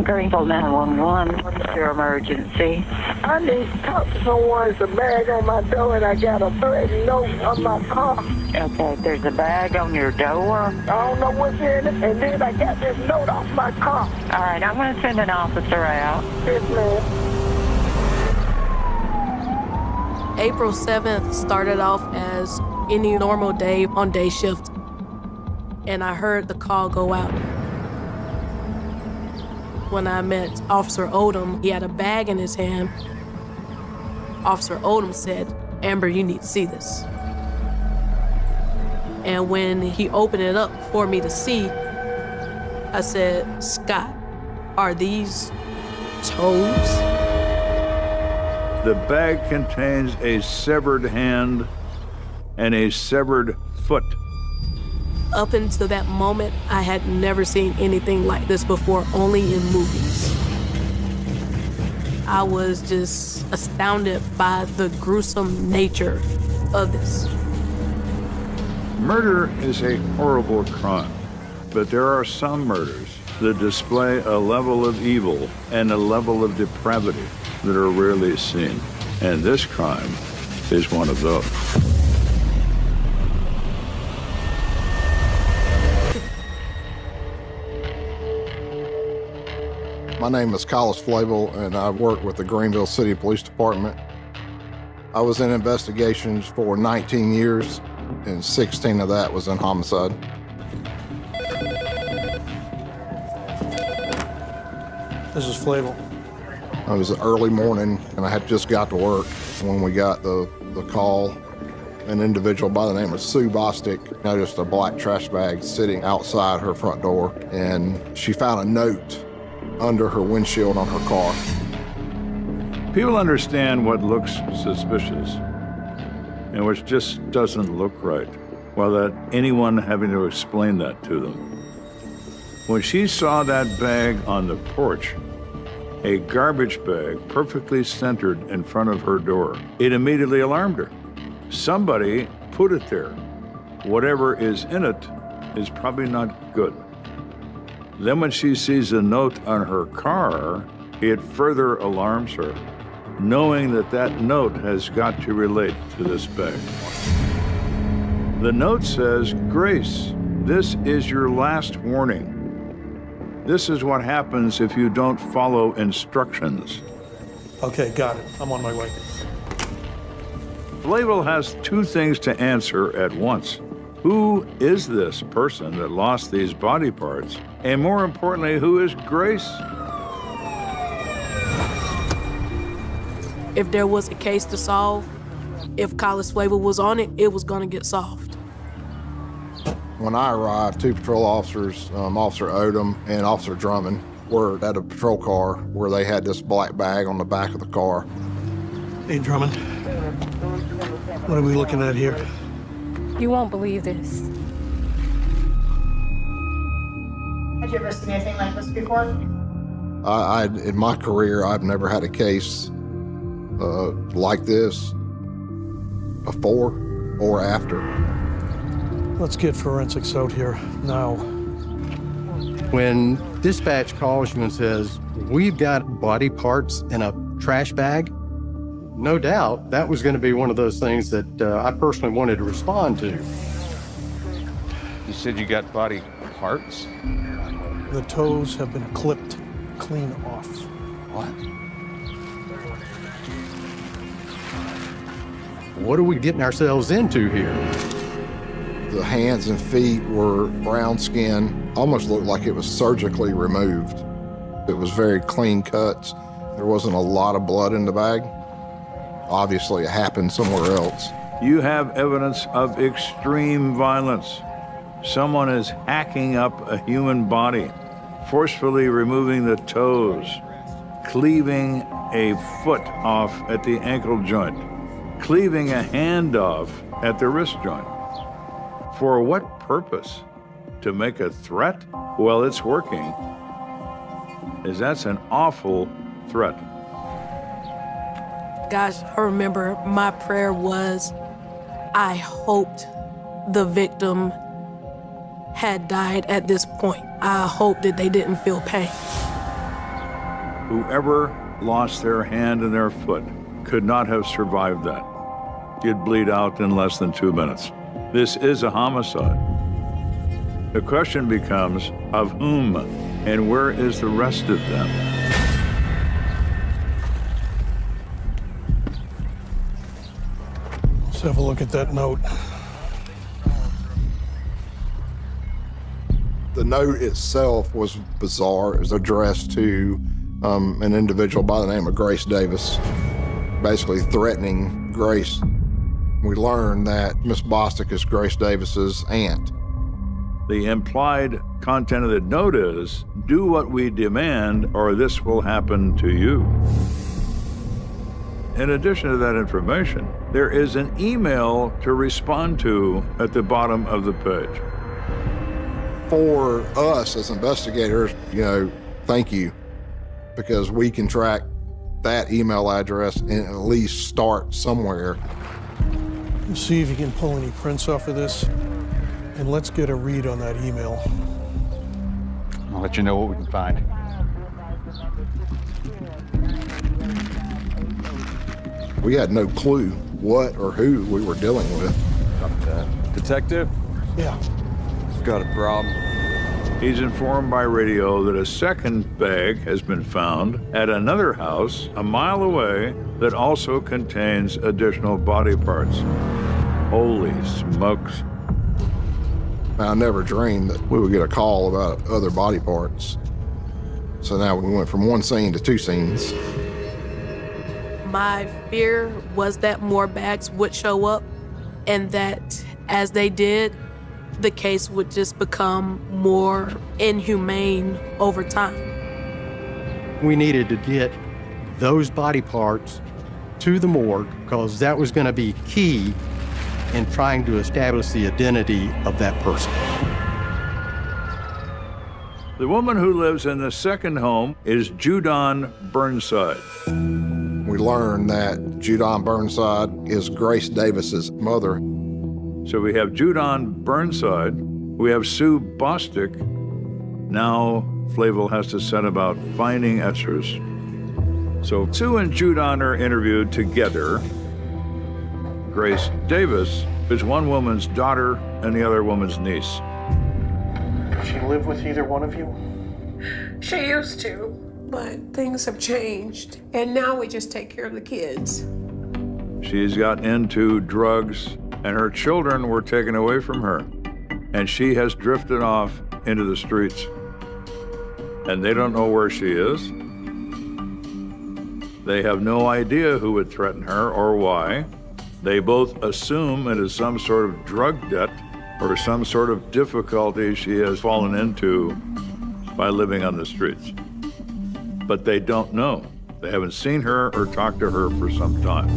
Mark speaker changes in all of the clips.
Speaker 1: Greenville 911, what's your emergency?
Speaker 2: I need to talk to someone. There's a bag on my door and I got a threatening note on my car.
Speaker 1: Okay, there's a bag on your door.
Speaker 2: I don't know what's in it, and then I got this note off my car.
Speaker 1: All right, I'm going to send an officer out.
Speaker 2: Yes, ma'am.
Speaker 3: April 7th started off as any normal day on day shift, and I heard the call go out. When I met Officer Odom, he had a bag in his hand. Officer Odom said, "Amber, you need to see this." And when he opened it up for me to see, I said, "Scott, are these toes?"
Speaker 4: The bag contains a severed hand and a severed foot.
Speaker 3: Up until that moment, I had never seen anything like this before, only in movies. I was just astounded by the gruesome nature of this.
Speaker 4: Murder is a horrible crime, but there are some murders that display a level of evil and a level of depravity that are rarely seen. And this crime is one of those.
Speaker 5: My name is Collis Flavel, and I work with the Greenville City Police Department. I was in investigations for 19 years, and 16 of that was in homicide.
Speaker 6: This is Flavel.
Speaker 5: It was early morning, and I had just got to work when we got the call. An individual by the name of Sue Bostic noticed a black trash bag sitting outside her front door, and she found a note under her windshield on her car.
Speaker 4: People understand what looks suspicious and which just doesn't look right, without anyone having to explain that to them. When she saw that bag on the porch, a garbage bag perfectly centered in front of her door, it immediately alarmed her. Somebody put it there. Whatever is in it is probably not good. Then when she sees a note on her car, it further alarms her, knowing that that note has got to relate to this bag. The note says, "Grace, this is your last warning. This is what happens if you don't follow instructions."
Speaker 6: Okay, got it. I'm on my way.
Speaker 4: Flavel has two things to answer at once. Who is this person that lost these body parts? And more importantly, who is Grace?
Speaker 3: If there was a case to solve, if Collis Flavel was on it, it was gonna get solved.
Speaker 5: When I arrived, two patrol officers, Officer Odom and Officer Drummond, were at a patrol car where they had this black bag on the back of the car.
Speaker 6: Hey, Drummond. What are we looking at here?
Speaker 7: You won't believe this.
Speaker 8: Had you ever seen anything like this before?
Speaker 5: In my career, I've never had a case like this before or after.
Speaker 6: Let's get forensics out here now.
Speaker 9: When dispatch calls you and says, "We've got body parts in a trash bag," no doubt that was going to be one of those things that I personally wanted to respond to.
Speaker 10: You said you got body parts?
Speaker 6: The toes have been clipped clean off.
Speaker 10: What?
Speaker 9: What are we getting ourselves into here?
Speaker 5: The hands and feet were brown skin, almost looked like it was surgically removed. It was very clean cuts. There wasn't a lot of blood in the bag. Obviously, it happened somewhere else.
Speaker 4: You have evidence of extreme violence. Someone is hacking up a human body, forcefully removing the toes, cleaving a foot off at the ankle joint, cleaving a hand off at the wrist joint. For what purpose? To make a threat? Well, it's working. That's an awful threat.
Speaker 3: Gosh, I remember my prayer was, I hoped the victim had died at this point. I hoped that they didn't feel pain.
Speaker 4: Whoever lost their hand and their foot could not have survived that. You'd bleed out in less than 2 minutes. This is a homicide. The question becomes, of whom, and where is the rest of them?
Speaker 6: Let's have a look at that note.
Speaker 5: The note itself was bizarre. It was addressed to an individual by the name of Grace Davis, basically threatening Grace. We learned that Miss Bostic is Grace Davis's aunt.
Speaker 4: The implied content of the note is, do what we demand or this will happen to you. In addition to that information, there is an email to respond to at the bottom of the page.
Speaker 5: For us as investigators, thank you, because we can track that email address and at least start somewhere.
Speaker 6: See if you can pull any prints off of this, and let's get a read on that email.
Speaker 10: I'll let you know what we can find.
Speaker 5: We had no clue what or who we were dealing with.
Speaker 10: Detective?
Speaker 6: Yeah.
Speaker 10: Got a problem.
Speaker 4: He's informed by radio that a second bag has been found at another house a mile away that also contains additional body parts. Holy smokes.
Speaker 5: I never dreamed that we would get a call about other body parts. So now we went from one scene to two scenes.
Speaker 3: My fear was that more bags would show up and that as they did, the case would just become more inhumane over time.
Speaker 9: We needed to get those body parts to the morgue because that was going to be key in trying to establish the identity of that person.
Speaker 4: The woman who lives in the second home is Judon Burnside.
Speaker 5: We learned that Judon Burnside is Grace Davis's mother.
Speaker 4: So we have Judon Burnside, we have Sue Bostic. Now Flavel has to set about finding Etzers. So Sue and Judon are interviewed together. Grace Davis is one woman's daughter and the other woman's niece.
Speaker 6: Does she live with either one of you?
Speaker 11: She used to, but things have changed, and now we just take care of the kids.
Speaker 4: She's gotten into drugs, and her children were taken away from her, and she has drifted off into the streets. And they don't know where she is. They have no idea who would threaten her or why. They both assume it is some sort of drug debt or some sort of difficulty she has fallen into by living on the streets. But they don't know. They haven't seen her or talked to her for some time.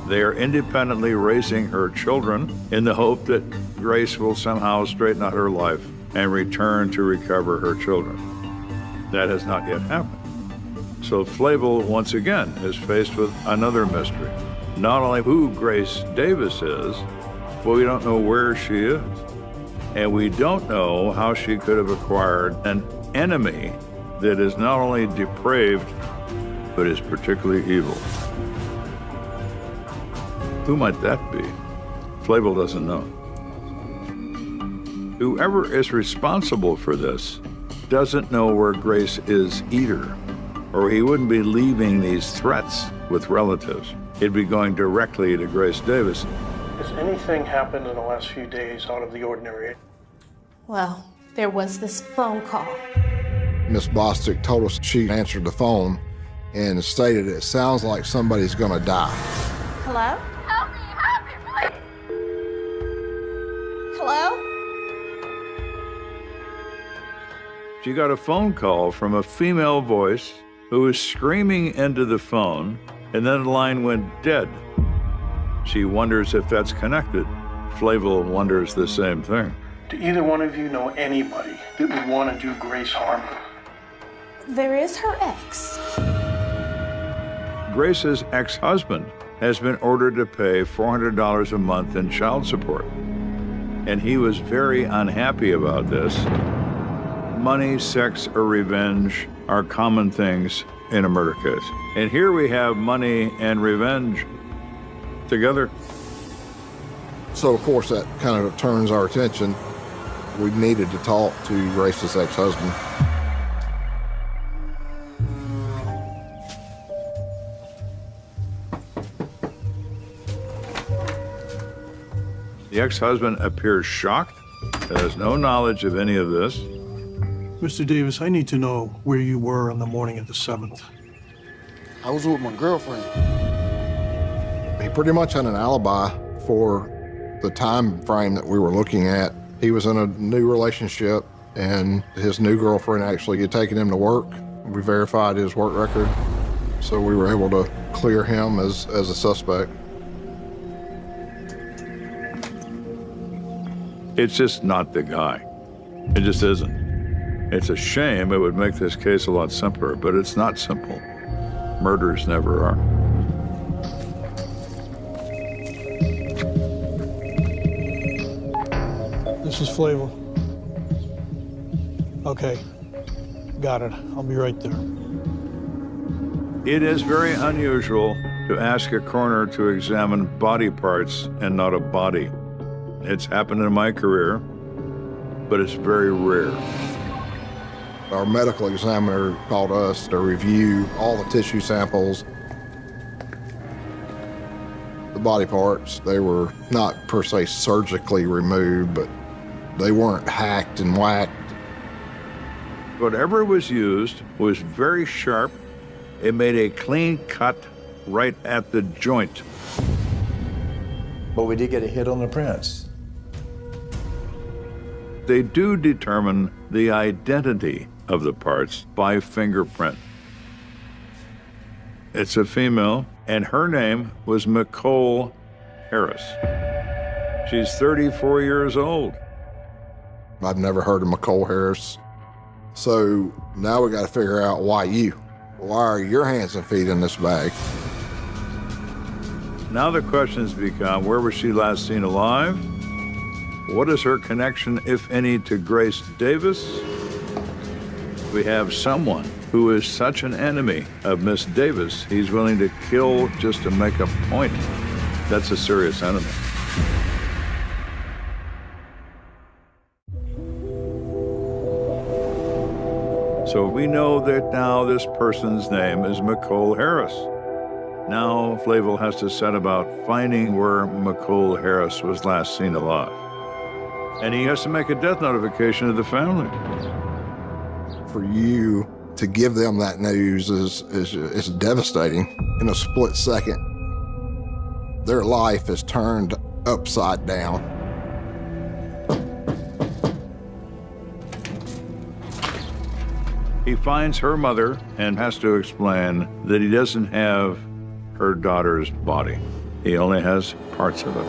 Speaker 4: They are independently raising her children in the hope that Grace will somehow straighten out her life and return to recover her children. That has not yet happened. So Flavel, once again, is faced with another mystery. Not only who Grace Davis is, but we don't know where she is. And we don't know how she could have acquired an enemy that is not only depraved, but is particularly evil. Who might that be? Flavel doesn't know. Whoever is responsible for this doesn't know where Grace is either, or he wouldn't be leaving these threats with relatives. He'd be going directly to Grace Davis.
Speaker 6: Has anything happened in the last few days out of the ordinary?
Speaker 7: Well, there was this phone call.
Speaker 5: Miss Bostic told us she answered the phone and stated it sounds like somebody's gonna die.
Speaker 7: Hello?
Speaker 11: Help me, please.
Speaker 7: Hello?
Speaker 4: She got a phone call from a female voice who was screaming into the phone, and then the line went dead. She wonders if that's connected. Flavel wonders the same thing.
Speaker 6: Do either one of you know anybody that would want to do Grace harm?
Speaker 7: There is her ex.
Speaker 4: Grace's ex-husband has been ordered to pay $400 a month in child support, and he was very unhappy about this. Money, sex, or revenge are common things in a murder case. And here we have money and revenge together.
Speaker 5: So, of course, that kind of turns our attention. We needed to talk to Grace's ex-husband.
Speaker 4: The ex-husband appears shocked, has no knowledge of any of this.
Speaker 6: Mr. Davis, I need to know where you were on the morning of the 7th.
Speaker 12: I was with my girlfriend.
Speaker 5: He pretty much had an alibi for the time frame that we were looking at. He was in a new relationship, and his new girlfriend actually had taken him to work. We verified his work record, so we were able to clear him as a suspect.
Speaker 4: It's just not the guy. It just isn't. It's a shame. It would make this case a lot simpler, but it's not simple. Murders never are.
Speaker 6: This is Flavel. Okay, got it. I'll be right there.
Speaker 4: It is very unusual to ask a coroner to examine body parts and not a body. It's happened in my career, but it's very rare.
Speaker 5: Our medical examiner called us to review all the tissue samples. The body parts, they were not per se surgically removed, but they weren't hacked and whacked.
Speaker 4: Whatever was used was very sharp. It made a clean cut right at the joint.
Speaker 13: But we did get a hit on the prints.
Speaker 4: They do determine the identity of the parts by fingerprint. It's a female, and her name was Nicole Harris. She's 34 years old.
Speaker 5: I've never heard of Nicole Harris. So now we got to figure out why are your hands and feet in this bag?
Speaker 4: Now the questions become, where was she last seen alive? What is her connection, if any, to Grace Davis? We have someone who is such an enemy of Miss Davis, he's willing to kill just to make a point. That's a serious enemy. So we know that now this person's name is Nicole Harris. Now Flavel has to set about finding where Nicole Harris was last seen alive. And he has to make a death notification to the family.
Speaker 5: For you to give them that news is devastating. In a split second, their life is turned upside down.
Speaker 4: He finds her mother and has to explain that he doesn't have her daughter's body. He only has parts of it.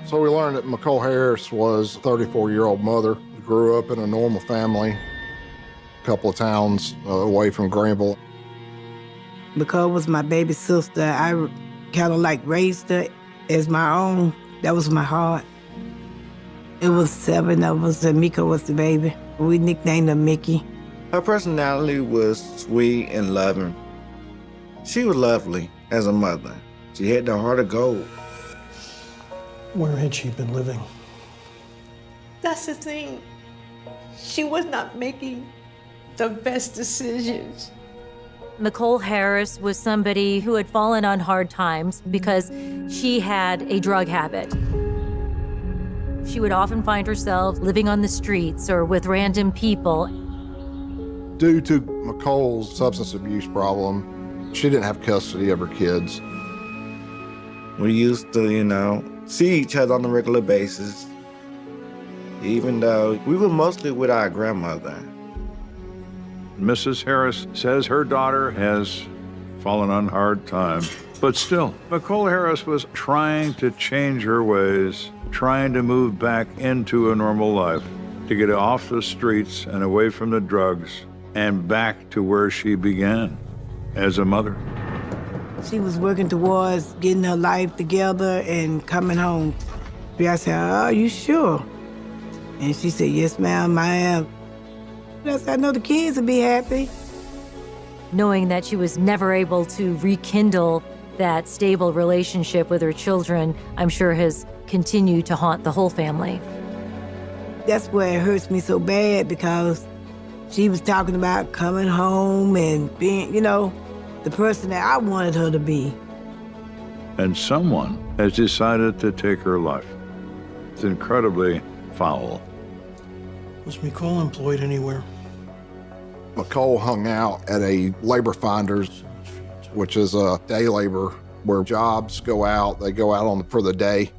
Speaker 5: So we learned that Nicole Harris was a 34-year-old mother, grew up in a normal family, a couple of towns away from Greenville.
Speaker 14: Nicole was my baby sister. I kind of like raised her as my own. That was my heart. It was 7 of us, and Mika was the baby. We nicknamed her Mickey.
Speaker 12: Her personality was sweet and loving. She was lovely as a mother. She had the heart of gold.
Speaker 6: Where had she been living?
Speaker 11: That's the thing. She was not making the best decisions.
Speaker 15: Nicole Harris was somebody who had fallen on hard times because she had a drug habit. She would often find herself living on the streets or with random people.
Speaker 5: Due to Nicole's substance abuse problem, she didn't have custody of her kids.
Speaker 12: We used to, see each other on a regular basis, even though we were mostly with our grandmother.
Speaker 4: Mrs. Harris says her daughter has fallen on hard times, but still, Nicole Harris was trying to change her ways, trying to move back into a normal life, to get off the streets and away from the drugs and back to where she began as a mother.
Speaker 14: She was working towards getting her life together and coming home. I said, "Oh, you sure?" And she said, "Yes, ma'am, I am." Plus, I know the kids will be happy.
Speaker 15: Knowing that she was never able to rekindle that stable relationship with her children, I'm sure has continued to haunt the whole family.
Speaker 14: That's where it hurts me so bad, because she was talking about coming home and being, the person that I wanted her to be.
Speaker 4: And someone has decided to take her life. It's incredibly foul.
Speaker 6: Was Nicole employed anywhere?
Speaker 5: Nicole hung out at a labor finders, which is a day labor where jobs go out. They go out for the day.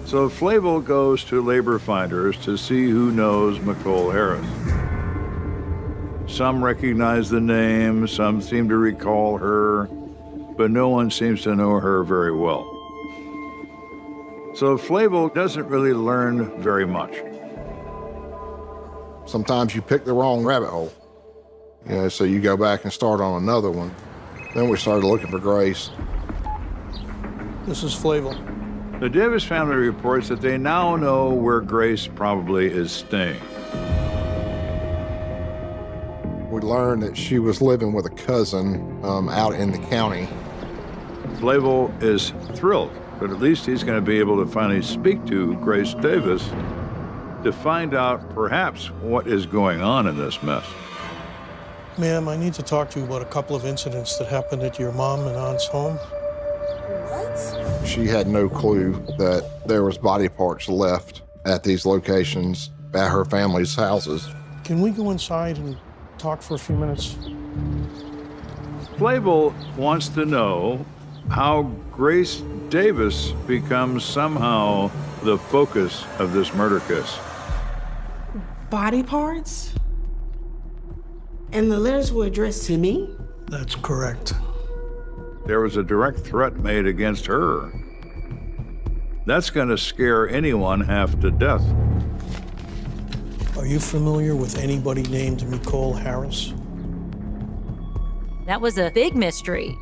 Speaker 4: So Flavel goes to labor finders to see who knows Nicole Harris. Some recognize the name, some seem to recall her, but no one seems to know her very well. So Flavel doesn't really learn very much.
Speaker 5: Sometimes you pick the wrong rabbit hole. So you go back and start on another one. Then we started looking for Grace.
Speaker 6: This is Flavel.
Speaker 4: The Davis family reports that they now know where Grace probably is staying.
Speaker 5: We learned that she was living with a cousin out in the county.
Speaker 4: Flavel is thrilled, but at least he's going to be able to finally speak to Grace Davis to find out perhaps what is going on in this mess.
Speaker 6: Ma'am, I need to talk to you about a couple of incidents that happened at your mom and aunt's home.
Speaker 7: What?
Speaker 5: She had no clue that there was body parts left at these locations at her family's houses.
Speaker 6: Can we go inside and talk for a few minutes?
Speaker 4: Flavel wants to know how Grace Davis becomes somehow the focus of this murder case.
Speaker 11: Body parts? And the letters were addressed to me?
Speaker 6: That's correct.
Speaker 4: There was a direct threat made against her. That's going to scare anyone half to death.
Speaker 6: Are you familiar with anybody named Nicole Harris?
Speaker 15: That was a big mystery.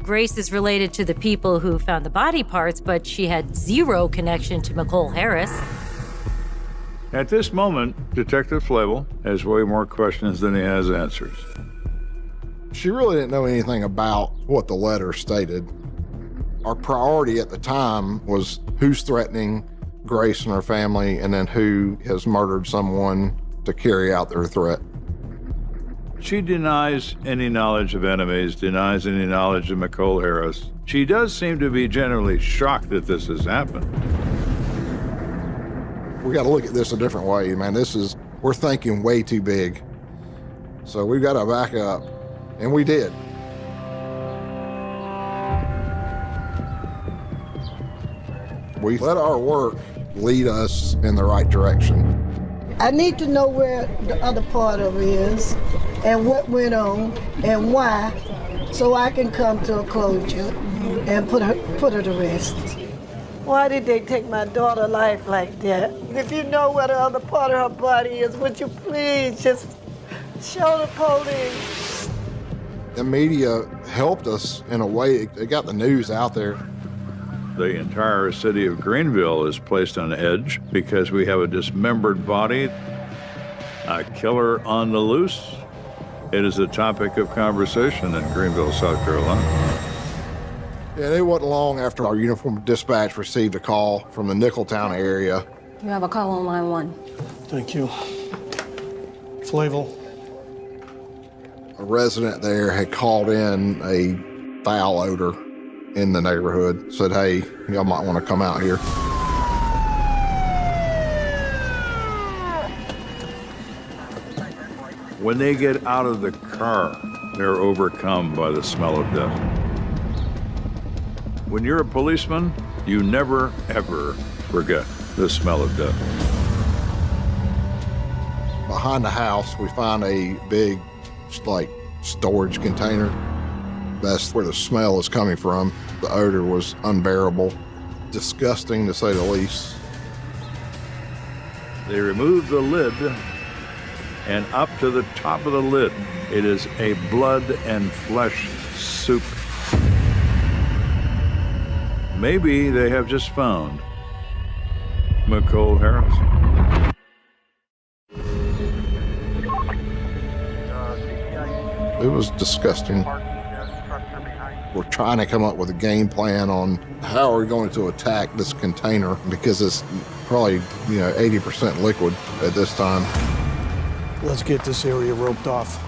Speaker 15: Grace is related to the people who found the body parts, but she had zero connection to Nicole Harris.
Speaker 4: At this moment, Detective Flavel has way more questions than he has answers.
Speaker 5: She really didn't know anything about what the letter stated. Our priority at the time was who's threatening Grace and her family, and then who has murdered someone to carry out their threat.
Speaker 4: She denies any knowledge of enemies, denies any knowledge of Nicole Harris. She does seem to be generally shocked that this has happened.
Speaker 5: We got to look at this a different way, man. We're thinking way too big. So we've got to back up, and we did. We let our work lead us in the right direction.
Speaker 2: I need to know where the other part of it is and what went on and why, so I can come to a closure and put her to rest. Why did they take my daughter's life like that? If you know where the other part of her body is, would you please just show the police?
Speaker 5: The media helped us in a way. It got the news out there.
Speaker 4: The entire city of Greenville is placed on edge because we have a dismembered body, a killer on the loose. It is a topic of conversation in Greenville, South Carolina.
Speaker 5: And it wasn't long after our uniformed dispatch received a call from the Nicholtown area.
Speaker 7: You have a call on line 1.
Speaker 6: Thank you. Flavel.
Speaker 5: A resident there had called in a foul odor in the neighborhood, said, hey, y'all might want to come out here.
Speaker 4: When they get out of the car, they're overcome by the smell of death. When you're a policeman, you never, ever forget the smell of death.
Speaker 5: Behind the house, we find a big, storage container. That's where the smell is coming from. The odor was unbearable, disgusting to say the least.
Speaker 4: They remove the lid, and up to the top of the lid, it is a blood and flesh soup. Maybe they have just found Nicole Harris?
Speaker 5: It was disgusting. We're trying to come up with a game plan on how are we going to attack this container because it's probably, 80% liquid at this time.
Speaker 6: Let's get this area roped off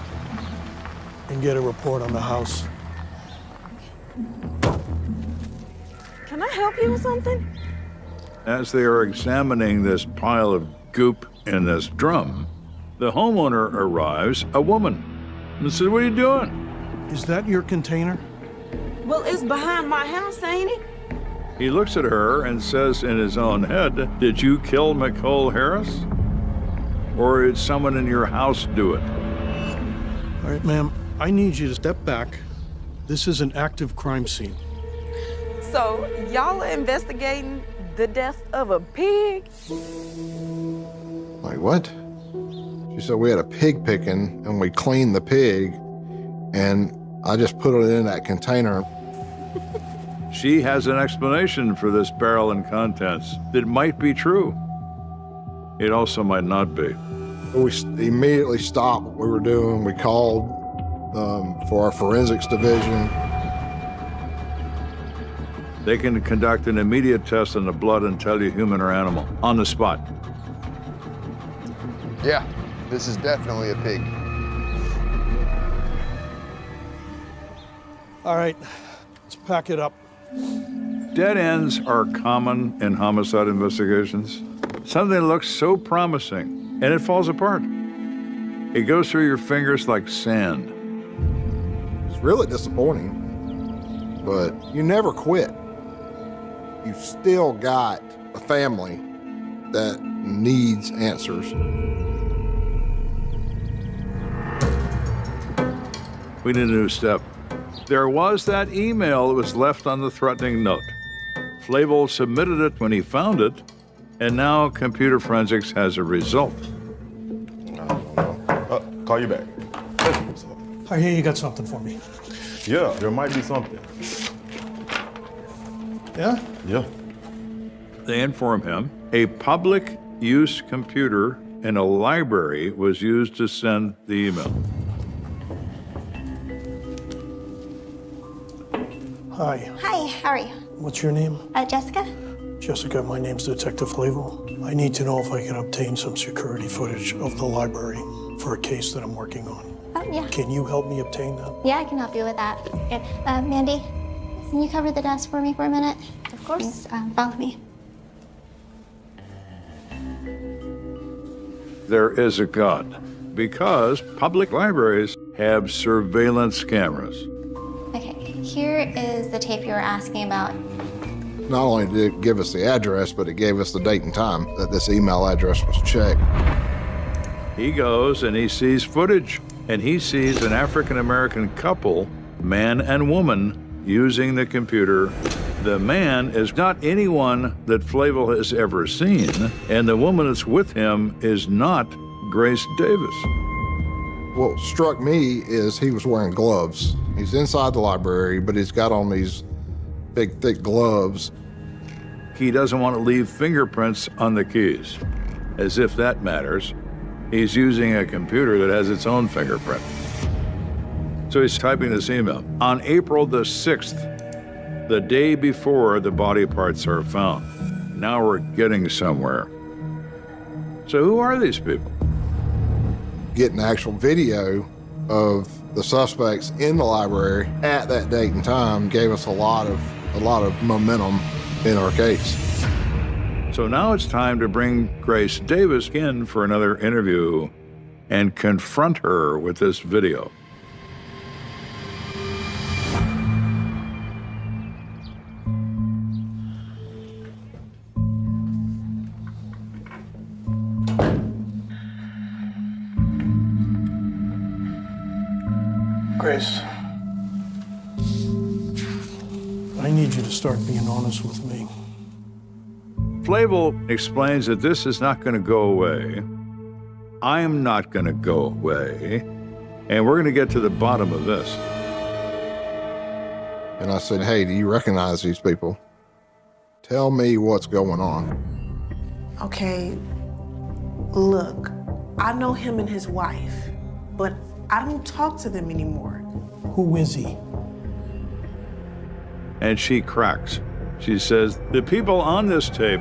Speaker 6: and get a report on the house.
Speaker 16: Can I help you with something?
Speaker 4: As they are examining this pile of goop in this drum, the homeowner arrives, a woman, and says, "What are you doing?"
Speaker 6: Is that your container?
Speaker 16: Well, it's behind my house, ain't it?
Speaker 4: He looks at her and says in his own head, "Did you kill Nicole Harris? Or did someone in your house do it?"
Speaker 6: All right, ma'am, I need you to step back. This is an active crime scene.
Speaker 16: So, y'all are investigating the death of a pig?
Speaker 5: Like, what? She said we had a pig picking and we cleaned the pig and I just put it in that container.
Speaker 4: She has an explanation for this barrel and contents that might be true. It also might not be.
Speaker 5: We immediately stopped what we were doing. We called for our forensics division.
Speaker 4: They can conduct an immediate test on the blood and tell you human or animal on the spot.
Speaker 17: Yeah, this is definitely a pig.
Speaker 6: All right, let's pack it up.
Speaker 4: Dead ends are common in homicide investigations. Something looks so promising, and it falls apart. It goes through your fingers like sand.
Speaker 5: It's really disappointing, but you never quit. You've still got a family that needs answers.
Speaker 4: We need a new step. There was that email that was left on the threatening note. Flavel submitted it when he found it, and now computer forensics has a result.
Speaker 18: Call you back.
Speaker 6: I hear you got something for me.
Speaker 18: Yeah, there might be something.
Speaker 6: Yeah?
Speaker 18: Yeah.
Speaker 4: They inform him a public use computer in a library was used to send the email.
Speaker 6: Hi.
Speaker 19: Hi, how are you?
Speaker 6: What's your name?
Speaker 19: Jessica?
Speaker 6: Jessica, my name's Detective Flavel. I need to know if I can obtain some security footage of the library for a case that I'm working on.
Speaker 19: Oh, yeah.
Speaker 6: Can you help me obtain that?
Speaker 19: Yeah, I can help you with that. Good. Mandy, can you cover the desk for me for a minute? Of course. Follow me.
Speaker 4: There is a God, because public libraries have surveillance cameras.
Speaker 19: Okay, here is the tape you were asking about.
Speaker 5: Not only did it give us the address, but it gave us the date and time that this email address was checked.
Speaker 4: He goes and he sees footage, and he sees an African-American couple, man and woman, using the computer. The man is not anyone that Flavel has ever seen, and the woman that's with him is not Grace Davis.
Speaker 5: What struck me is he was wearing gloves. He's inside the library, but he's got on these big, thick gloves.
Speaker 4: He doesn't want to leave fingerprints on the keys, as if that matters. He's using a computer that has its own fingerprint. So he's typing this email. On April the 6th, the day before the body parts are found. Now we're getting somewhere. So who are these people?
Speaker 5: Getting actual video of the suspects in the library at that date and time gave us a lot of momentum in our case.
Speaker 4: So now it's time to bring Grace Davis in for another interview and confront her with this video.
Speaker 6: Grace, I need you to start being honest with me.
Speaker 4: Flavel explains that this is not going to go away. I'm not going to go away. And we're going to get to the bottom of this.
Speaker 5: And I said, hey, do you recognize these people? Tell me what's going on.
Speaker 11: Okay, look, I know him and his wife, but I don't talk to them anymore.
Speaker 6: Who is he?
Speaker 4: And she cracks. She says, the people on this tape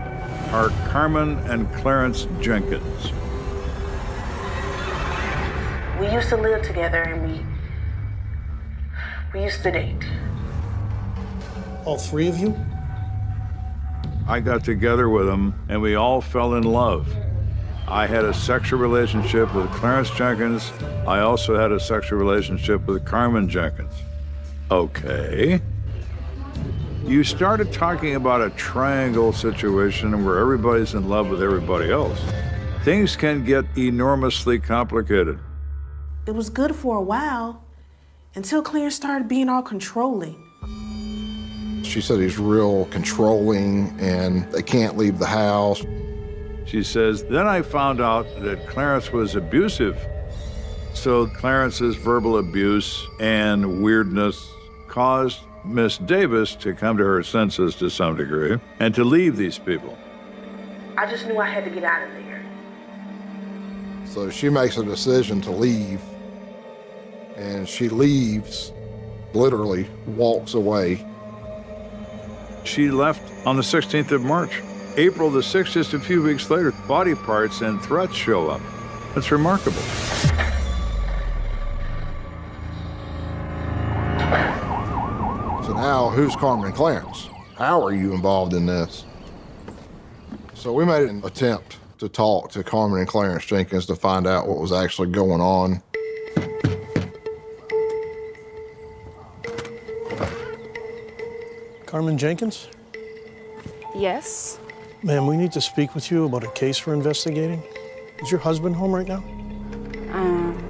Speaker 4: are Carmen and Clarence Jenkins.
Speaker 11: We used to live together and we used to date.
Speaker 6: All three of you?
Speaker 4: I got together with them and we all fell in love. I had a sexual relationship with Clarence Jenkins. I also had a sexual relationship with Carmen Jenkins. Okay. You started talking about a triangle situation where everybody's in love with everybody else. Things can get enormously complicated.
Speaker 11: It was good for a while until Clarence started being all controlling.
Speaker 5: She said he's real controlling and they can't leave the house.
Speaker 4: She says, then I found out that Clarence was abusive. So Clarence's verbal abuse and weirdness caused Miss Davis to come to her senses to some degree and to leave these people.
Speaker 11: I just knew I had to get out of there.
Speaker 5: So she makes a decision to leave, and she leaves, literally walks away.
Speaker 4: She left on the 16th of March. April the 6th, just a few weeks later, body parts and threats show up. That's remarkable.
Speaker 5: So now, who's Carmen and Clarence? How are you involved in this? So we made an attempt to talk to Carmen and Clarence Jenkins to find out what was actually going on.
Speaker 6: Carmen Jenkins?
Speaker 16: Yes.
Speaker 6: Ma'am, we need to speak with you about a case we're investigating. Is your husband home right now?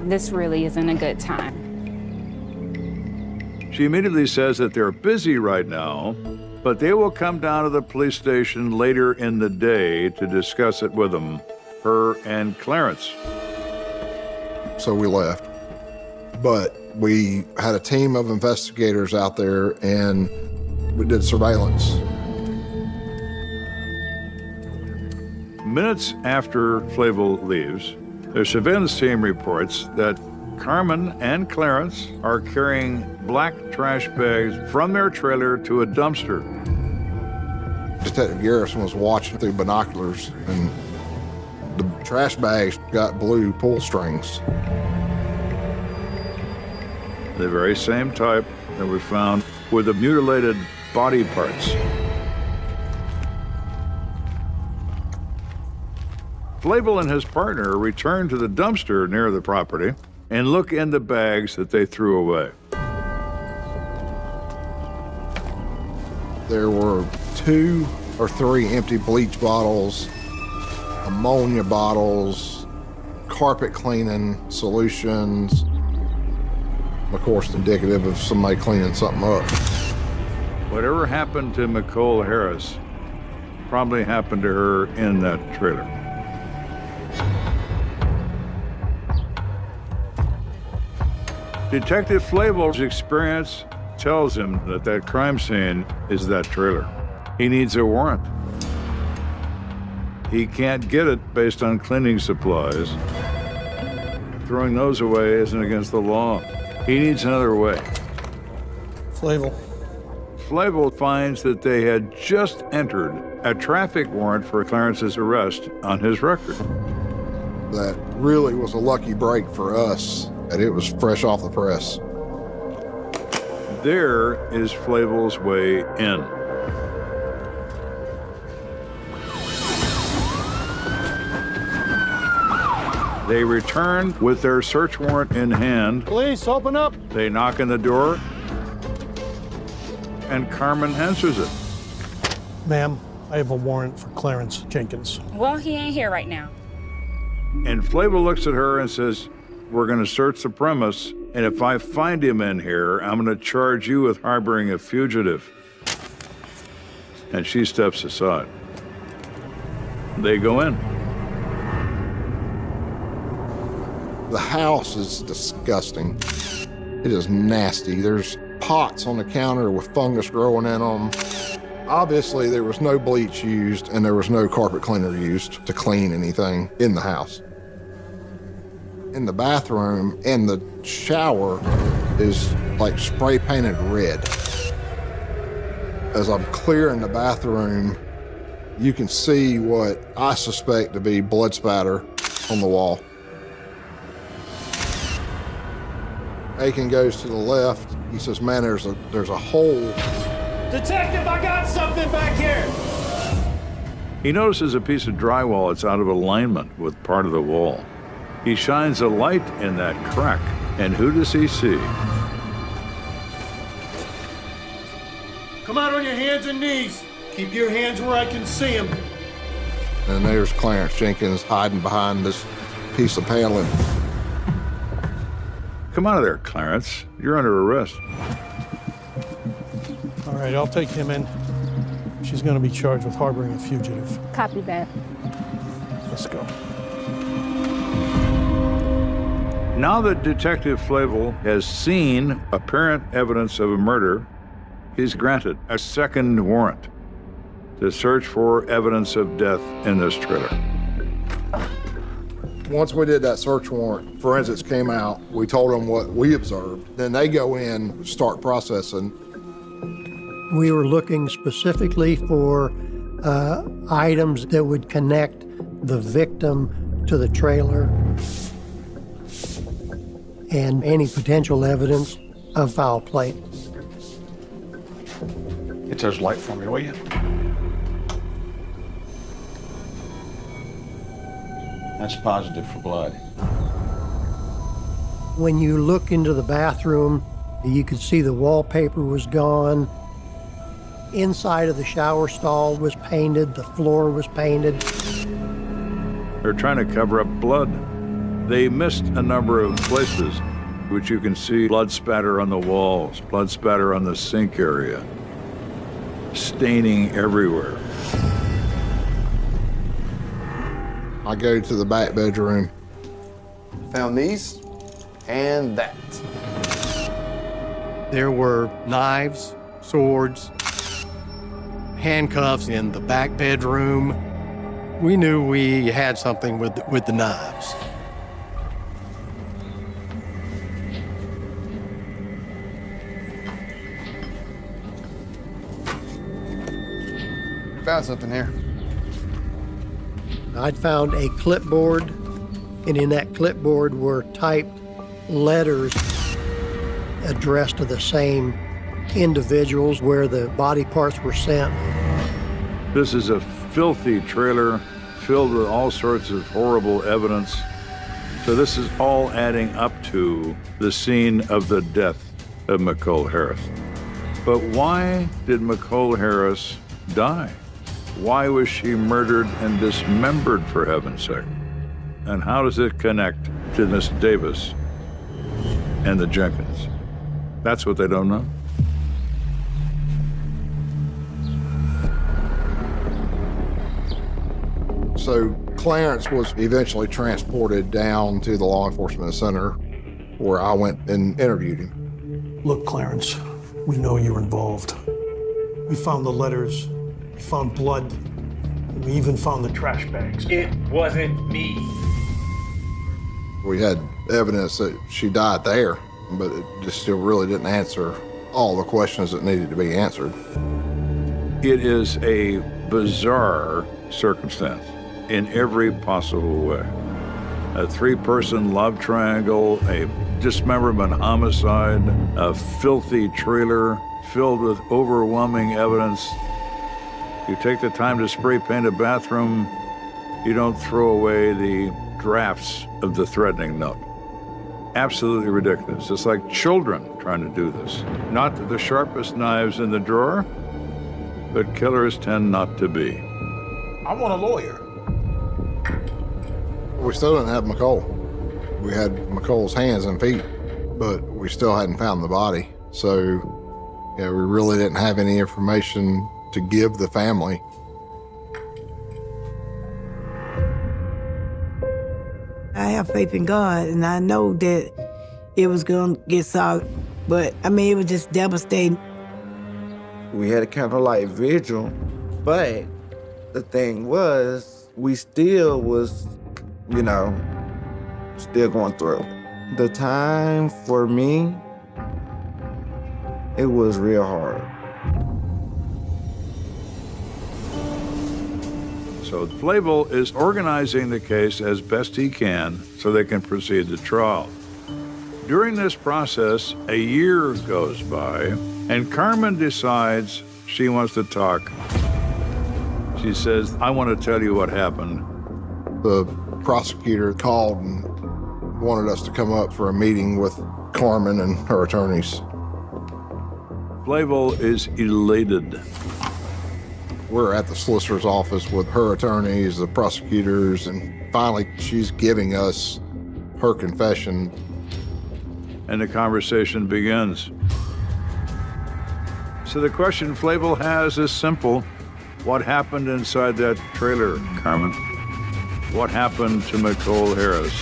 Speaker 20: This really isn't a good time.
Speaker 4: She immediately says that they're busy right now, but they will come down to the police station later in the day to discuss it with them, her and Clarence.
Speaker 5: So we left. But we had a team of investigators out there and we did surveillance.
Speaker 4: Minutes after Flavel leaves, their surveillance team reports that Carmen and Clarence are carrying black trash bags from their trailer to a dumpster.
Speaker 5: Detective Garrison was watching through binoculars, and the trash bags got blue pull strings.
Speaker 4: The very same type that we found with the mutilated body parts. Flavel and his partner return to the dumpster near the property and look in the bags that they threw away.
Speaker 5: There were 2 or 3 empty bleach bottles, ammonia bottles, carpet cleaning solutions, of course indicative of somebody cleaning something up.
Speaker 4: Whatever happened to Nicole Harris probably happened to her in that trailer. Detective Flavel's experience tells him that that crime scene is that trailer. He needs a warrant. He can't get it based on cleaning supplies. Throwing those away isn't against the law. He needs another way.
Speaker 6: Flavel.
Speaker 4: Flavel finds that they had just entered a traffic warrant for Clarence's arrest on his record.
Speaker 5: That really was a lucky break for us, and it was fresh off the press.
Speaker 4: There is Flavel's way in. They return with their search warrant in hand.
Speaker 6: Police, open up.
Speaker 4: They knock on the door, and Carmen answers it.
Speaker 6: Ma'am, I have a warrant for Clarence Jenkins.
Speaker 20: Well, he ain't here right now.
Speaker 4: And Flavel looks at her and says, we're going to search the premise, and if I find him in here, I'm going to charge you with harboring a fugitive. And she steps aside. They go in.
Speaker 5: The house is disgusting. It is nasty. There's pots on the counter with fungus growing in them. Obviously, there was no bleach used and there was no carpet cleaner used to clean anything in the house. In the bathroom and the shower is like spray painted red. As I'm clearing the bathroom, you can see what I suspect to be blood spatter on the wall. Aiken goes to the left. He says, man, there's a hole.
Speaker 21: Detective, I got something back here.
Speaker 4: He notices a piece of drywall that's out of alignment with part of the wall. He shines a light in that crack, and who does he see?
Speaker 21: Come out on your hands and knees. Keep your hands where I can see them.
Speaker 5: And there's Clarence Jenkins hiding behind this piece of paneling.
Speaker 4: Come out of there, Clarence. You're under arrest.
Speaker 6: All right, I'll take him in. She's going to be charged with harboring a fugitive.
Speaker 20: Copy that.
Speaker 6: Let's go.
Speaker 4: Now that Detective Flavel has seen apparent evidence of a murder, he's granted a second warrant to search for evidence of death in this trailer.
Speaker 5: Once we did that search warrant, forensics came out, we told them what we observed. Then they go in, start processing.
Speaker 22: We were looking specifically for items that would connect the victim to the trailer and any potential evidence of foul play.
Speaker 10: Get those light for me, will you? That's positive for blood.
Speaker 22: When you look into the bathroom, you could see the wallpaper was gone. Inside of the shower stall was painted, the floor was painted.
Speaker 4: They're trying to cover up blood. They missed a number of places, which you can see blood spatter on the walls, blood spatter on the sink area, staining everywhere.
Speaker 5: I go to the back bedroom.
Speaker 17: Found these and that.
Speaker 9: There were knives, swords, handcuffs in the back bedroom. We knew we had something with the knives.
Speaker 17: Found something here.
Speaker 22: I'd found a clipboard, and in that clipboard were typed letters addressed to the same individuals where the body parts were sent.
Speaker 4: This is a filthy trailer filled with all sorts of horrible evidence. So this is all adding up to the scene of the death of Nicole Harris. But why did Nicole Harris die? Why was she murdered and dismembered, for heaven's sake? And how does it connect to Miss Davis and the Jenkins? That's what they don't know.
Speaker 5: So Clarence was eventually transported down to the law enforcement center where I went and interviewed him.
Speaker 6: Look, Clarence, we know you're involved. We found the letters, we found blood, and we even found the trash bags.
Speaker 21: It wasn't me.
Speaker 5: We had evidence that she died there, but it just still really didn't answer all the questions that needed to be answered.
Speaker 4: It is a bizarre circumstance in every possible way. A three-person love triangle, a dismemberment homicide, a filthy trailer filled with overwhelming evidence. You take the time to spray paint a bathroom, you don't throw away the drafts of the threatening note. Absolutely ridiculous. It's like children trying to do this. Not the sharpest knives in the drawer, but killers tend not to be.
Speaker 21: I want a lawyer.
Speaker 5: We still didn't have Nicole. We had Nicole's hands and feet, but we still hadn't found the body. So, yeah, we really didn't have any information to give the family.
Speaker 14: I have faith in God, and I know that it was going to get solved. But, I mean, it was just devastating.
Speaker 12: We had a candlelight vigil, but the thing was, we still was, still going through. The time for me, it was real hard.
Speaker 4: So Flavel is organizing the case as best he can so they can proceed to trial. During this process, a year goes by, and Carmen decides she wants to talk. She says, I want to tell you what happened.
Speaker 5: The prosecutor called and wanted us to come up for a meeting with Carmen and her attorneys.
Speaker 4: Flavel is elated.
Speaker 5: We're at the solicitor's office with her attorneys, the prosecutors, and finally she's giving us her confession.
Speaker 4: And the conversation begins. So the question Flavel has is simple. What happened inside that trailer, Carmen? What happened to Nicole Harris?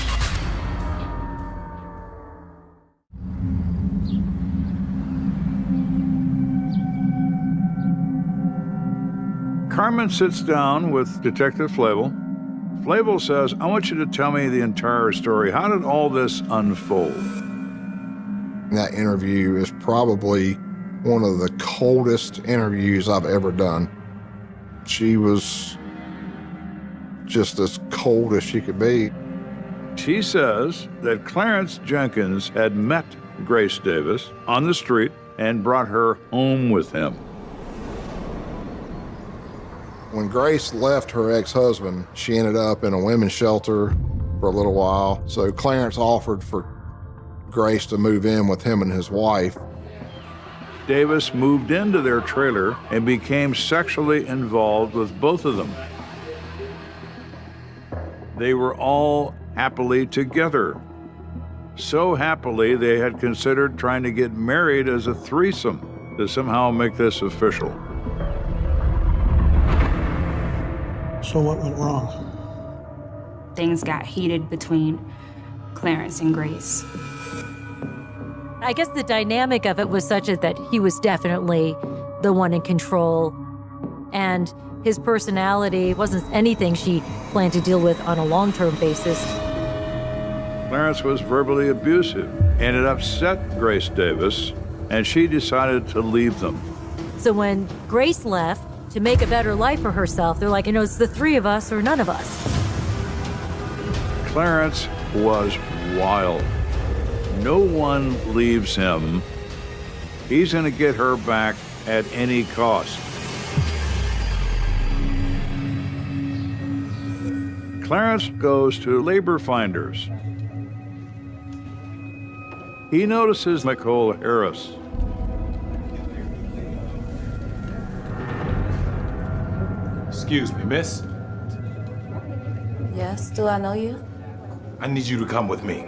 Speaker 4: Carmen sits down with Detective Flavel. Flavel says, I want you to tell me the entire story. How did all this unfold?
Speaker 5: That interview is probably one of the coldest interviews I've ever done. She was just as cold as she could be.
Speaker 4: She says that Clarence Jenkins had met Grace Davis on the street and brought her home with him.
Speaker 5: When Grace left her ex-husband, she ended up in a women's shelter for a little while. So Clarence offered for Grace to move in with him and his wife.
Speaker 4: Davis moved into their trailer and became sexually involved with both of them. They were all happily together. So happily, they had considered trying to get married as a threesome to somehow make this official.
Speaker 6: So what went wrong?
Speaker 20: Things got heated between Clarence and Grace.
Speaker 15: I guess the dynamic of it was such that he was definitely the one in control, and his personality wasn't anything she planned to deal with on a long-term basis.
Speaker 4: Clarence was verbally abusive, and it upset Grace Davis, and she decided to leave them.
Speaker 15: So when Grace left to make a better life for herself, they're like, it's the three of us or none of us.
Speaker 4: Clarence was wild. No one leaves him. He's going to get her back at any cost. Clarence goes to labor finders. He notices Nicole Harris.
Speaker 1: Excuse me, miss.
Speaker 8: Yes, do I know you?
Speaker 1: I need you to come with me.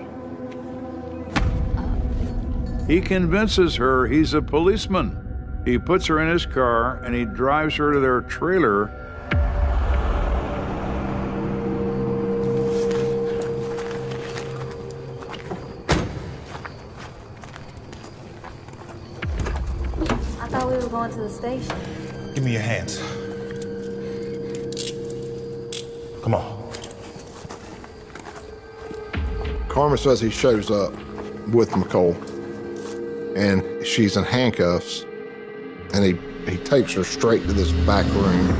Speaker 4: He convinces her he's a policeman. He puts her in his car and he drives her to their trailer.
Speaker 8: I thought we were going to the station.
Speaker 1: Give me your hands. Come on.
Speaker 5: Carmen says he shows up with Nicole, and she's in handcuffs, and he takes her straight to this back room.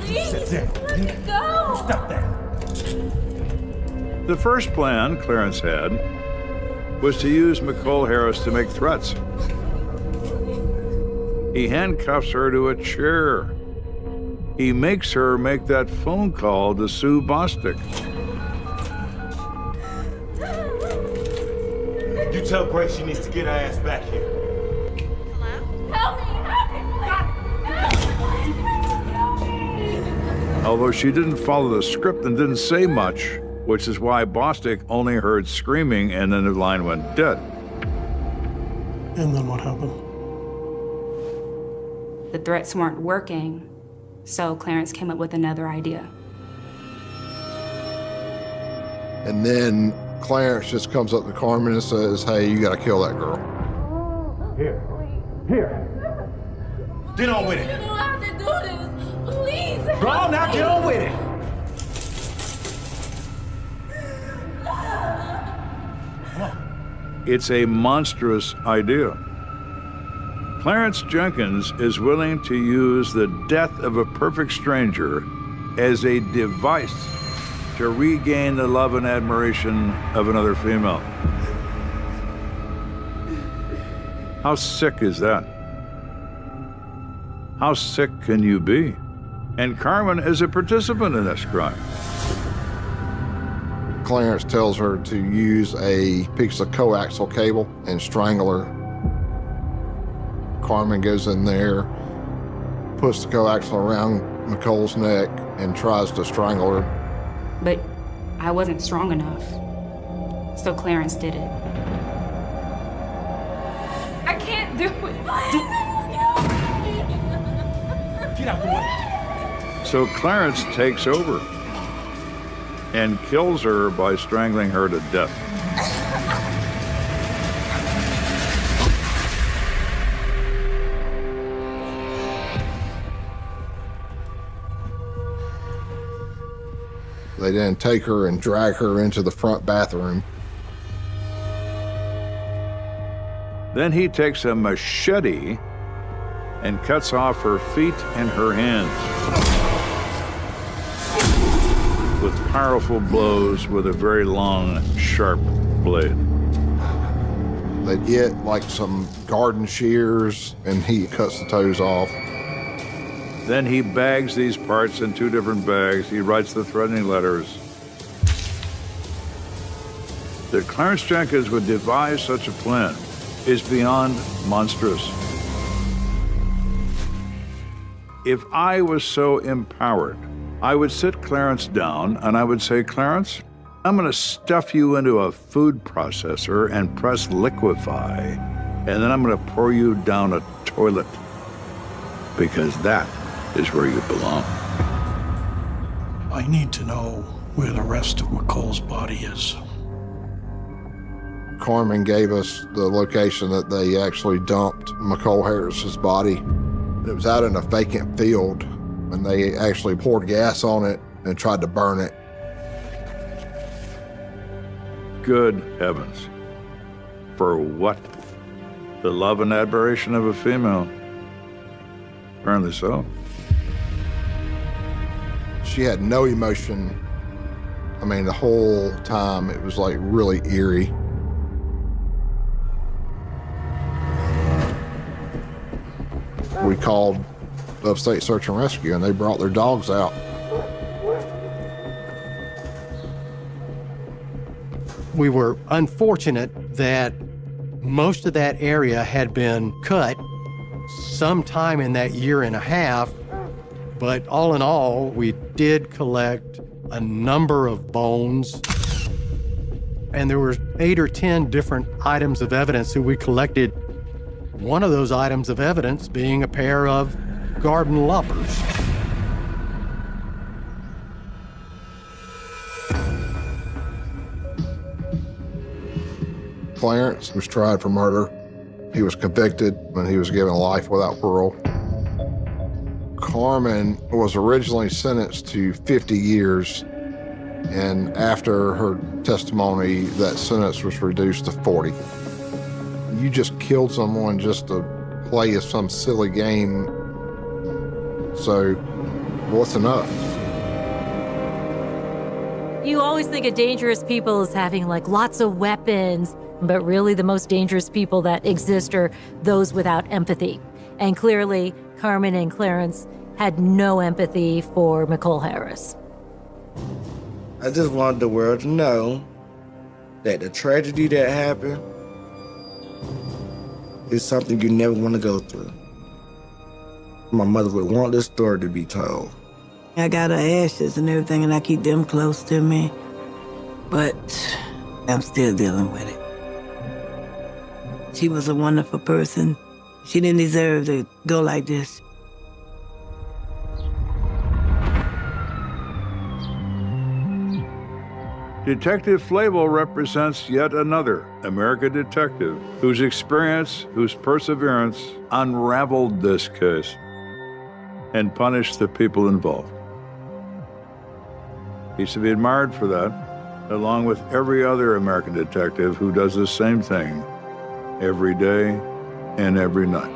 Speaker 8: Please, let me go!
Speaker 1: Stop that.
Speaker 4: The first plan Clarence had was to use Nicole Harris to make threats. He handcuffs her to a chair. He makes her make that phone call to Sue Bostic.
Speaker 1: You tell Grace she needs to get her ass back here.
Speaker 8: Help me!
Speaker 4: Although she didn't follow the script and didn't say much, which is why Bostic only heard screaming and then the line went dead.
Speaker 6: And then what happened?
Speaker 20: The threats weren't working, so Clarence came up with another idea.
Speaker 5: And then Clarence just comes up to Carmen and says, hey, you gotta kill that girl.
Speaker 1: Here. Get on with it.
Speaker 8: You don't have to do this. Please help
Speaker 1: Go on now,
Speaker 8: me.
Speaker 1: get on with it.
Speaker 4: It's a monstrous idea. Clarence Jenkins is willing to use the death of a perfect stranger as a device to regain the love and admiration of another female. How sick is that? How sick can you be? And Carmen is a participant in this crime.
Speaker 5: Clarence tells her to use a piece of coaxial cable and strangle her. Carmen goes in there, puts the coaxial around Nicole's neck, and tries to strangle her.
Speaker 20: But I wasn't strong enough. So Clarence did it. I can't do it.
Speaker 1: Get out the way.
Speaker 4: So Clarence takes over and kills her by strangling her to death.
Speaker 5: They then take her and drag her into the front bathroom.
Speaker 4: Then he takes a machete and cuts off her feet and her hands with powerful blows with a very long, sharp blade.
Speaker 5: They get like some garden shears and he cuts the toes off.
Speaker 4: Then he bags these parts in 2 different bags. He writes the threatening letters. That Clarence Jenkins would devise such a plan is beyond monstrous. If I was so empowered, I would sit Clarence down and I would say, Clarence, I'm going to stuff you into a food processor and press liquefy, and then I'm going to pour you down a toilet, because that is where you belong.
Speaker 6: I need to know where the rest of McColl's body is.
Speaker 5: Carmen gave us the location that they actually dumped McColl Harris's body. It was out in a vacant field, and they actually poured gas on it and tried to burn it.
Speaker 4: Good heavens. For what? The love and admiration of a female. Apparently so.
Speaker 5: She had no emotion. I mean, the whole time it was like really eerie. We called Upstate Search and Rescue, and they brought their dogs out.
Speaker 9: We were unfortunate that most of that area had been cut sometime in that year and a half, but all in all, we did collect a number of bones, and there were 8 or 10 different items of evidence that we collected. One of those items of evidence being a pair of garden loppers.
Speaker 5: Clarence was tried for murder. He was convicted and he was given life without parole. Carmen was originally sentenced to 50 years, and after her testimony, that sentence was reduced to 40. You just killed someone just to play some silly game. So what's enough?
Speaker 15: You always think of dangerous people as having like lots of weapons, but really the most dangerous people that exist are those without empathy. And clearly, Carmen and Clarence had no empathy for McColl Harris.
Speaker 12: I just wanted the world to know that the tragedy that happened is something you never want to go through. My mother would want this story to be told.
Speaker 14: I got her ashes and everything, and I keep them close to me. But I'm still dealing with it. She was a wonderful person. She didn't deserve to go like this.
Speaker 4: Detective Flavel represents yet another American detective whose experience, whose perseverance unraveled this case. and punish the people involved. He should be admired for that, along with every other American detective who does the same thing every day and every night.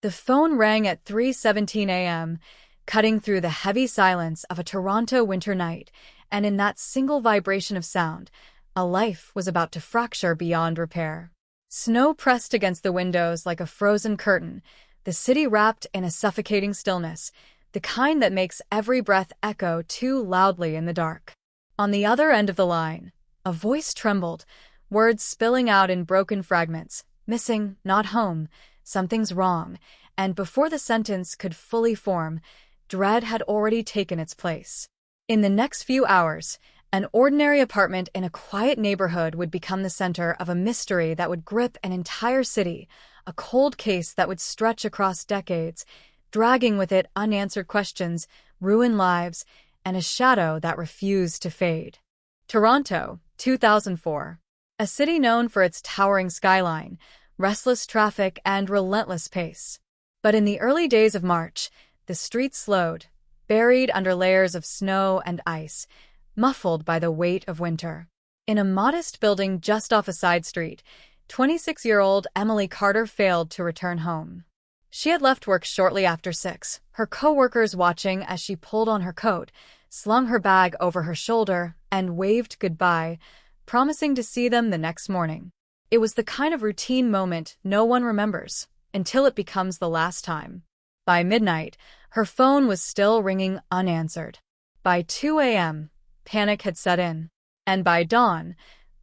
Speaker 3: The phone rang at 3:17 a.m., cutting through the heavy silence of a Toronto winter night, and in that single vibration of sound, a life was about to fracture beyond repair. Snow pressed against the windows like a frozen curtain, the city wrapped in a suffocating stillness, the kind that makes every breath echo too loudly in the dark. On the other end of the line, a voice trembled, words spilling out in broken fragments, missing, not home, something's wrong, and before the sentence could fully form, dread had already taken its place. In the next few hours, an ordinary apartment in a quiet neighborhood would become the center of a mystery that would grip an entire city, a cold case that would stretch across decades, dragging with it unanswered questions, ruined lives, and a shadow that refused to fade. Toronto, 2004. A city known for its towering skyline, restless traffic, and relentless pace. But in the early days of March, the streets slowed, buried under layers of snow and ice, muffled by the weight of winter. In a modest building just off a side street, 26-year-old Emily Carter failed to return home. She had left work shortly after 6, her co-workers watching as she pulled on her coat, slung her bag over her shoulder, and waved goodbye, promising to see them the next morning. It was the kind of routine moment no one remembers, until it becomes the last time. By midnight, her phone was still ringing unanswered. By 2 a.m., panic had set in. And by dawn,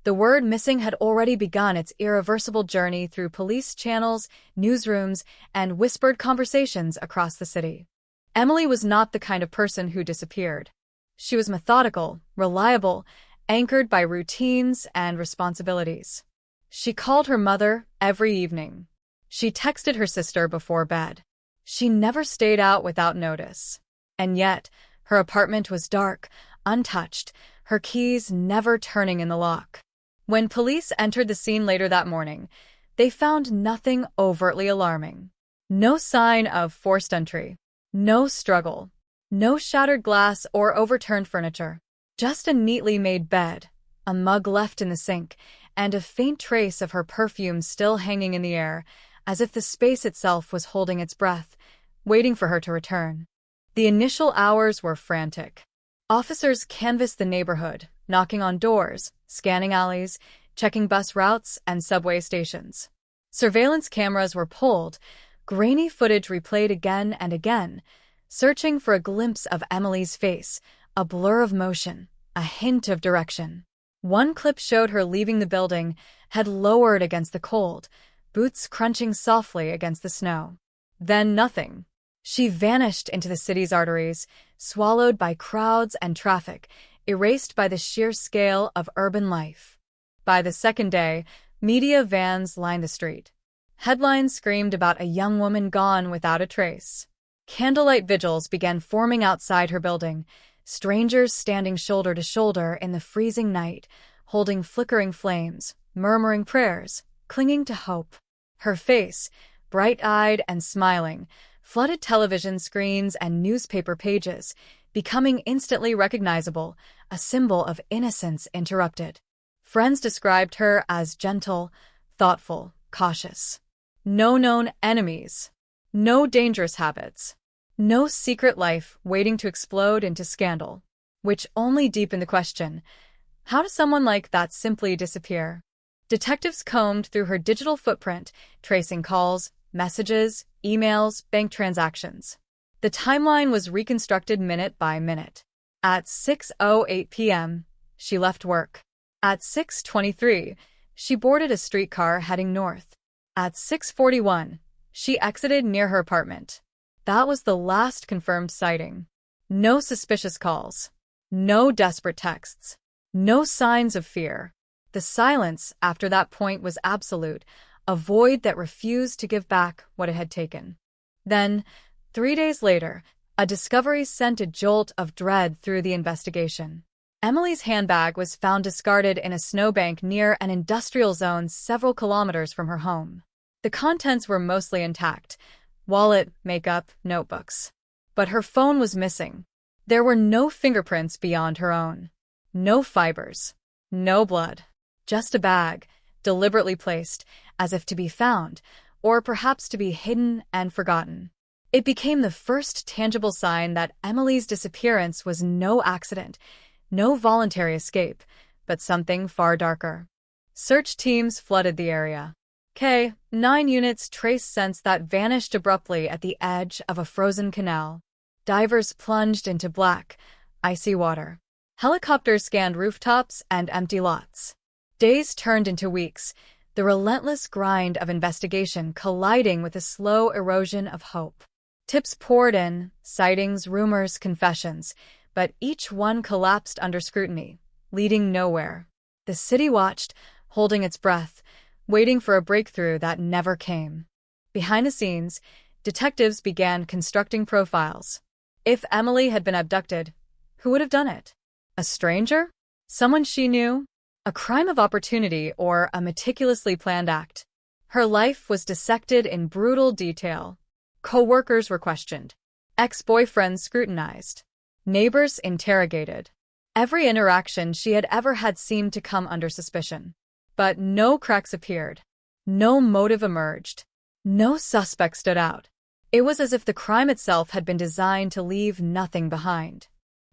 Speaker 3: the word missing had already begun its irreversible journey through police channels, newsrooms, and whispered conversations across the city. Emily was not the kind of person who disappeared. She was methodical, reliable, anchored by routines and responsibilities. She called her mother every evening. She texted her sister before bed. She never stayed out without notice. And yet, her apartment was dark, untouched, her keys never turning in the lock. When police entered the scene later that morning, they found nothing overtly alarming. No sign of forced entry, no struggle, no shattered glass or overturned furniture. Just a neatly made bed, a mug left in the sink, and a faint trace of her perfume still hanging in the air, as if the space itself was holding its breath, waiting for her to return. The initial hours were frantic. Officers canvassed the neighborhood, knocking on doors, scanning alleys, checking bus routes and subway stations. Surveillance cameras were pulled, grainy footage replayed again and again, searching for a glimpse of Emily's face, a blur of motion, a hint of direction. One clip showed her leaving the building, head lowered against the cold, boots crunching softly against the snow. Then nothing. She vanished into the city's arteries, swallowed by crowds and traffic, erased by the sheer scale of urban life. By the second day, media vans lined the street. Headlines screamed about a young woman gone without a trace. Candlelight vigils began forming outside her building, strangers standing shoulder to shoulder in the freezing night, holding flickering flames, murmuring prayers, clinging to hope. Her face, bright-eyed and smiling, flooded television screens and newspaper pages, becoming instantly recognizable, a symbol of innocence interrupted. Friends described her as gentle, thoughtful, cautious. No known enemies. No dangerous habits. No secret life waiting to explode into scandal. Which only deepened the question, how does someone like that simply disappear? Detectives combed through her digital footprint, tracing calls, messages, emails, bank transactions. The timeline was reconstructed minute by minute. At 6:08 p.m., she left work. At 6:23, she boarded a streetcar heading north. At 6:41, she exited near her apartment. That was the last confirmed sighting. No suspicious calls. No desperate texts. No signs of fear. The silence after that point was absolute, a void that refused to give back what it had taken. Then, 3 days later, a discovery sent a jolt of dread through the investigation. Emily's handbag was found discarded in a snowbank near an industrial zone several kilometers from her home. The contents were mostly intact: wallet, makeup, notebooks. But her phone was missing. There were no fingerprints beyond her own. No fibers. No blood. Just a bag, deliberately placed, as if to be found, or perhaps to be hidden and forgotten. It became the first tangible sign that Emily's disappearance was no accident, no voluntary escape, but something far darker. Search teams flooded the area. K-9 units traced scents that vanished abruptly at the edge of a frozen canal. Divers plunged into black, icy water. Helicopters scanned rooftops and empty lots. Days turned into weeks, the relentless grind of investigation colliding with the slow erosion of hope. Tips poured in, sightings, rumors, confessions, but each one collapsed under scrutiny, leading nowhere. The city watched, holding its breath, waiting for a breakthrough that never came. Behind the scenes, detectives began constructing profiles. If Emily had been abducted, who would have done it? A stranger? Someone she knew? A crime of opportunity or a meticulously planned act? Her life was dissected in brutal detail. Co-workers were questioned. Ex-boyfriends scrutinized. Neighbors interrogated. Every interaction she had ever had seemed to come under suspicion. But no cracks appeared. No motive emerged. No suspect stood out. It was as if the crime itself had been designed to leave nothing behind.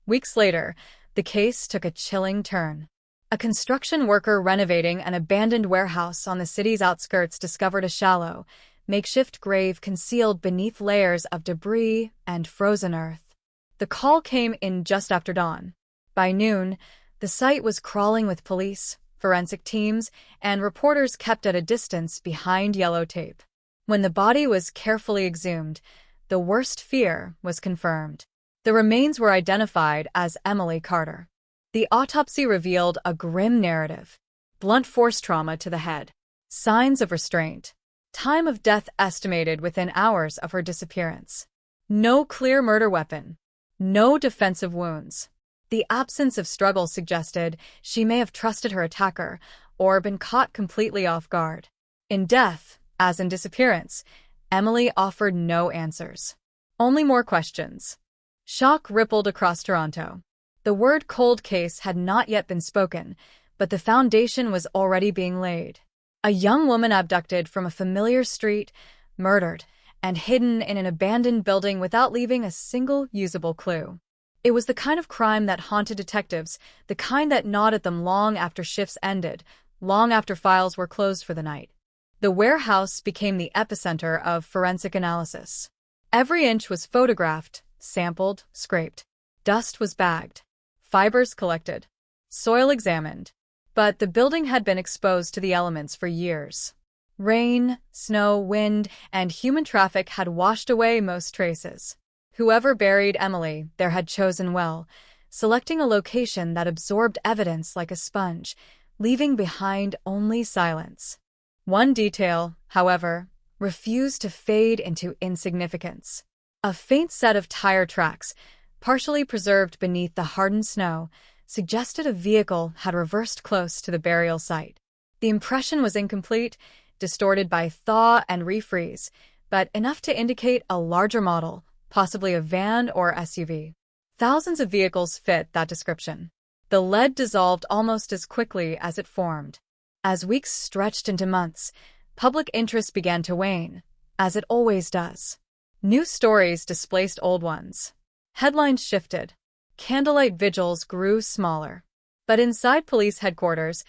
Speaker 3: Weeks later, the case took a chilling turn. A construction worker renovating an abandoned warehouse on the city's outskirts discovered a shallow, makeshift grave concealed beneath layers of debris and frozen earth. The call came in just after dawn. By noon, the site was crawling with police, forensic teams, and reporters kept at a distance behind yellow tape. When the body was carefully exhumed, the worst fear was confirmed. The remains were identified as Emily Carter. The autopsy revealed a grim narrative: blunt force trauma to the head, signs of restraint, time of death estimated within hours of her disappearance. No clear murder weapon, no defensive wounds. The absence of struggle suggested she may have trusted her attacker or been caught completely off guard. In death, as in disappearance, Emily offered no answers. Only more questions. Shock rippled across Toronto. The word cold case had not yet been spoken, but the foundation was already being laid. A young woman abducted from a familiar street, murdered, and hidden in an abandoned building without leaving a single usable clue. It was the kind of crime that haunted detectives, the kind that gnawed at them long after shifts ended, long after files were closed for the night. The warehouse became the epicenter of forensic analysis. Every inch was photographed, sampled, scraped. Dust was bagged. Fibers collected. Soil examined. But the building had been exposed to the elements for years. Rain, snow, wind, and human traffic had washed away most traces. Whoever buried Emily there had chosen well, selecting a location that absorbed evidence like a sponge, leaving behind only silence. One detail, however, refused to fade into insignificance. A faint set of tire tracks, partially preserved beneath the hardened snow, suggested a vehicle had reversed close to the burial site. The impression was incomplete, distorted by thaw and refreeze, but enough to indicate a larger model, possibly a van or SUV. Thousands of vehicles fit that description. The lead dissolved almost as quickly as it formed. As weeks stretched into months, public interest began to wane, as it always does. New stories displaced old ones. Headlines shifted. Candlelight vigils grew smaller. But inside police headquarters,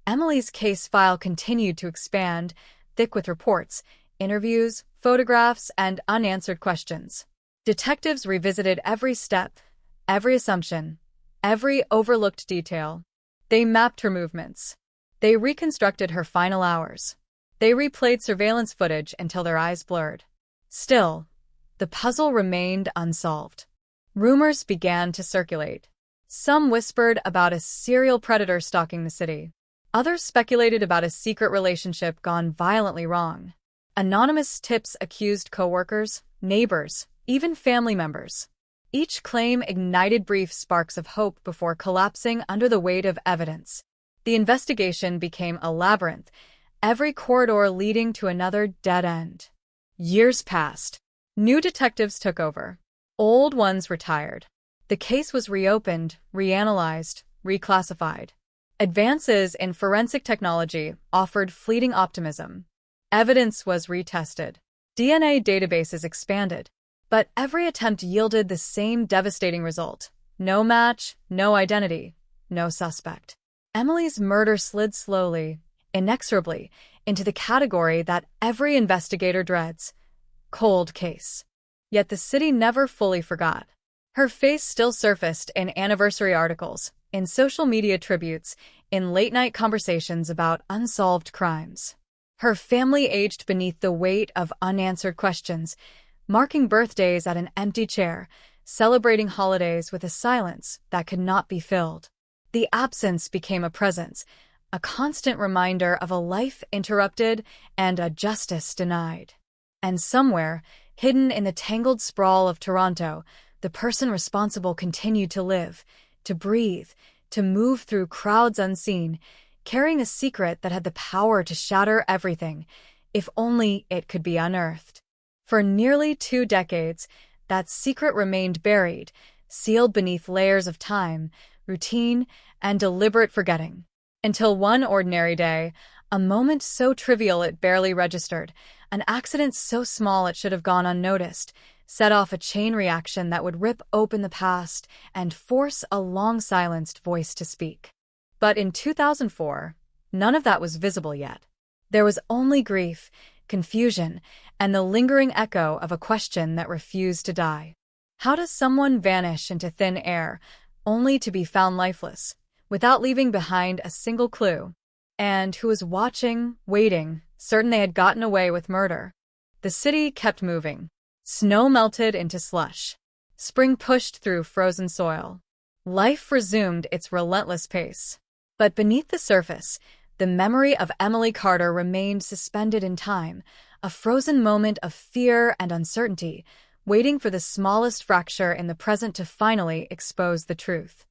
Speaker 3: Emily's case file continued to expand, thick with reports, interviews, photographs, and unanswered questions. Detectives revisited every step, every assumption, every overlooked detail. They mapped her movements. They reconstructed her final hours. They replayed surveillance footage until their eyes blurred. Still, the puzzle remained unsolved. Rumors began to circulate. Some whispered about a serial predator stalking the city. Others speculated about a secret relationship gone violently wrong. Anonymous tips accused coworkers, neighbors, even family members. Each claim ignited brief sparks of hope before collapsing under the weight of evidence. The investigation became a labyrinth, every corridor leading to another dead end. Years passed. New detectives took over. Old ones retired. The case was reopened, reanalyzed, reclassified. Advances in forensic technology offered fleeting optimism. Evidence was retested. DNA databases expanded. But every attempt yielded the same devastating result. No match, no identity, no suspect. Emily's murder slid slowly, inexorably, into the category that every investigator dreads: cold case. Yet the city never fully forgot. Her face still surfaced in anniversary articles, in social media tributes, in late-night conversations about unsolved crimes. Her family aged beneath the weight of unanswered questions, marking birthdays at an empty chair, celebrating holidays with a silence that could not be filled. The absence became a presence, a constant reminder of a life interrupted and a justice denied. And somewhere, hidden in the tangled sprawl of Toronto, the person responsible continued to live, to breathe, to move through crowds unseen, carrying a secret that had the power to shatter everything, if only it could be unearthed. For nearly 2 decades, that secret remained buried, sealed beneath layers of time, routine, and deliberate forgetting. Until one ordinary day, a moment so trivial it barely registered, an accident so small it should have gone unnoticed, set off a chain reaction that would rip open the past and force a long-silenced voice to speak. But in 2004, none of that was visible yet. There was only grief, confusion, and the lingering echo of a question that refused to die. How does someone vanish into thin air, only to be found lifeless, without leaving behind a single clue? And who was watching, waiting, certain they had gotten away with murder? The city kept moving. Snow melted into slush. Spring pushed through frozen soil. Life resumed its relentless pace. But beneath the surface, the memory of Emily Carter remained suspended in time, a frozen moment of fear and uncertainty, waiting for the smallest fracture in the present to finally expose the truth.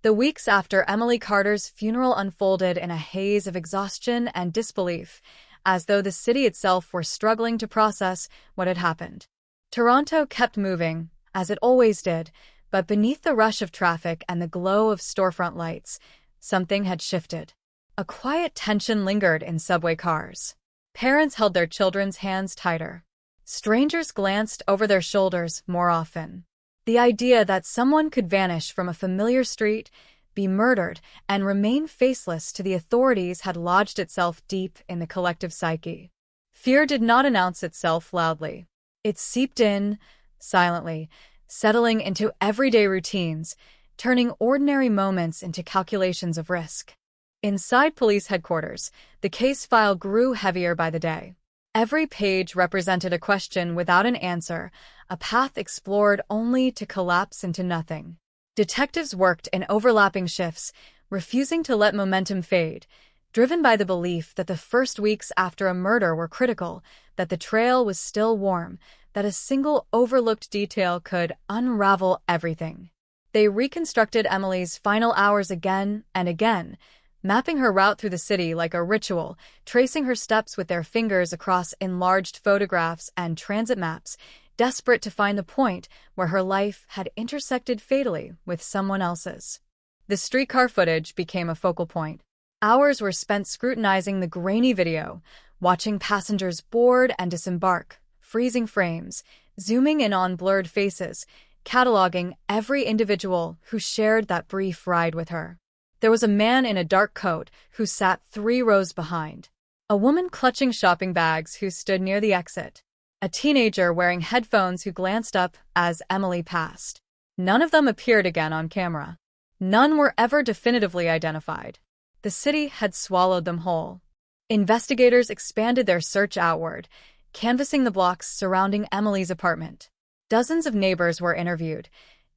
Speaker 3: The weeks after Emily Carter's funeral unfolded in a haze of exhaustion and disbelief, as though the city itself were struggling to process what had happened. Toronto kept moving, as it always did, but beneath the rush of traffic and the glow of storefront lights, something had shifted. A quiet tension lingered in subway cars. Parents held their children's hands tighter. Strangers glanced over their shoulders more often. The idea that someone could vanish from a familiar street, be murdered, and remain faceless to the authorities had lodged itself deep in the collective psyche. Fear did not announce itself loudly. It seeped in, silently, settling into everyday routines, turning ordinary moments into calculations of risk. Inside police headquarters, the case file grew heavier by the day. Every page represented a question without an answer, a path explored only to collapse into nothing. Detectives worked in overlapping shifts, refusing to let momentum fade, driven by the belief that the first weeks after a murder were critical, that the trail was still warm, that a single overlooked detail could unravel everything. They reconstructed Emily's final hours again and again, mapping her route through the city like a ritual, tracing her steps with their fingers across enlarged photographs and transit maps, desperate to find the point where her life had intersected fatally with someone else's. The streetcar footage became a focal point. Hours were spent scrutinizing the grainy video, watching passengers board and disembark, freezing frames, zooming in on blurred faces, cataloging every individual who shared that brief ride with her. There was a man in a dark coat who sat 3 rows behind, a woman clutching shopping bags who stood near the exit, a teenager wearing headphones who glanced up as Emily passed. None of them appeared again on camera. None were ever definitively identified. The city had swallowed them whole. Investigators expanded their search outward, canvassing the blocks surrounding Emily's apartment. Dozens of neighbors were interviewed,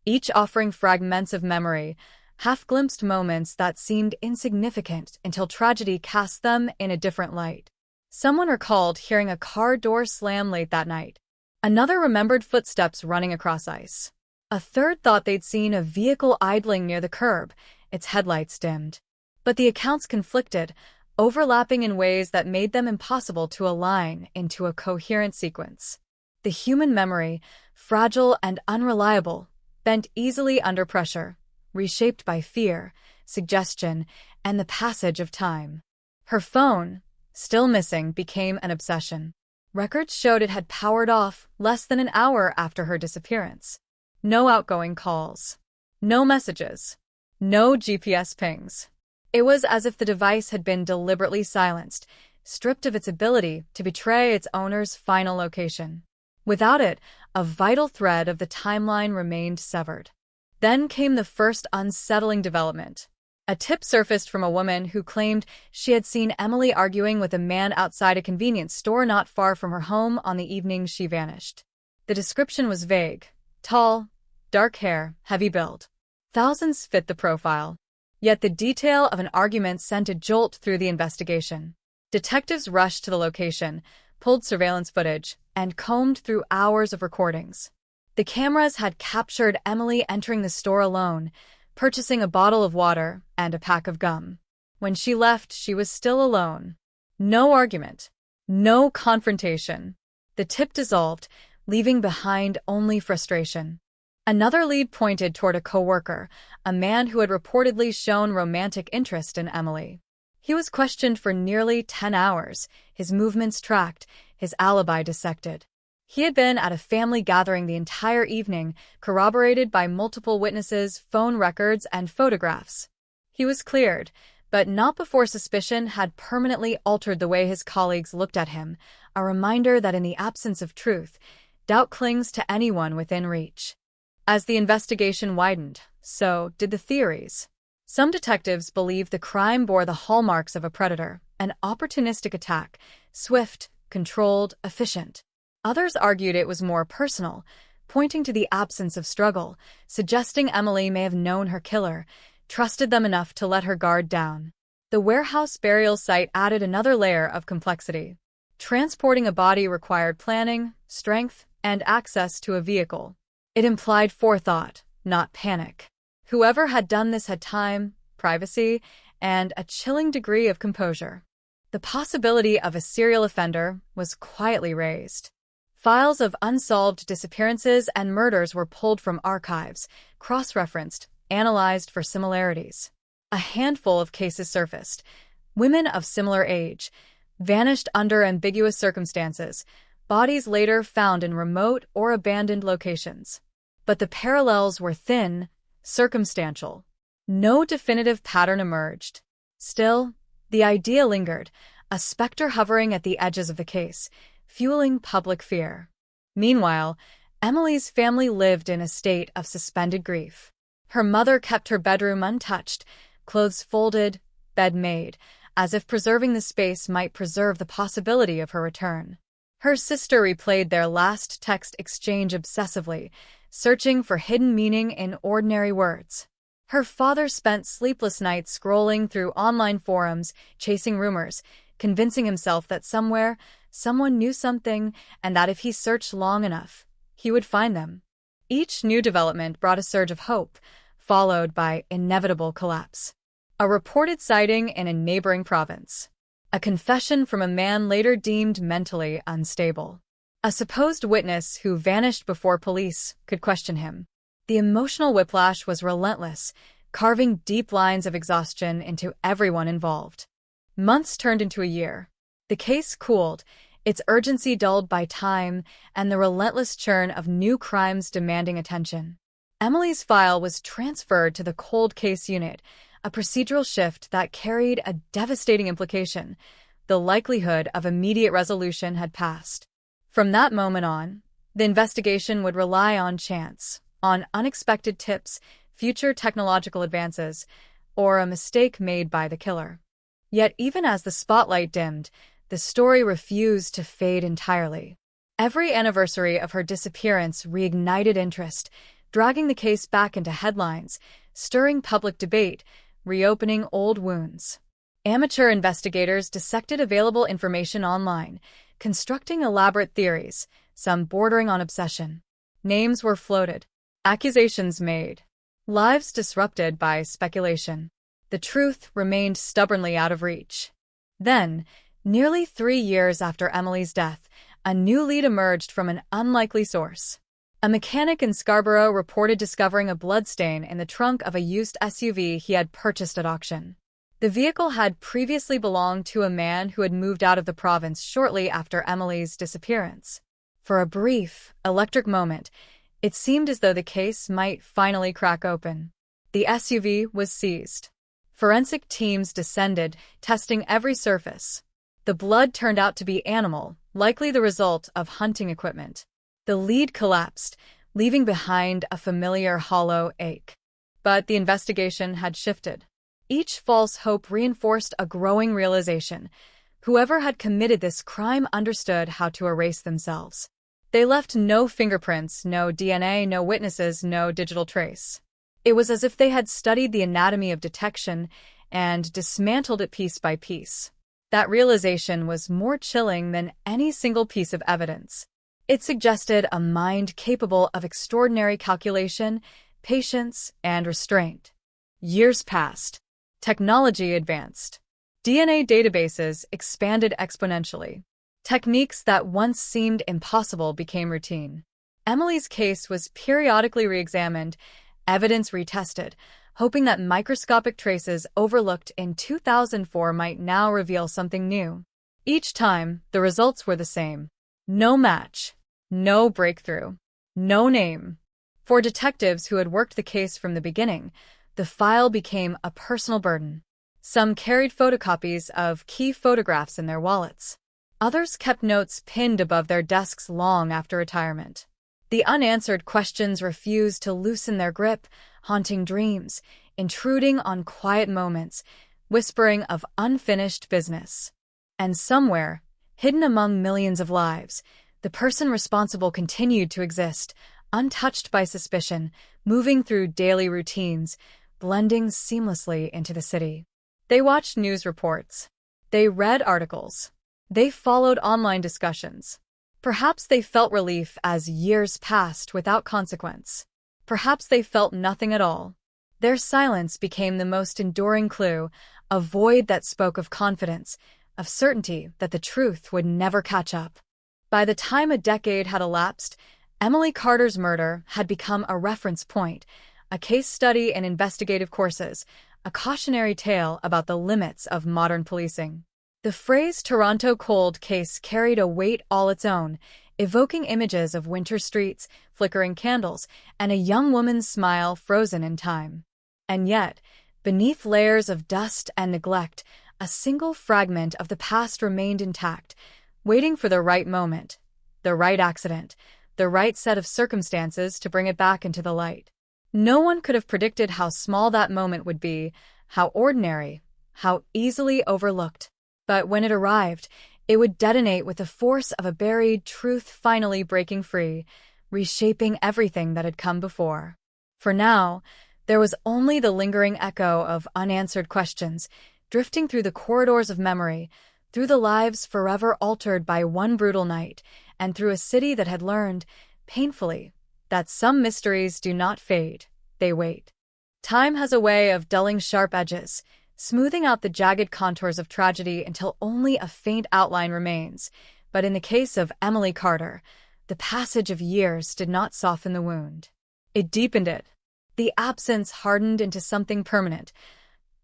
Speaker 3: each offering fragments of memory, half-glimpsed moments that seemed insignificant until tragedy cast them in a different light. Someone recalled hearing a car door slam late that night. Another remembered footsteps running across ice. A third thought they'd seen a vehicle idling near the curb, its headlights dimmed. But the accounts conflicted, overlapping in ways that made them impossible to align into a coherent sequence. The human memory, fragile and unreliable, bent easily under pressure, reshaped by fear, suggestion, and the passage of time. Her phone, still missing, became an obsession. Records showed it had powered off less than an hour after her disappearance. No outgoing calls. No messages. No GPS pings. It was as if the device had been deliberately silenced, stripped of its ability to betray its owner's final location. Without it, a vital thread of the timeline remained severed. Then came the first unsettling development. A tip surfaced from a woman who claimed she had seen Emily arguing with a man outside a convenience store not far from her home on the evening she vanished. The description was vague. Tall, dark hair, heavy build. Thousands fit the profile. Yet the detail of an argument sent a jolt through the investigation. Detectives rushed to the location, pulled surveillance footage, and combed through hours of recordings. The cameras had captured Emily entering the store alone, purchasing a bottle of water and a pack of gum. When she left, she was still alone. No argument. No confrontation. The tip dissolved, leaving behind only frustration. Another lead pointed toward a coworker, a man who had reportedly shown romantic interest in Emily. He was questioned for nearly 10 hours, his movements tracked, his alibi dissected. He had been at a family gathering the entire evening, corroborated by multiple witnesses, phone records, and photographs. He was cleared, but not before suspicion had permanently altered the way his colleagues looked at him, a reminder that in the absence of truth, doubt clings to anyone within reach. As the investigation widened, so did the theories. Some detectives believed the crime bore the hallmarks of a predator, an opportunistic attack, swift, controlled, efficient. Others argued it was more personal, pointing to the absence of struggle, suggesting Emily may have known her killer, trusted them enough to let her guard down. The warehouse burial site added another layer of complexity. Transporting a body required planning, strength, and access to a vehicle. It implied forethought, not panic. Whoever had done this had time, privacy, and a chilling degree of composure. The possibility of a serial offender was quietly raised. Files of unsolved disappearances and murders were pulled from archives, cross-referenced, analyzed for similarities. A handful of cases surfaced. Women of similar age, vanished under ambiguous circumstances, bodies later found in remote or abandoned locations. But the parallels were thin, circumstantial. No definitive pattern emerged. Still, the idea lingered, a specter hovering at the edges of the case, fueling public fear. Meanwhile, Emily's family lived in a state of suspended grief. Her mother kept her bedroom untouched, clothes folded, bed made, as if preserving the space might preserve the possibility of her return. Her sister replayed their last text exchange obsessively, searching for hidden meaning in ordinary words. Her father spent sleepless nights scrolling through online forums, chasing rumors, convincing himself that somewhere, someone knew something, and that if he searched long enough, he would find them. Each new development brought a surge of hope, followed by inevitable collapse. A reported sighting in a neighboring province. A confession from a man later deemed mentally unstable. A supposed witness who vanished before police could question him. The emotional whiplash was relentless, carving deep lines of exhaustion into everyone involved. Months turned into a year. The case cooled, its urgency dulled by time and the relentless churn of new crimes demanding attention. Emily's file was transferred to the cold case unit, a procedural shift that carried a devastating implication. The likelihood of immediate resolution had passed. From that moment on, the investigation would rely on chance, on unexpected tips, future technological advances, or a mistake made by the killer. Yet even as the spotlight dimmed, the story refused to fade entirely. Every anniversary of her disappearance reignited interest, dragging the case back into headlines, stirring public debate, reopening old wounds. Amateur investigators dissected available information online, constructing elaborate theories, some bordering on obsession. Names were floated. Accusations made. Lives disrupted by speculation. The truth remained stubbornly out of reach. Then, nearly 3 years after Emily's death, a new lead emerged from an unlikely source. A mechanic in Scarborough reported discovering a bloodstain in the trunk of a used SUV he had purchased at auction. The vehicle had previously belonged to a man who had moved out of the province shortly after Emily's disappearance. For a brief, electric moment, it seemed as though the case might finally crack open. The SUV was seized. Forensic teams descended, testing every surface. The blood turned out to be animal, likely the result of hunting equipment. The lead collapsed, leaving behind a familiar hollow ache. But the investigation had shifted. Each false hope reinforced a growing realization. Whoever had committed this crime understood how to erase themselves. They left no fingerprints, no DNA, no witnesses, no digital trace. It was as if they had studied the anatomy of detection and dismantled it piece by piece. That realization was more chilling than any single piece of evidence. It suggested a mind capable of extraordinary calculation, patience, and restraint. Years passed. Technology advanced. DNA databases expanded exponentially. Techniques that once seemed impossible became routine. Emily's case was periodically re-examined, evidence retested, hoping that microscopic traces overlooked in 2004 might now reveal something new. Each time, the results were the same. No match. No breakthrough. No name. For detectives who had worked the case from the beginning, the file became a personal burden. Some carried photocopies of key photographs in their wallets. Others kept notes pinned above their desks long after retirement. The unanswered questions refused to loosen their grip, haunting dreams, intruding on quiet moments, whispering of unfinished business. And somewhere, hidden among millions of lives, the person responsible continued to exist, untouched by suspicion, moving through daily routines, blending seamlessly into the city. They watched news reports. They read articles. They followed online discussions. Perhaps they felt relief as years passed without consequence. Perhaps they felt nothing at all. Their silence became the most enduring clue, a void that spoke of confidence, of certainty that the truth would never catch up. By the time a decade had elapsed, Emily Carter's murder had become a reference point, a case study in investigative courses, a cautionary tale about the limits of modern policing. The phrase Toronto Cold Case carried a weight all its own, evoking images of winter streets, flickering candles, and a young woman's smile frozen in time. And yet, beneath layers of dust and neglect, a single fragment of the past remained intact, waiting for the right moment, the right accident, the right set of circumstances to bring it back into the light. No one could have predicted how small that moment would be, how ordinary, how easily overlooked. But when it arrived, it would detonate with the force of a buried truth finally breaking free, reshaping everything that had come before. For now, there was only the lingering echo of unanswered questions, drifting through the corridors of memory, through the lives forever altered by one brutal night, and through a city that had learned, painfully, that some mysteries do not fade, they wait. Time has a way of dulling sharp edges, smoothing out the jagged contours of tragedy until only a faint outline remains. But in the case of Emily Carter, the passage of years did not soften the wound. It deepened it. The absence hardened into something permanent,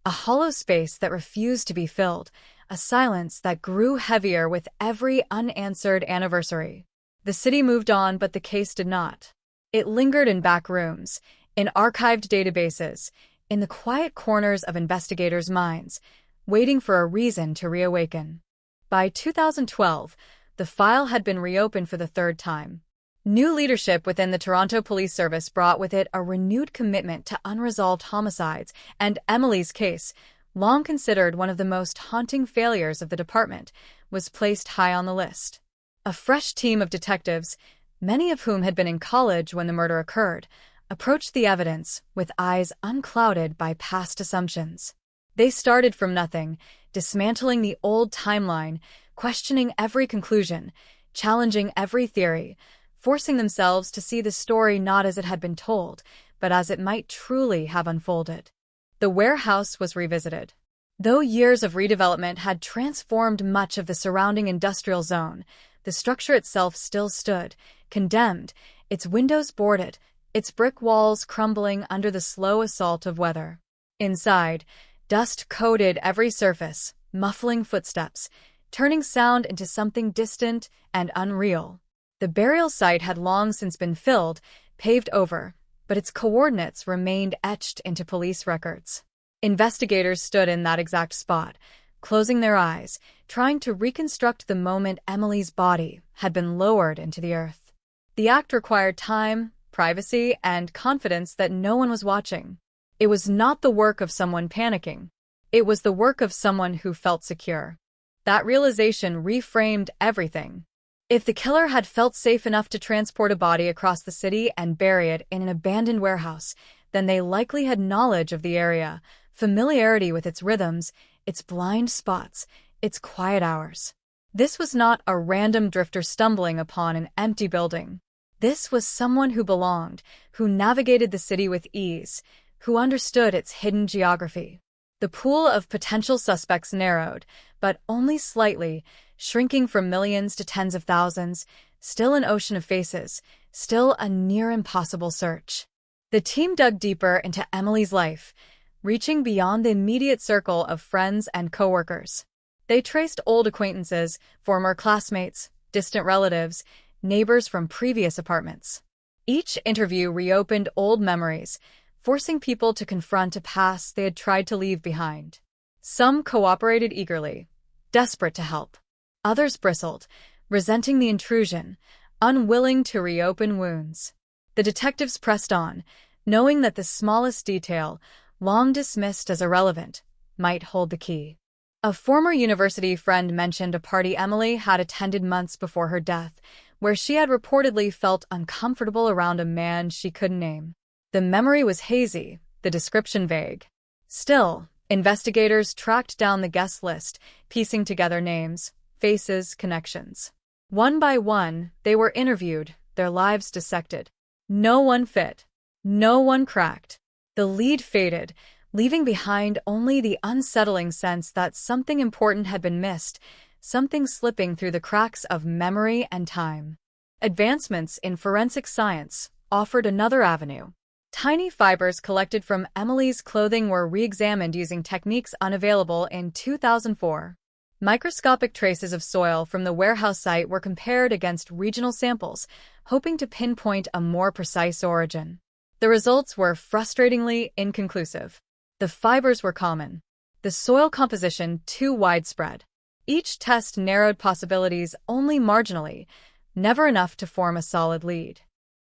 Speaker 3: a hollow space that refused to be filled, a silence that grew heavier with every unanswered anniversary. The city moved on, but the case did not. It lingered in back rooms, in archived databases, in the quiet corners of investigators' minds, waiting for a reason to reawaken. By 2012, the file had been reopened for the third time. New leadership within the Toronto Police Service brought with it a renewed commitment to unresolved homicides, and Emily's case, long considered one of the most haunting failures of the department, was placed high on the list. A fresh team of detectives, many of whom had been in college when the murder occurred, approached the evidence with eyes unclouded by past assumptions. They started from nothing, dismantling the old timeline, questioning every conclusion, challenging every theory, forcing themselves to see the story not as it had been told, but as it might truly have unfolded. The warehouse was revisited. Though years of redevelopment had transformed much of the surrounding industrial zone, the structure itself still stood, condemned, its windows boarded, its brick walls crumbling under the slow assault of weather. Inside, dust coated every surface, muffling footsteps, turning sound into something distant and unreal. The burial site had long since been filled, paved over, but its coordinates remained etched into police records. Investigators stood in that exact spot, closing their eyes, trying to reconstruct the moment Emily's body had been lowered into the earth. The act required time, privacy, and confidence that no one was watching. It was not the work of someone panicking. It was the work of someone who felt secure. That realization reframed everything. If the killer had felt safe enough to transport a body across the city and bury it in an abandoned warehouse, then they likely had knowledge of the area, familiarity with its rhythms, its blind spots, its quiet hours. This was not a random drifter stumbling upon an empty building. This was someone who belonged, who navigated the city with ease, who understood its hidden geography. The pool of potential suspects narrowed, but only slightly, shrinking from millions to tens of thousands, still an ocean of faces, still a near-impossible search. The team dug deeper into Emily's life, reaching beyond the immediate circle of friends and coworkers. They traced old acquaintances, former classmates, distant relatives, neighbors from previous apartments. Each interview reopened old memories, forcing people to confront a past they had tried to leave behind. Some cooperated eagerly, desperate to help. Others bristled, resenting the intrusion, unwilling to reopen wounds. The detectives pressed on, knowing that the smallest detail, long dismissed as irrelevant, might hold the key. A former university friend mentioned a party Emily had attended months before her death, where she had reportedly felt uncomfortable around a man she couldn't name. The memory was hazy, the description vague. Still, investigators tracked down the guest list, piecing together names, faces, connections. One by one, they were interviewed, their lives dissected. No one fit. No one cracked. The lead faded, leaving behind only the unsettling sense that something important had been missed, something slipping through the cracks of memory and time. Advancements in forensic science offered another avenue. Tiny fibers collected from Emily's clothing were re-examined using techniques unavailable in 2004. Microscopic traces of soil from the warehouse site were compared against regional samples, hoping to pinpoint a more precise origin. The results were frustratingly inconclusive. The fibers were common, the soil composition too widespread. Each test narrowed possibilities only marginally, never enough to form a solid lead.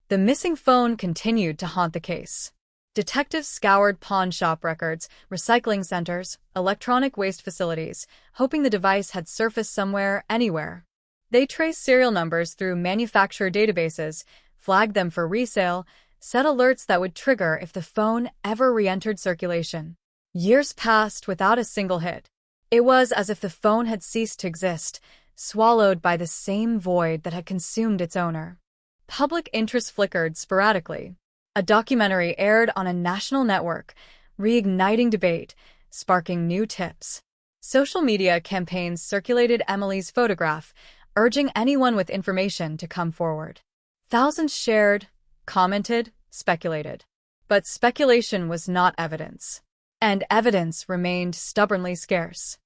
Speaker 3: The missing phone continued to haunt the case. Detectives scoured pawn shop records, recycling centers, electronic waste facilities, hoping the device had surfaced somewhere, anywhere. They traced serial numbers through manufacturer databases, flagged them for resale, set alerts that would trigger if the phone ever re-entered circulation. Years passed without a single hit. It was as if the phone had ceased to exist, swallowed by the same void that had consumed its owner. Public interest flickered sporadically. A documentary aired on a national network, reigniting debate, sparking new tips. Social media campaigns circulated Emily's photograph, urging anyone with information to come forward. Thousands shared, commented, speculated. But speculation was not evidence. And evidence remained stubbornly scarce.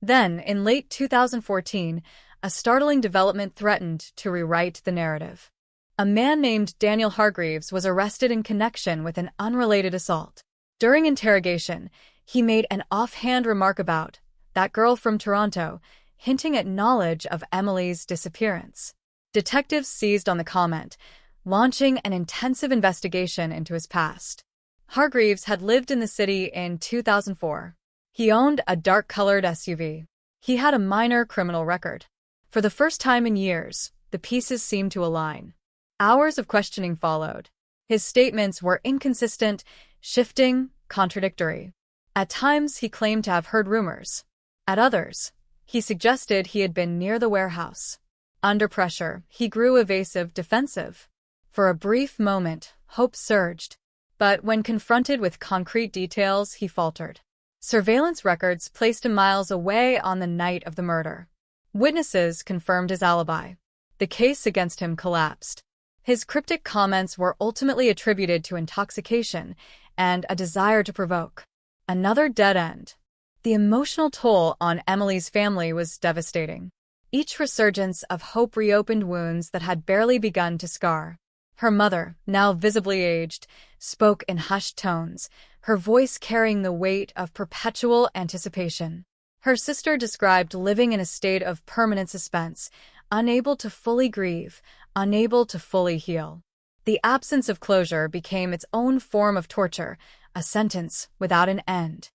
Speaker 3: Then, in late 2014, a startling development threatened to rewrite the narrative. A man named Daniel Hargreaves was arrested in connection with an unrelated assault. During interrogation, he made an offhand remark about that girl from Toronto, hinting at knowledge of Emily's disappearance. Detectives seized on the comment, launching an intensive investigation into his past. Hargreaves had lived in the city in 2004. He owned a dark-colored SUV. He had a minor criminal record. For the first time in years, the pieces seemed to align. Hours of questioning followed. His statements were inconsistent, shifting, contradictory. At times, he claimed to have heard rumors. At others, he suggested he had been near the warehouse. Under pressure, he grew evasive, defensive. For a brief moment, hope surged. But when confronted with concrete details, he faltered. Surveillance records placed him miles away on the night of the murder. Witnesses confirmed his alibi. The case against him collapsed. His cryptic comments were ultimately attributed to intoxication and a desire to provoke. Another dead end. The emotional toll on Emily's family was devastating. Each resurgence of hope reopened wounds that had barely begun to scar. Her mother, now visibly aged, spoke in hushed tones, her voice carrying the weight of perpetual anticipation. Her sister described living in a state of permanent suspense, unable to fully grieve, unable to fully heal. The absence of closure became its own form of torture, a sentence without an end.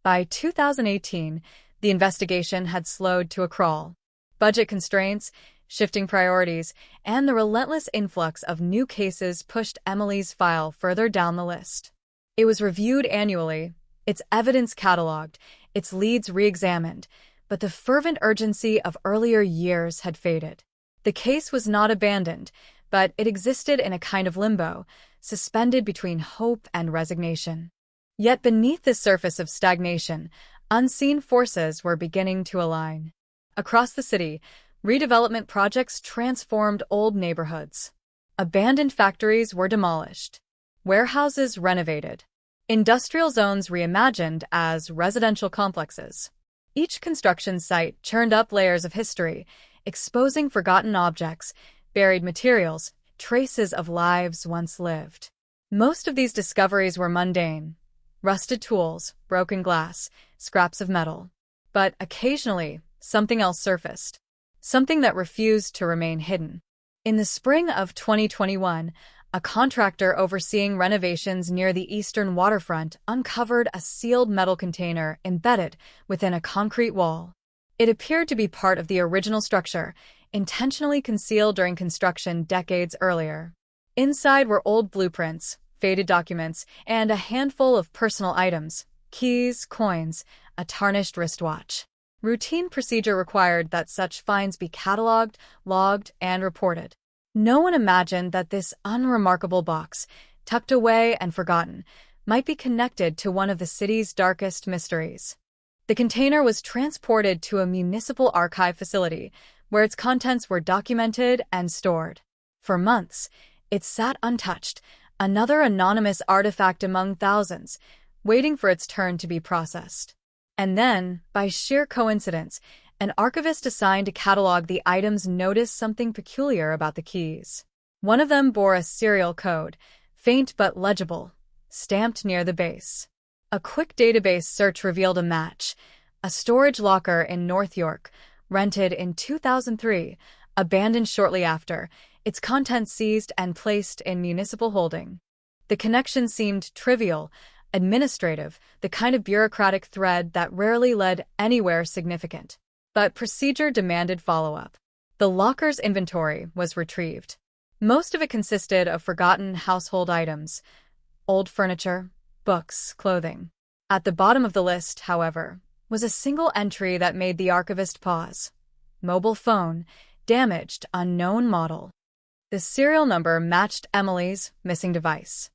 Speaker 3: By 2018, the investigation had slowed to a crawl. Budget constraints, shifting priorities, and the relentless influx of new cases pushed Emily's file further down the list. It was reviewed annually, its evidence cataloged, its leads re-examined, but the fervent urgency of earlier years had faded. The case was not abandoned, but it existed in a kind of limbo, suspended between hope and resignation. Yet beneath the surface of stagnation, unseen forces were beginning to align. Across the city, redevelopment projects transformed old neighborhoods. Abandoned factories were demolished. Warehouses renovated. Industrial zones reimagined as residential complexes. Each construction site churned up layers of history, exposing forgotten objects, buried materials, traces of lives once lived. Most of these discoveries were mundane. Rusted tools, broken glass, scraps of metal. But occasionally, something else surfaced. Something that refused to remain hidden. In the spring of 2021, a contractor overseeing renovations near the eastern waterfront uncovered a sealed metal container embedded within a concrete wall. It appeared to be part of the original structure, intentionally concealed during construction decades earlier. Inside were old blueprints, faded documents, and a handful of personal items: keys, coins, a tarnished wristwatch. Routine procedure required that such finds be cataloged, logged, and reported. No one imagined that this unremarkable box, tucked away and forgotten, might be connected to one of the city's darkest mysteries. The container was transported to a municipal archive facility, where its contents were documented and stored. For months, it sat untouched, another anonymous artifact among thousands, waiting for its turn to be processed. And then, by sheer coincidence, an archivist assigned to catalog the items noticed something peculiar about the keys. One of them bore a serial code, faint but legible, stamped near the base. A quick database search revealed a match: a storage locker in North York, rented in 2003, abandoned shortly after, its contents seized and placed in municipal holding. The connection seemed trivial, administrative, the kind of bureaucratic thread that rarely led anywhere significant. But procedure demanded follow-up. The locker's inventory was retrieved. Most of it consisted of forgotten household items: old furniture, books, clothing. At the bottom of the list, however, was a single entry that made the archivist pause. Mobile phone, damaged, unknown model. The serial number matched Emily's missing device.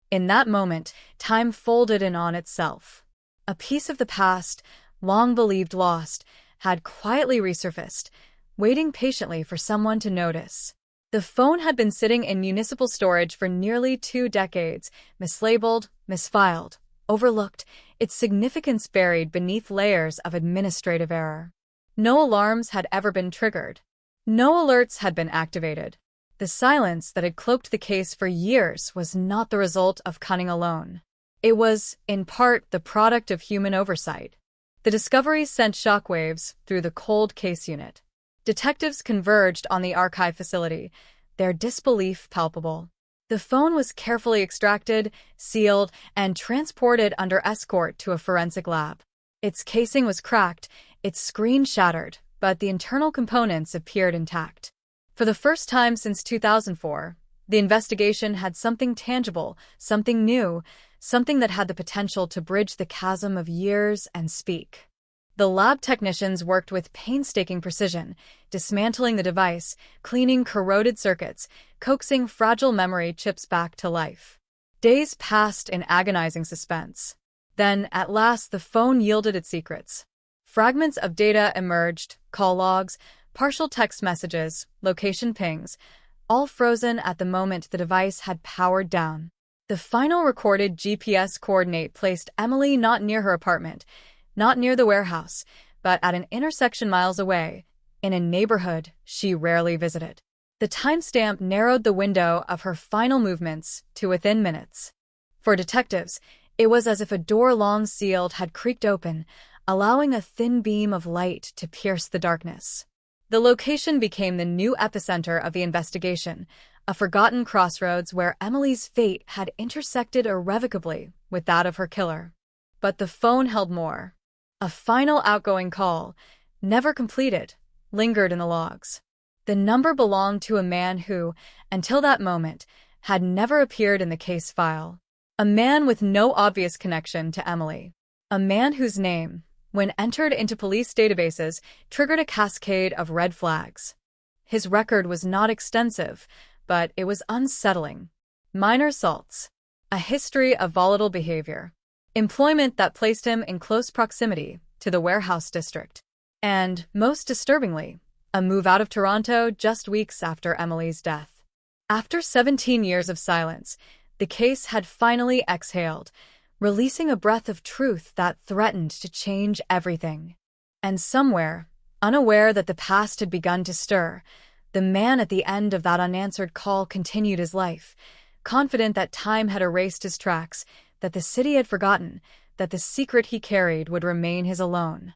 Speaker 3: In that moment, time folded in on itself. A piece of the past, long believed lost, had quietly resurfaced, waiting patiently for someone to notice. The phone had been sitting in municipal storage for nearly 2 decades, mislabeled, misfiled, overlooked, its significance buried beneath layers of administrative error. No alarms had ever been triggered. No alerts had been activated. The silence that had cloaked the case for years was not the result of cunning alone. It was, in part, the product of human oversight. The discoveries sent shockwaves through the cold case unit. Detectives converged on the archive facility, their disbelief palpable. The phone was carefully extracted, sealed, and transported under escort to a forensic lab. Its casing was cracked, its screen shattered, but the internal components appeared intact. For the first time since 2004, the investigation had something tangible, something new, something that had the potential to bridge the chasm of years and speak. The lab technicians worked with painstaking precision, dismantling the device, cleaning corroded circuits, coaxing fragile memory chips back to life. Days passed in agonizing suspense. Then, at last, the phone yielded its secrets. Fragments of data emerged, call logs, partial text messages, location pings, all frozen at the moment the device had powered down. The final recorded GPS coordinate placed Emily not near her apartment, not near the warehouse, but at an intersection miles away, in a neighborhood she rarely visited. The timestamp narrowed the window of her final movements to within minutes. For detectives, it was as if a door long sealed had creaked open, allowing a thin beam of light to pierce the darkness. The location became the new epicenter of the investigation, a forgotten crossroads where Emily's fate had intersected irrevocably with that of her killer. But the phone held more. A final outgoing call, never completed, lingered in the logs. The number belonged to a man who, until that moment, had never appeared in the case file. A man with no obvious connection to Emily. A man whose name, when entered into police databases, triggered a cascade of red flags. His record was not extensive, but it was unsettling. Minor assaults, a history of volatile behavior, employment that placed him in close proximity to the warehouse district, and, most disturbingly, a move out of Toronto just weeks after Emily's death. After 17 years of silence, the case had finally exhaled, releasing a breath of truth that threatened to change everything. And somewhere, unaware that the past had begun to stir, the man at the end of that unanswered call continued his life, confident that time had erased his tracks, that the city had forgotten, that the secret he carried would remain his alone.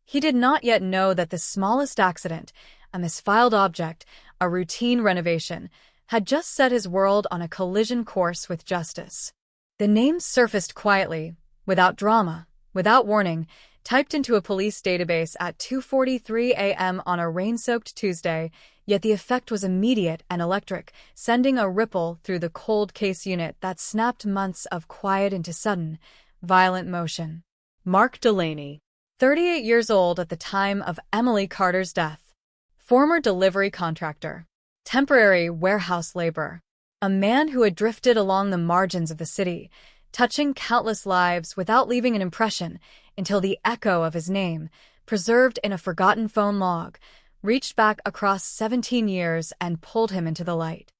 Speaker 3: He did not yet know that the smallest accident, a misfiled object, a routine renovation, had just set his world on a collision course with justice. The name surfaced quietly, without drama, without warning, typed into a police database at 2:43 a.m. on a rain-soaked Tuesday, yet the effect was immediate and electric, sending a ripple through the cold case unit that snapped months of quiet into sudden, violent motion. Mark Delaney, 38 years old at the time of Emily Carter's death. Former delivery contractor. Temporary warehouse labor. A man who had drifted along the margins of the city, touching countless lives without leaving an impression until the echo of his name, preserved in a forgotten phone log, reached back across 17 years and pulled him into the light.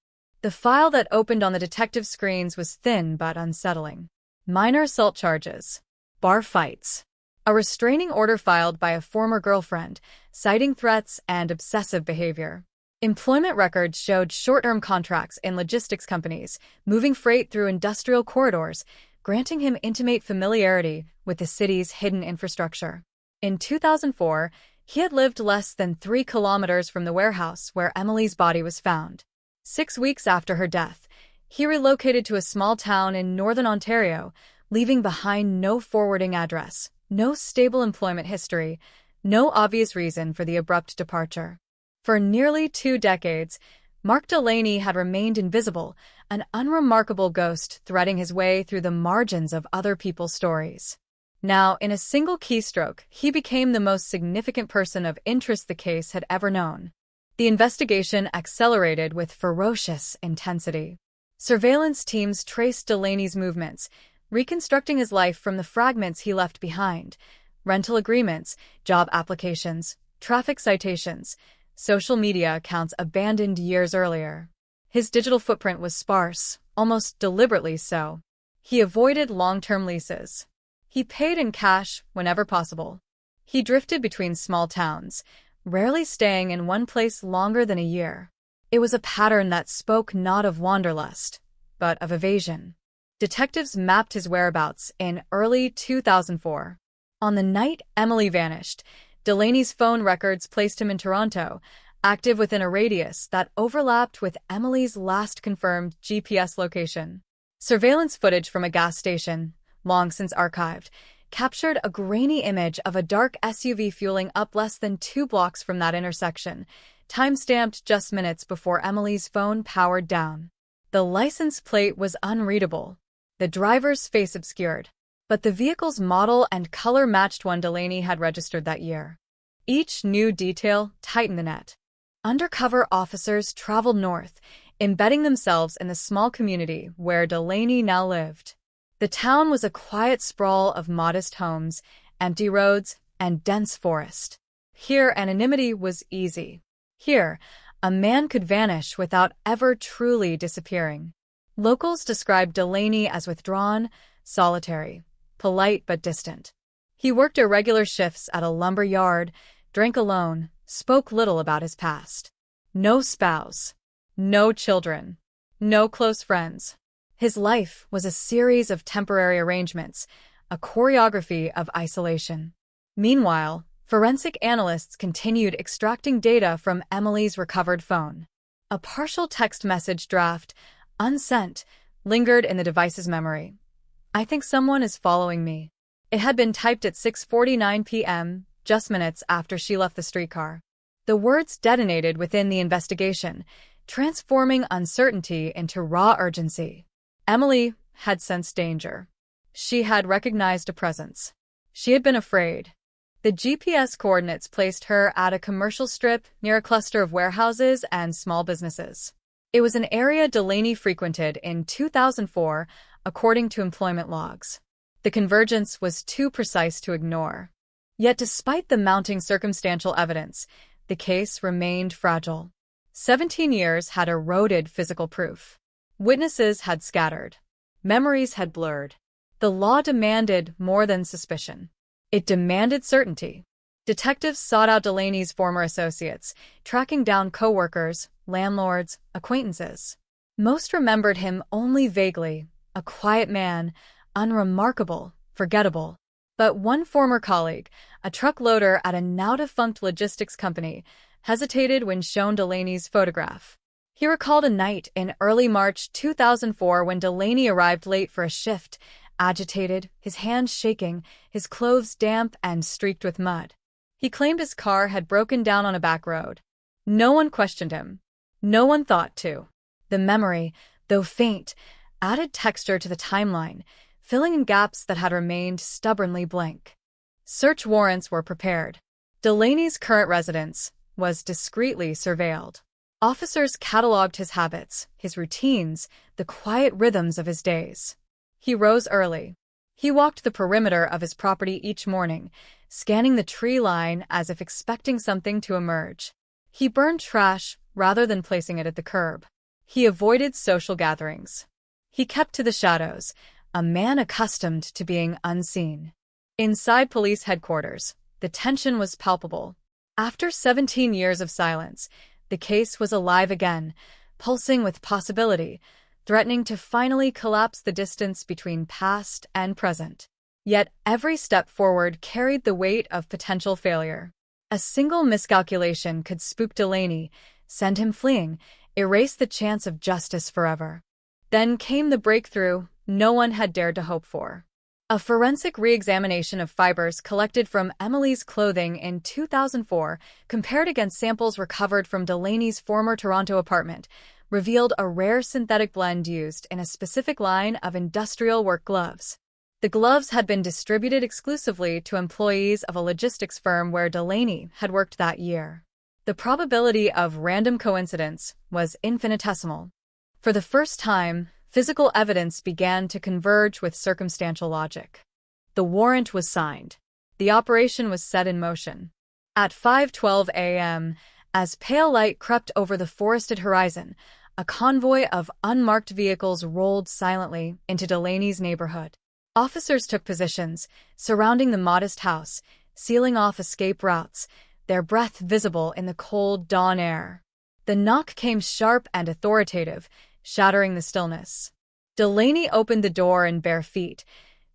Speaker 3: The file that opened on the detective screens was thin but unsettling. Minor assault charges. Bar fights. A restraining order filed by a former girlfriend, citing threats and obsessive behavior. Employment records showed short-term contracts in logistics companies, moving freight through industrial corridors, granting him intimate familiarity with the city's hidden infrastructure. In 2004, he had lived less than 3 kilometers from the warehouse where Emily's body was found. 6 weeks after her death, he relocated to a small town in northern Ontario, leaving behind no forwarding address, no stable employment history, no obvious reason for the abrupt departure. For nearly 2 decades, Mark Delaney had remained invisible, an unremarkable ghost threading his way through the margins of other people's stories. Now, in a single keystroke, he became the most significant person of interest the case had ever known. The investigation accelerated with ferocious intensity. Surveillance teams traced Delaney's movements, reconstructing his life from the fragments he left behind: rental agreements, job applications, traffic citations, social media accounts abandoned years earlier. His digital footprint was sparse, almost deliberately so. He avoided long-term leases. He paid in cash whenever possible. He drifted between small towns, rarely staying in one place longer than a year. It was a pattern that spoke not of wanderlust, but of evasion. Detectives mapped his whereabouts in early 2004. On the night Emily vanished, Delaney's phone records placed him in Toronto, active within a radius that overlapped with Emily's last confirmed GPS location. Surveillance footage from a gas station, long since archived, captured a grainy image of a dark SUV fueling up less than 2 blocks from that intersection, time-stamped just minutes before Emily's phone powered down. The license plate was unreadable, the driver's face obscured, but the vehicle's model and color matched one Delaney had registered that year. Each new detail tightened the net. Undercover officers traveled north, embedding themselves in the small community where Delaney now lived. The town was a quiet sprawl of modest homes, empty roads, and dense forest. Here, anonymity was easy. Here, a man could vanish without ever truly disappearing. Locals described Delaney as withdrawn, solitary, polite but distant. He worked irregular shifts at a lumber yard, drank alone, spoke little about his past. No spouse, no children, no close friends. His life was a series of temporary arrangements, a choreography of isolation. Meanwhile, forensic analysts continued extracting data from Emily's recovered phone. A partial text message draft, unsent, lingered in the device's memory. "I think someone is following me." It had been typed at 6:49 p.m., just minutes after she left the streetcar. The words detonated within the investigation, transforming uncertainty into raw urgency. Emily had sensed danger. She had recognized a presence. She had been afraid. The GPS coordinates placed her at a commercial strip near a cluster of warehouses and small businesses. It was an area Delaney frequented in 2004, according to employment logs. The convergence was too precise to ignore. Yet despite the mounting circumstantial evidence, the case remained fragile. 17 years had eroded physical proof. Witnesses had scattered. Memories had blurred. The law demanded more than suspicion. It demanded certainty. Detectives sought out Delaney's former associates, tracking down coworkers, landlords, acquaintances. Most remembered him only vaguely, a quiet man, unremarkable, forgettable. But one former colleague, a truck loader at a now-defunct logistics company, hesitated when shown Delaney's photograph. He recalled a night in early March 2004 when Delaney arrived late for a shift, agitated, his hands shaking, his clothes damp and streaked with mud. He claimed his car had broken down on a back road. No one questioned him. No one thought to. The memory, though faint, added texture to the timeline, filling in gaps that had remained stubbornly blank. Search warrants were prepared. Delaney's current residence was discreetly surveilled. Officers cataloged his habits, his routines, the quiet rhythms of his days. He rose early. He walked the perimeter of his property each morning, scanning the tree line as if expecting something to emerge. He burned trash rather than placing it at the curb. He avoided social gatherings. He kept to the shadows, a man accustomed to being unseen. Inside police headquarters, the tension was palpable. After 17 years of silence, the case was alive again, pulsing with possibility, threatening to finally collapse the distance between past and present. Yet every step forward carried the weight of potential failure. A single miscalculation could spook Delaney, send him fleeing, erase the chance of justice forever. Then came the breakthrough no one had dared to hope for. A forensic re-examination of fibers collected from Emily's clothing in 2004, compared against samples recovered from Delaney's former Toronto apartment, revealed a rare synthetic blend used in a specific line of industrial work gloves. The gloves had been distributed exclusively to employees of a logistics firm where Delaney had worked that year. The probability of random coincidence was infinitesimal. For the first time, physical evidence began to converge with circumstantial logic. The warrant was signed. The operation was set in motion. At 5:12 a.m., as pale light crept over the forested horizon, a convoy of unmarked vehicles rolled silently into Delaney's neighborhood. Officers took positions, surrounding the modest house, sealing off escape routes, their breath visible in the cold dawn air. The knock came sharp and authoritative, shattering the stillness. Delaney opened the door in bare feet,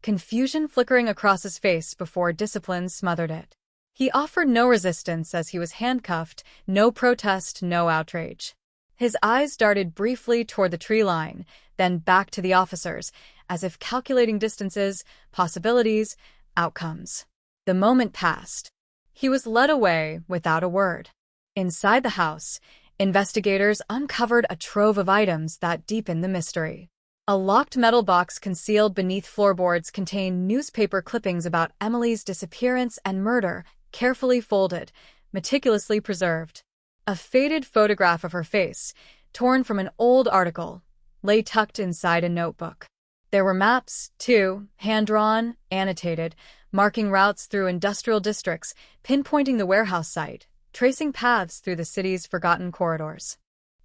Speaker 3: confusion flickering across his face before discipline smothered it. He offered no resistance as he was handcuffed, no protest, no outrage. His eyes darted briefly toward the tree line, then back to the officers, as if calculating distances, possibilities, outcomes. The moment passed. He was led away without a word. Inside the house, investigators uncovered a trove of items that deepened the mystery. A locked metal box concealed beneath floorboards contained newspaper clippings about Emily's disappearance and murder, carefully folded, meticulously preserved. A faded photograph of her face, torn from an old article, lay tucked inside a notebook. There were maps, too, hand-drawn, annotated, marking routes through industrial districts, pinpointing the warehouse site, tracing paths through the city's forgotten corridors.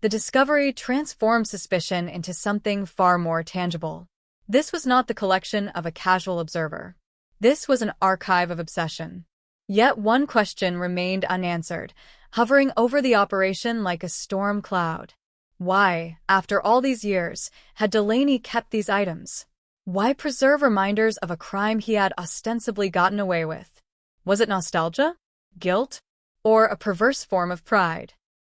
Speaker 3: The discovery transformed suspicion into something far more tangible. This was not the collection of a casual observer. This was an archive of obsession. Yet one question remained unanswered, hovering over the operation like a storm cloud. Why, after all these years, had Delaney kept these items? Why preserve reminders of a crime he had ostensibly gotten away with? Was it nostalgia? Guilt? Or a perverse form of pride?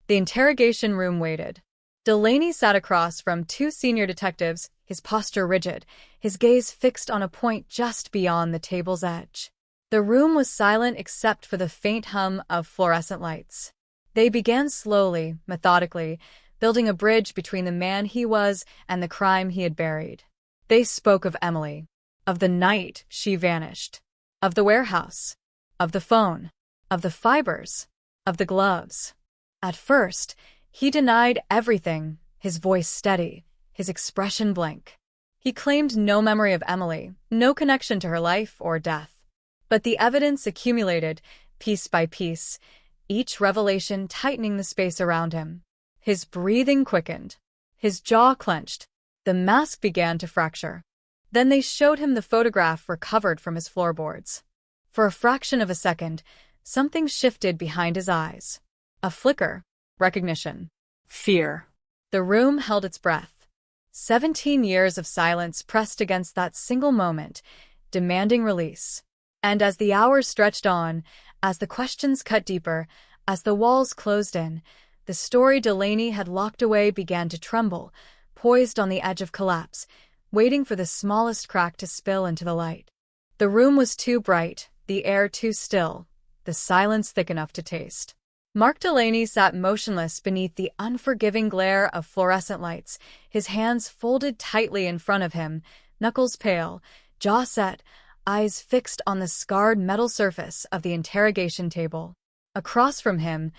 Speaker 3: The interrogation room waited. Delaney sat across from two senior detectives, his posture rigid, his gaze fixed on a point just beyond the table's edge. The room was silent except for the faint hum of fluorescent lights. They began slowly, methodically, building a bridge between the man he was and the crime he had buried. They spoke of Emily, of the night she vanished, of the warehouse, of the phone, of the fibers, of the gloves. At first, he denied everything, his voice steady, his expression blank. He claimed no memory of Emily, no connection to her life or death. But the evidence accumulated, piece by piece, each revelation tightening the space around him. His breathing quickened, his jaw clenched, the mask began to fracture. Then they showed him the photograph recovered from his floorboards. For a fraction of a second, something shifted behind his eyes. A flicker, recognition, fear. The room held its breath. 17 years of silence pressed against that single moment, demanding release. And as the hours stretched on, as the questions cut deeper, as the walls closed in, the story Delaney had locked away began to tremble, poised on the edge of collapse, waiting for the smallest crack to spill into the light. The room was too bright, the air too still, the silence thick enough to taste. Mark Delaney sat motionless beneath the unforgiving glare of fluorescent lights, his hands folded tightly in front of him, knuckles pale, jaw set, eyes fixed on the scarred metal surface of the interrogation table. Across from him,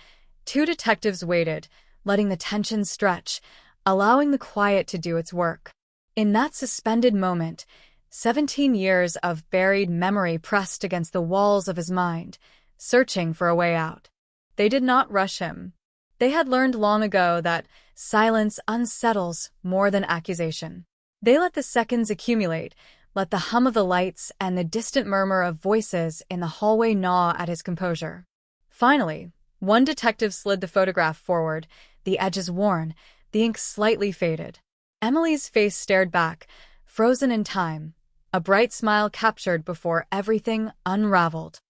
Speaker 3: two detectives waited, letting the tension stretch, allowing the quiet to do its work. In that suspended moment, 17 years of buried memory pressed against the walls of his mind, searching for a way out. They did not rush him. They had learned long ago that silence unsettles more than accusation. They let the seconds accumulate, let the hum of the lights and the distant murmur of voices in the hallway gnaw at his composure. Finally, one detective slid the photograph forward, the edges worn, the ink slightly faded. Emily's face stared back, frozen in time, a bright smile captured before everything unraveled.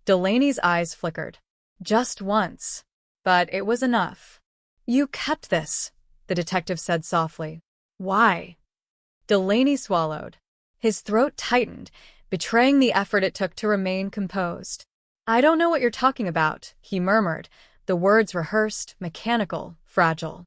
Speaker 3: Delaney's eyes flickered. Just once. But it was enough. "You kept this," the detective said softly. "Why?" Delaney swallowed. His throat tightened, betraying the effort it took to remain composed. "I don't know what you're talking about," he murmured, the words rehearsed, mechanical, fragile.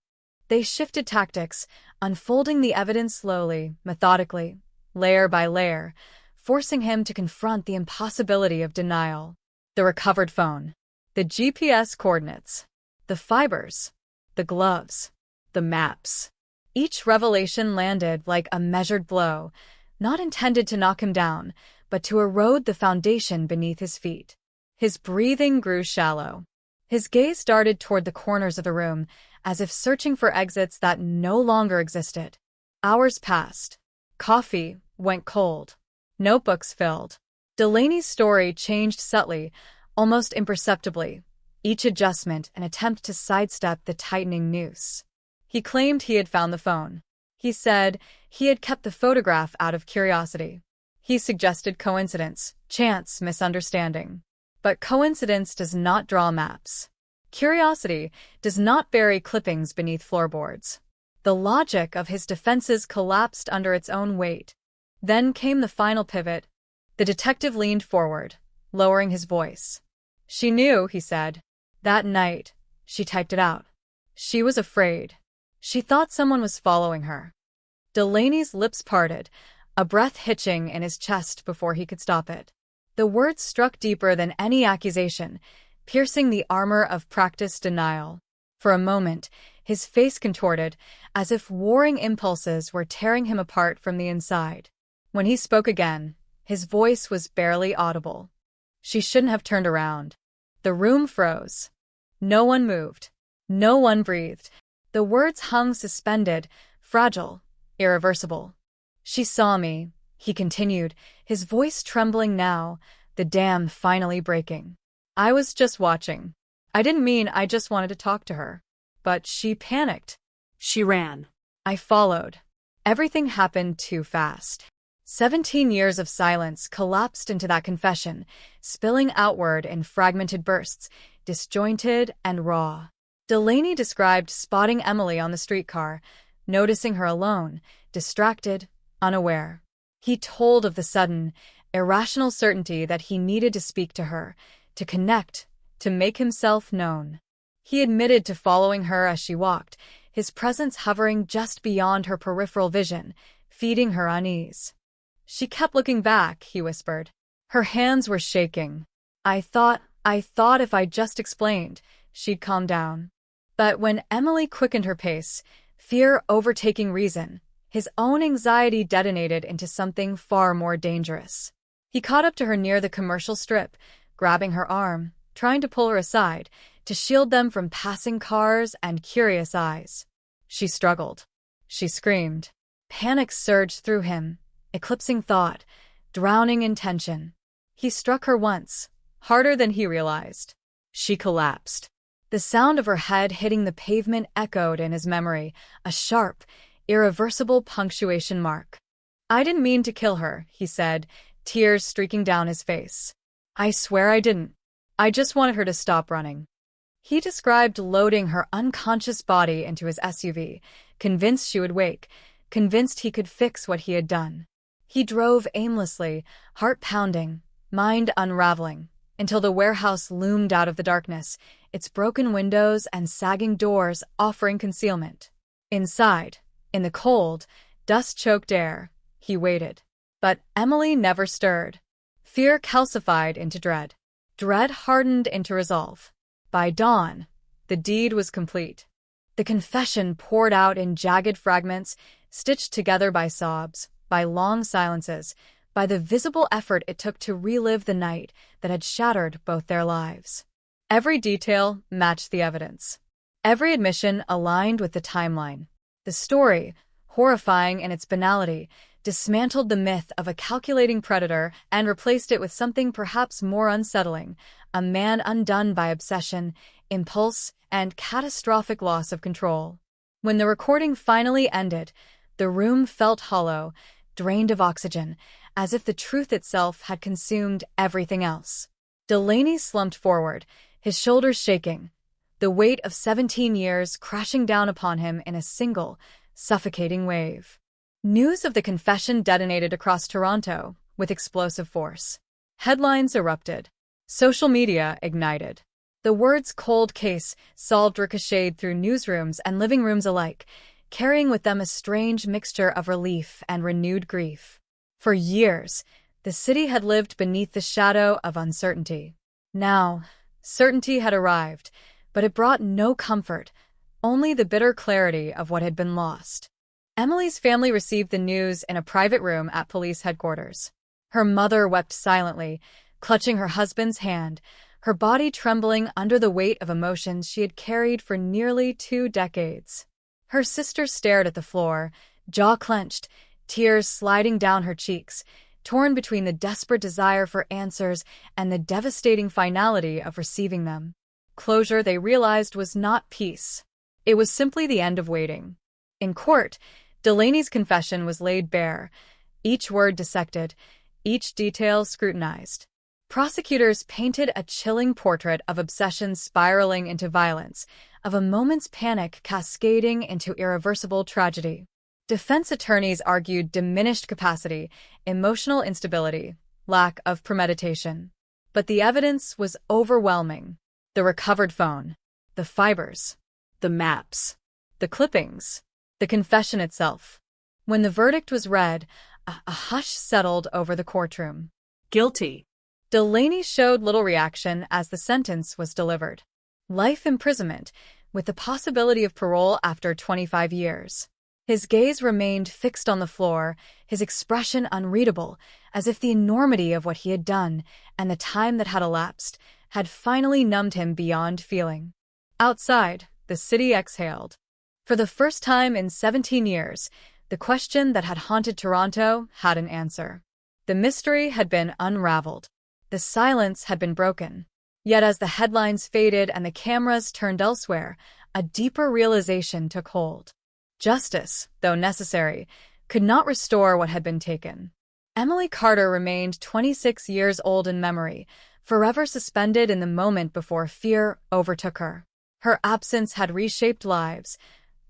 Speaker 3: They shifted tactics, unfolding the evidence slowly, methodically, layer by layer, forcing him to confront the impossibility of denial. The recovered phone. The GPS coordinates, the fibers, the gloves, the maps. Each revelation landed like a measured blow, not intended to knock him down, but to erode the foundation beneath his feet. His breathing grew shallow. His gaze darted toward the corners of the room, as if searching for exits that no longer existed. Hours passed. Coffee went cold. Notebooks filled. Delaney's story changed subtly, almost imperceptibly, each adjustment an attempt to sidestep the tightening noose. He claimed he had found the phone. He said he had kept the photograph out of curiosity. He suggested coincidence, chance, misunderstanding. But coincidence does not draw maps. Curiosity does not bury clippings beneath floorboards. The logic of his defenses collapsed under its own weight. Then came the final pivot. The detective leaned forward, lowering his voice. "She knew," he said. "That night, she typed it out. She was afraid. She thought someone was following her." Delaney's lips parted, a breath hitching in his chest before he could stop it. The words struck deeper than any accusation, piercing the armor of practiced denial. For a moment, his face contorted, as if warring impulses were tearing him apart from the inside. When he spoke again, his voice was barely audible. She shouldn't have turned around. The room froze. No one moved. No one breathed. The words hung suspended, fragile, irreversible. She saw me, he continued, his voice trembling now, the dam finally breaking. I was just watching. I didn't mean I just wanted to talk to her. But she panicked.
Speaker 2: She ran.
Speaker 3: I followed. Everything happened too fast. 17 years of silence collapsed into that confession, spilling outward in fragmented bursts, disjointed and raw. Delaney described spotting Emily on the streetcar, noticing her alone, distracted, unaware. He told of the sudden, irrational certainty that he needed to speak to her, to connect, to make himself known. He admitted to following her as she walked, his presence hovering just beyond her peripheral vision, feeding her unease. She kept looking back, he whispered. Her hands were shaking. I thought if I just explained, she'd calm down. But when Emily quickened her pace, fear overtaking reason, his own anxiety detonated into something far more dangerous. He caught up to her near the commercial strip, grabbing her arm, trying to pull her aside, to shield them from passing cars and curious eyes. She struggled. She screamed. Panic surged through him, eclipsing thought, drowning in tension. He struck her once, harder than he realized. She collapsed. The sound of her head hitting the pavement echoed in his memory, a sharp, irreversible punctuation mark. I didn't mean to kill her, he said, tears streaking down his face. I swear I didn't. I just wanted her to stop running. He described loading her unconscious body into his SUV, convinced she would wake, convinced he could fix what he had done. He drove aimlessly, heart pounding, mind unraveling, until the warehouse loomed out of the darkness, its broken windows and sagging doors offering concealment. Inside, in the cold, dust-choked air, he waited. But Emily never stirred. Fear calcified into dread. Dread hardened into resolve. By dawn, the deed was complete. The confession poured out in jagged fragments, stitched together by sobs, by long silences, by the visible effort it took to relive the night that had shattered both their lives. Every detail matched the evidence. Every admission aligned with the timeline. The story, horrifying in its banality, dismantled the myth of a calculating predator and replaced it with something perhaps more unsettling, a man undone by obsession, impulse, and catastrophic loss of control. When the recording finally ended, the room felt hollow, drained of oxygen, as if the truth itself had consumed everything else. Delaney slumped forward, his shoulders shaking, the weight of 17 years crashing down upon him in a single, suffocating wave. News of the confession detonated across Toronto with explosive force. Headlines erupted. Social media ignited. The words "cold case" solved ricocheted through newsrooms and living rooms alike, carrying with them a strange mixture of relief and renewed grief. For years, the city had lived beneath the shadow of uncertainty. Now, certainty had arrived, but it brought no comfort, only the bitter clarity of what had been lost. Emily's family received the news in a private room at police headquarters. Her mother wept silently, clutching her husband's hand, her body trembling under the weight of emotions she had carried for nearly 2 decades. Her sister stared at the floor, jaw clenched, tears sliding down her cheeks, torn between the desperate desire for answers and the devastating finality of receiving them. Closure, they realized, was not peace. It was simply the end of waiting. In court, Delaney's confession was laid bare, each word dissected, each detail scrutinized. Prosecutors painted a chilling portrait of obsession spiraling into violence, of a moment's panic cascading into irreversible tragedy. Defense attorneys argued diminished capacity, emotional instability, lack of premeditation. But the evidence was overwhelming. The recovered phone, the fibers, the maps, the clippings, the confession itself. When the verdict was read, a hush settled over the courtroom.
Speaker 2: Guilty.
Speaker 3: Delaney showed little reaction as the sentence was delivered. Life imprisonment, with the possibility of parole after 25 years. His gaze remained fixed on the floor, his expression unreadable, as if the enormity of what he had done and the time that had elapsed had finally numbed him beyond feeling. Outside, the city exhaled. For the first time in 17 years, the question that had haunted Toronto had an answer. The mystery had been unraveled. The silence had been broken. Yet as the headlines faded and the cameras turned elsewhere, a deeper realization took hold. Justice, though necessary, could not restore what had been taken. Emily Carter remained 26 years old in memory, forever suspended in the moment before fear overtook her. Her absence had reshaped lives,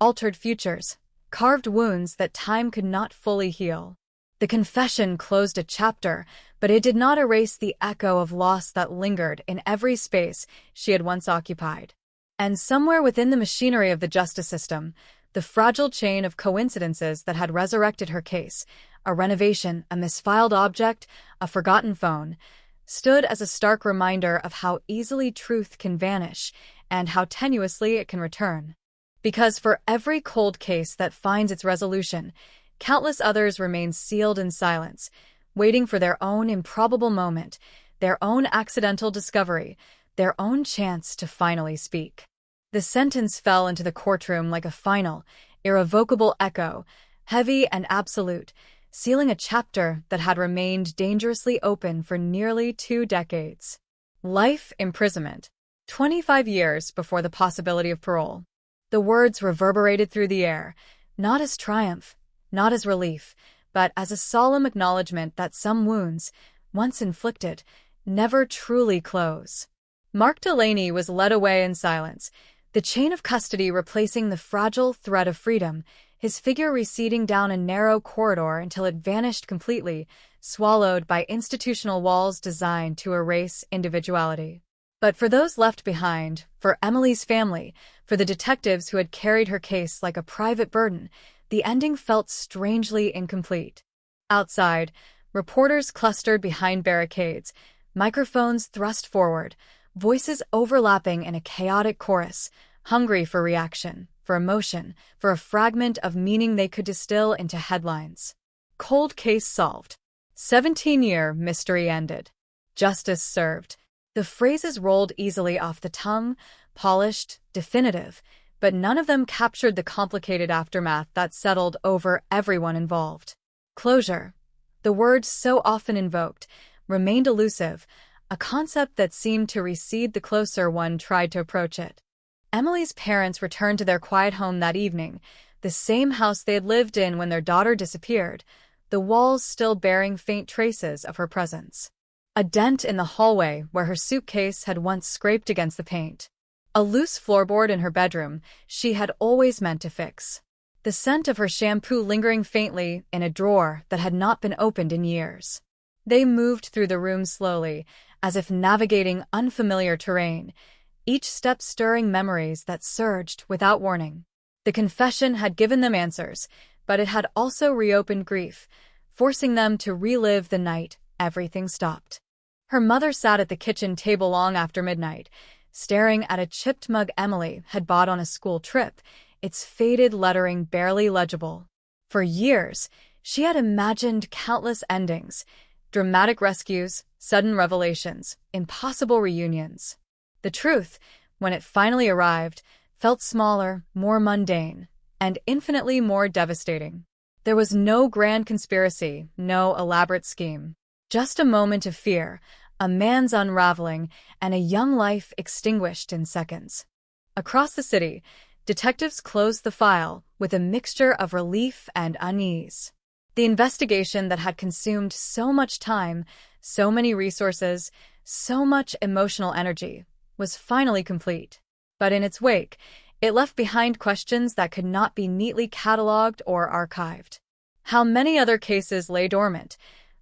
Speaker 3: altered futures, carved wounds that time could not fully heal. The confession closed a chapter, but it did not erase the echo of loss that lingered in every space she had once occupied. And somewhere within the machinery of the justice system, the fragile chain of coincidences that had resurrected her case, a renovation, a misfiled object, a forgotten phone, stood as a stark reminder of how easily truth can vanish and how tenuously it can return. Because for every cold case that finds its resolution, countless others remain sealed in silence, waiting for their own improbable moment, their own accidental discovery, their own chance to finally speak. The sentence fell into the courtroom like a final, irrevocable echo, heavy and absolute, sealing a chapter that had remained dangerously open for nearly 2 decades. Life imprisonment, 25 years before the possibility of parole. The words reverberated through the air, not as triumph, not as relief, but as a solemn acknowledgement that some wounds, once inflicted, never truly close. Mark Delaney was led away in silence, the chain of custody replacing the fragile thread of freedom, his figure receding down a narrow corridor until it vanished completely, swallowed by institutional walls designed to erase individuality. But for those left behind, for Emily's family, for the detectives who had carried her case like a private burden, the ending felt strangely incomplete. Outside, reporters clustered behind barricades, microphones thrust forward, voices overlapping in a chaotic chorus, hungry for reaction, for emotion, for a fragment of meaning they could distill into headlines. Cold case solved. 17-year mystery ended. Justice served. The phrases rolled easily off the tongue, polished, definitive, but none of them captured the complicated aftermath that settled over everyone involved. Closure, the word so often invoked, remained elusive, a concept that seemed to recede the closer one tried to approach it. Emily's parents returned to their quiet home that evening, the same house they had lived in when their daughter disappeared, the walls still bearing faint traces of her presence. A dent in the hallway where her suitcase had once scraped against the paint. A loose floorboard in her bedroom she had always meant to fix. The scent of her shampoo lingering faintly in a drawer that had not been opened in years. They moved through the room slowly, as if navigating unfamiliar terrain, each step stirring memories that surged without warning. The confession had given them answers, but it had also reopened grief, forcing them to relive the night everything stopped. Her mother sat at the kitchen table long after midnight, staring at a chipped mug Emily had bought on a school trip, its faded lettering barely legible. For years, she had imagined countless endings, dramatic rescues, sudden revelations, impossible reunions. The truth, when it finally arrived, felt smaller, more mundane, and infinitely more devastating. There was no grand conspiracy, no elaborate scheme. Just a moment of fear, a man's unraveling, and a young life extinguished in seconds. Across the city, detectives closed the file with a mixture of relief and unease. The investigation that had consumed so much time, so many resources, so much emotional energy, was finally complete. But in its wake, it left behind questions that could not be neatly cataloged or archived. How many other cases lay dormant,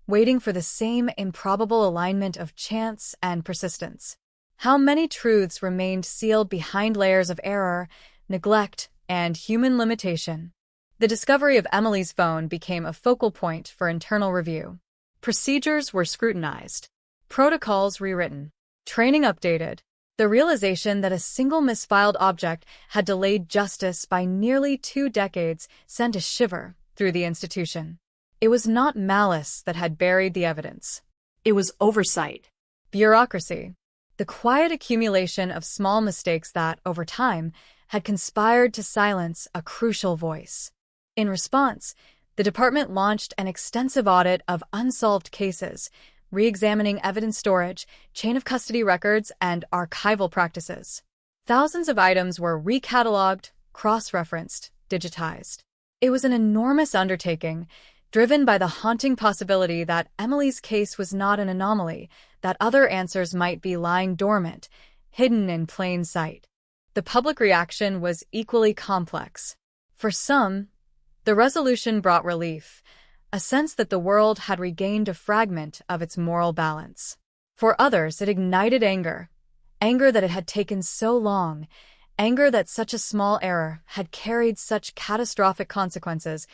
Speaker 3: waiting for the same improbable alignment of chance and persistence? How many truths remained sealed behind layers of error, neglect, and human limitation? The discovery of Emily's phone became a focal point for internal review. Procedures were scrutinized, protocols rewritten, training updated. The realization that a single misfiled object had delayed justice by nearly 2 decades sent a shiver through the institution. It was not malice that had buried the evidence. It was oversight. Bureaucracy. The quiet accumulation of small mistakes that, over time, had conspired to silence a crucial voice. In response, the department launched an extensive audit of unsolved cases, re-examining evidence storage, chain of custody records, and archival practices. Thousands of items were recatalogued, cross-referenced, digitized. It was an enormous undertaking, driven by the haunting possibility that Emily's case was not an anomaly, that other answers might be lying dormant, hidden in plain sight. The public reaction was equally complex. For some, the resolution brought relief, a sense that the world had regained a fragment of its moral balance. For others, it ignited anger that it had taken so long, anger that such a small error had carried such catastrophic consequences,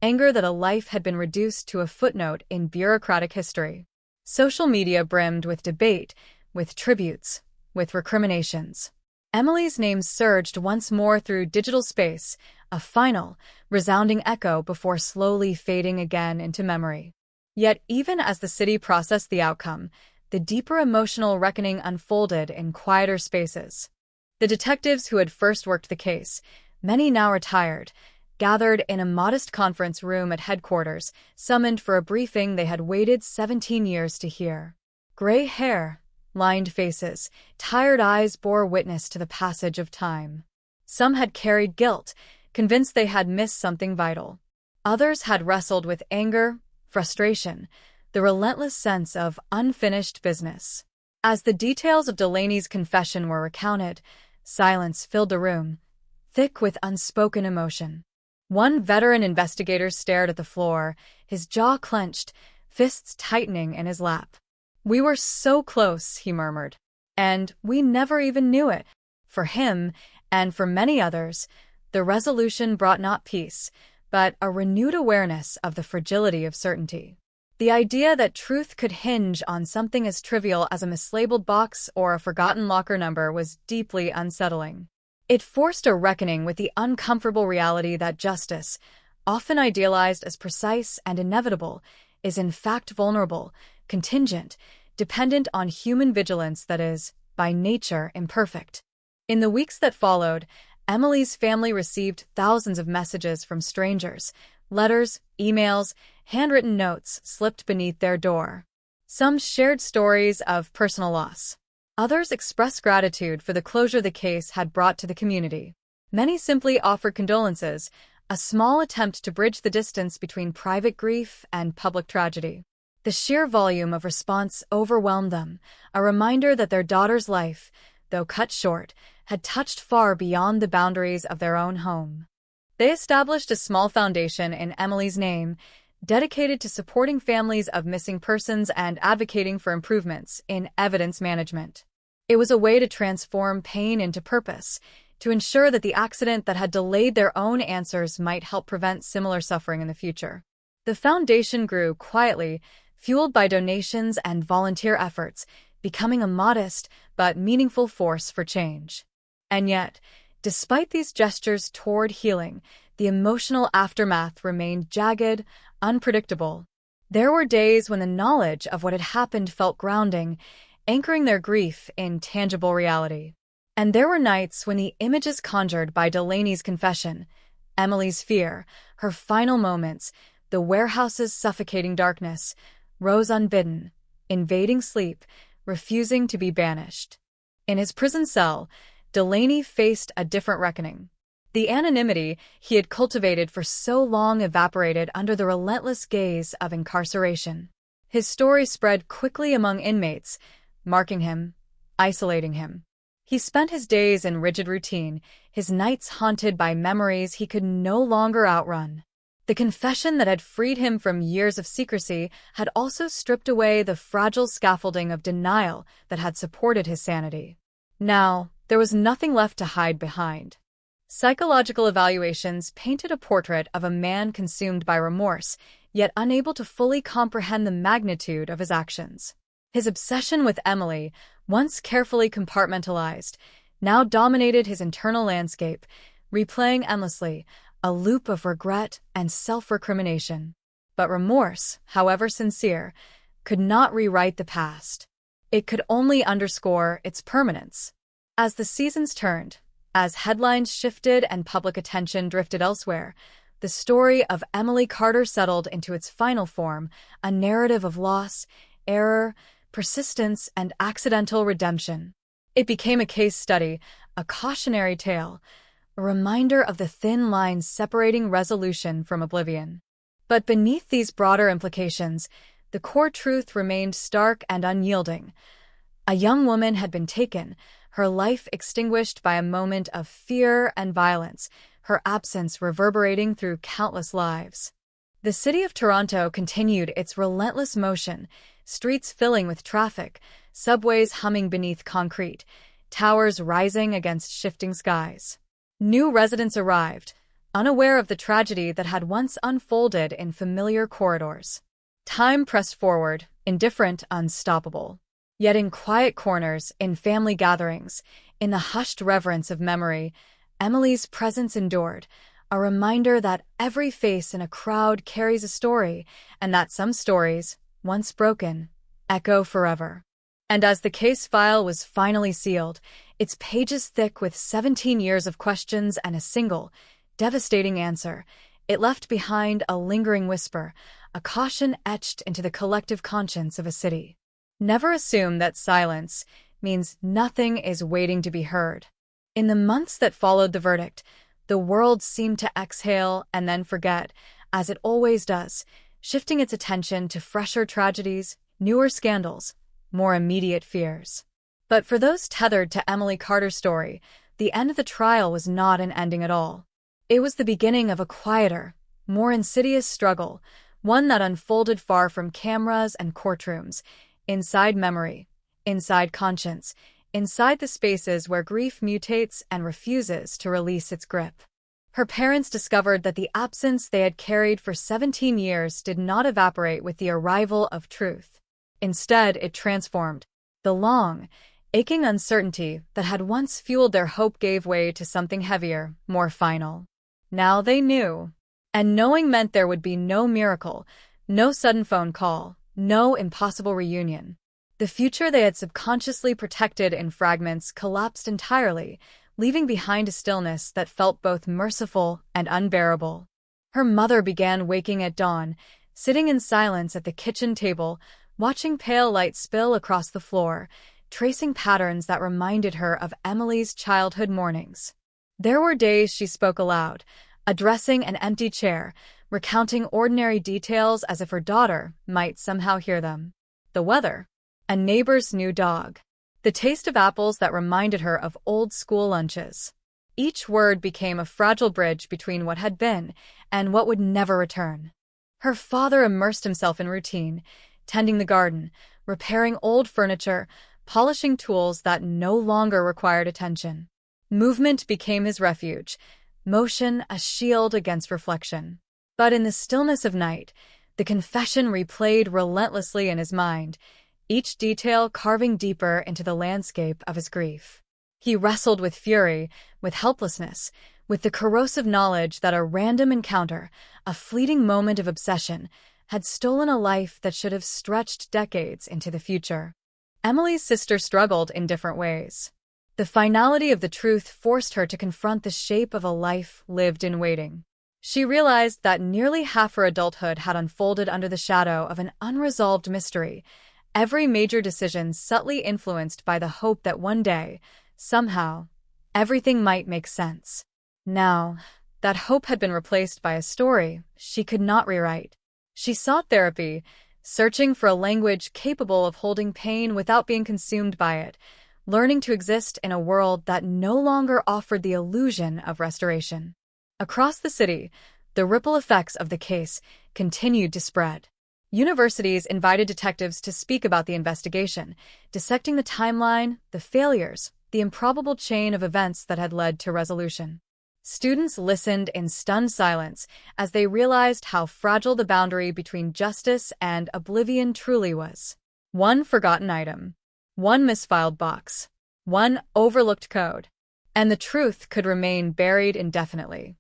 Speaker 3: anger that a life had been reduced to a footnote in bureaucratic history. Social media brimmed with debate, with tributes, with recriminations. Emily's name surged once more through digital space, a final, resounding echo before slowly fading again into memory. Yet even as the city processed the outcome, the deeper emotional reckoning unfolded in quieter spaces. The detectives who had first worked the case, many now retired, gathered in a modest conference room at headquarters, summoned for a briefing they had waited 17 years to hear. Gray hair, lined faces, tired eyes bore witness to the passage of time. Some had carried guilt, convinced they had missed something vital. Others had wrestled with anger, frustration, the relentless sense of unfinished business. As the details of Delaney's confession were recounted, silence filled the room, thick with unspoken emotion. One veteran investigator stared at the floor, his jaw clenched, fists tightening in his lap. "We were so close," he murmured. "And we never even knew it." For him, and for many others, the resolution brought not peace, but a renewed awareness of the fragility of certainty. The idea that truth could hinge on something as trivial as a mislabeled box or a forgotten locker number was deeply unsettling. It forced a reckoning with the uncomfortable reality that justice, often idealized as precise and inevitable, is in fact vulnerable, contingent, dependent on human vigilance that is, by nature, imperfect. In the weeks that followed, Emily's family received thousands of messages from strangers, letters, emails, handwritten notes slipped beneath their door. Some shared stories of personal loss. Others expressed gratitude for the closure the case had brought to the community. Many simply offered condolences, a small attempt to bridge the distance between private grief and public tragedy. The sheer volume of response overwhelmed them, a reminder that their daughter's life, though cut short, had touched far beyond the boundaries of their own home. They established a small foundation in Emily's name, dedicated to supporting families of missing persons and advocating for improvements in evidence management. It was a way to transform pain into purpose, to ensure that the accident that had delayed their own answers might help prevent similar suffering in the future. The foundation grew quietly, fueled by donations and volunteer efforts, becoming a modest but meaningful force for change. And yet, despite these gestures toward healing, the emotional aftermath remained jagged, unpredictable. There were days when the knowledge of what had happened felt grounding, anchoring their grief in tangible reality. And there were nights when the images conjured by Delaney's confession, Emily's fear, her final moments, the warehouse's suffocating darkness, rose unbidden, invading sleep, refusing to be banished. In his prison cell, Delaney faced a different reckoning. The anonymity he had cultivated for so long evaporated under the relentless gaze of incarceration. His story spread quickly among inmates, marking him, isolating him. He spent his days in rigid routine, his nights haunted by memories he could no longer outrun. The confession that had freed him from years of secrecy had also stripped away the fragile scaffolding of denial that had supported his sanity. Now, there was nothing left to hide behind. Psychological evaluations painted a portrait of a man consumed by remorse, yet unable to fully comprehend the magnitude of his actions. His obsession with Emily, once carefully compartmentalized, now dominated his internal landscape, replaying endlessly, a loop of regret and self-recrimination. But remorse, however sincere, could not rewrite the past. It could only underscore its permanence. As the seasons turned, as headlines shifted and public attention drifted elsewhere, the story of Emily Carter settled into its final form, a narrative of loss, error, persistence, and accidental redemption. It became a case study, a cautionary tale, a reminder of the thin lines separating resolution from oblivion. But beneath these broader implications, the core truth remained stark and unyielding. A young woman had been taken, her life extinguished by a moment of fear and violence, her absence reverberating through countless lives. The city of Toronto continued its relentless motion, streets filling with traffic, subways humming beneath concrete, towers rising against shifting skies. New residents arrived, unaware of the tragedy that had once unfolded in familiar corridors. Time pressed forward, indifferent, unstoppable. Yet in quiet corners, in family gatherings, in the hushed reverence of memory, Emily's presence endured, a reminder that every face in a crowd carries a story, and that some stories, once broken, echo forever. And as the case file was finally sealed, its pages thick with 17 years of questions and a single, devastating answer, it left behind a lingering whisper, a caution etched into the collective conscience of a city. Never assume that silence means nothing is waiting to be heard. In the months that followed the verdict, the world seemed to exhale and then forget, as it always does, shifting its attention to fresher tragedies, newer scandals, more immediate fears. But for those tethered to Emily Carter's story, the end of the trial was not an ending at all. It was the beginning of a quieter, more insidious struggle, one that unfolded far from cameras and courtrooms, inside memory, inside conscience, inside the spaces where grief mutates and refuses to release its grip. Her parents discovered that the absence they had carried for 17 years did not evaporate with the arrival of truth. Instead, it transformed. The long, aching uncertainty that had once fueled their hope gave way to something heavier, more final. Now they knew. And knowing meant there would be no miracle, no sudden phone call, no impossible reunion. The future they had subconsciously protected in fragments collapsed entirely, leaving behind a stillness that felt both merciful and unbearable. Her mother began waking at dawn, sitting in silence at the kitchen table, watching pale light spill across the floor, tracing patterns that reminded her of Emily's childhood mornings. There were days she spoke aloud, addressing an empty chair, recounting ordinary details as if her daughter might somehow hear them. The weather, a neighbor's new dog, the taste of apples that reminded her of old school lunches. Each word became a fragile bridge between what had been and what would never return. Her father immersed himself in routine, tending the garden, repairing old furniture, polishing tools that no longer required attention. Movement became his refuge, motion a shield against reflection. But in the stillness of night, the confession replayed relentlessly in his mind, each detail carving deeper into the landscape of his grief. He wrestled with fury, with helplessness, with the corrosive knowledge that a random encounter, a fleeting moment of obsession, had stolen a life that should have stretched decades into the future. Emily's sister struggled in different ways. The finality of the truth forced her to confront the shape of a life lived in waiting. She realized that nearly half her adulthood had unfolded under the shadow of an unresolved mystery, every major decision subtly influenced by the hope that one day, somehow, everything might make sense. Now, that hope had been replaced by a story she could not rewrite. She sought therapy, searching for a language capable of holding pain without being consumed by it, learning to exist in a world that no longer offered the illusion of restoration. Across the city, the ripple effects of the case continued to spread. Universities invited detectives to speak about the investigation, dissecting the timeline, the failures, the improbable chain of events that had led to resolution. Students listened in stunned silence as they realized how fragile the boundary between justice and oblivion truly was. One forgotten item, one misfiled box, one overlooked code, and the truth could remain buried indefinitely.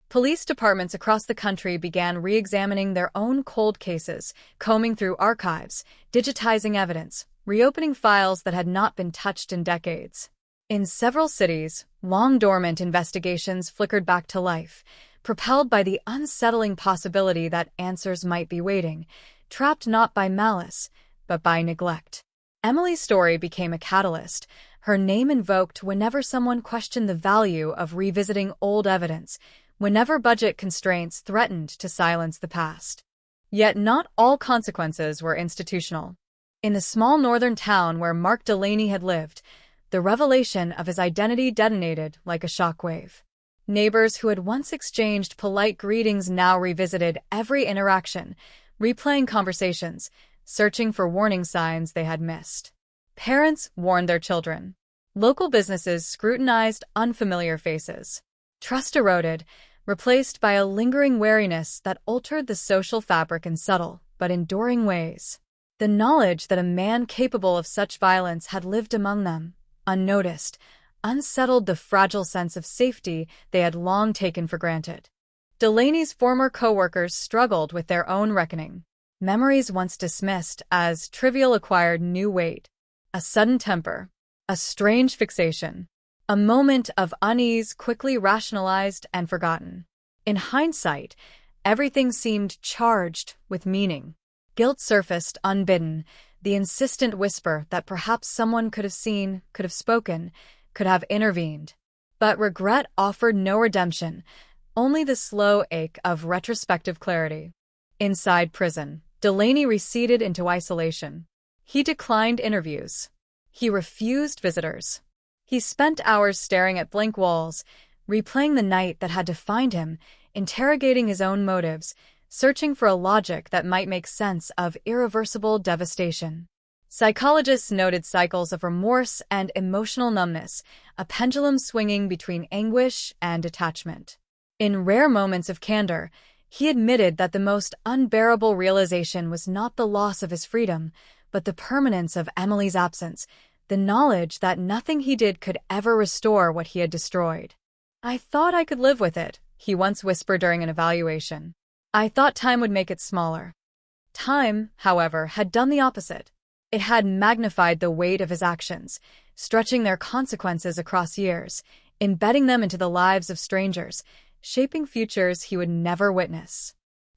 Speaker 3: Police departments across the country began re-examining their own cold cases, combing through archives, digitizing evidence, reopening files that had not been touched in decades. In several cities, long-dormant investigations flickered back to life, propelled by the unsettling possibility that answers might be waiting, trapped not by malice, but by neglect. Emily's story became a catalyst, her name invoked whenever someone questioned the value of revisiting old evidence, whenever budget constraints threatened to silence the past. Yet not all consequences were institutional. In the small northern town where Mark Delaney had lived, the revelation of his identity detonated like a shockwave. Neighbors who had once exchanged polite greetings now revisited every interaction, replaying conversations, searching for warning signs they had missed. Parents warned their children. Local businesses scrutinized unfamiliar faces. Trust eroded, replaced by a lingering wariness that altered the social fabric in subtle but enduring ways. The knowledge that a man capable of such violence had lived among them, unnoticed, unsettled the fragile sense of safety they had long taken for granted. Delaney's former co-workers struggled with their own reckoning. Memories once dismissed as trivial acquired new weight. A sudden temper, a strange fixation, a moment of unease quickly rationalized and forgotten. In hindsight, everything seemed charged with meaning. Guilt surfaced unbidden, the insistent whisper that perhaps someone could have seen, could have spoken, could have intervened. But regret offered no redemption, only the slow ache of retrospective clarity. Inside prison, Delaney receded into isolation. He declined interviews. He refused visitors. He spent hours staring at blank walls, replaying the night that had defined him, interrogating his own motives, searching for a logic that might make sense of irreversible devastation. Psychologists noted cycles of remorse and emotional numbness, a pendulum swinging between anguish and detachment. In rare moments of candor, he admitted that the most unbearable realization was not the loss of his freedom, but the permanence of Emily's absence, the knowledge that nothing he did could ever restore what he had destroyed. "I thought I could live with it," he once whispered during an evaluation. "I thought time would make it smaller." Time, however, had done the opposite. It had magnified the weight of his actions, stretching their consequences across years, embedding them into the lives of strangers, shaping futures he would never witness.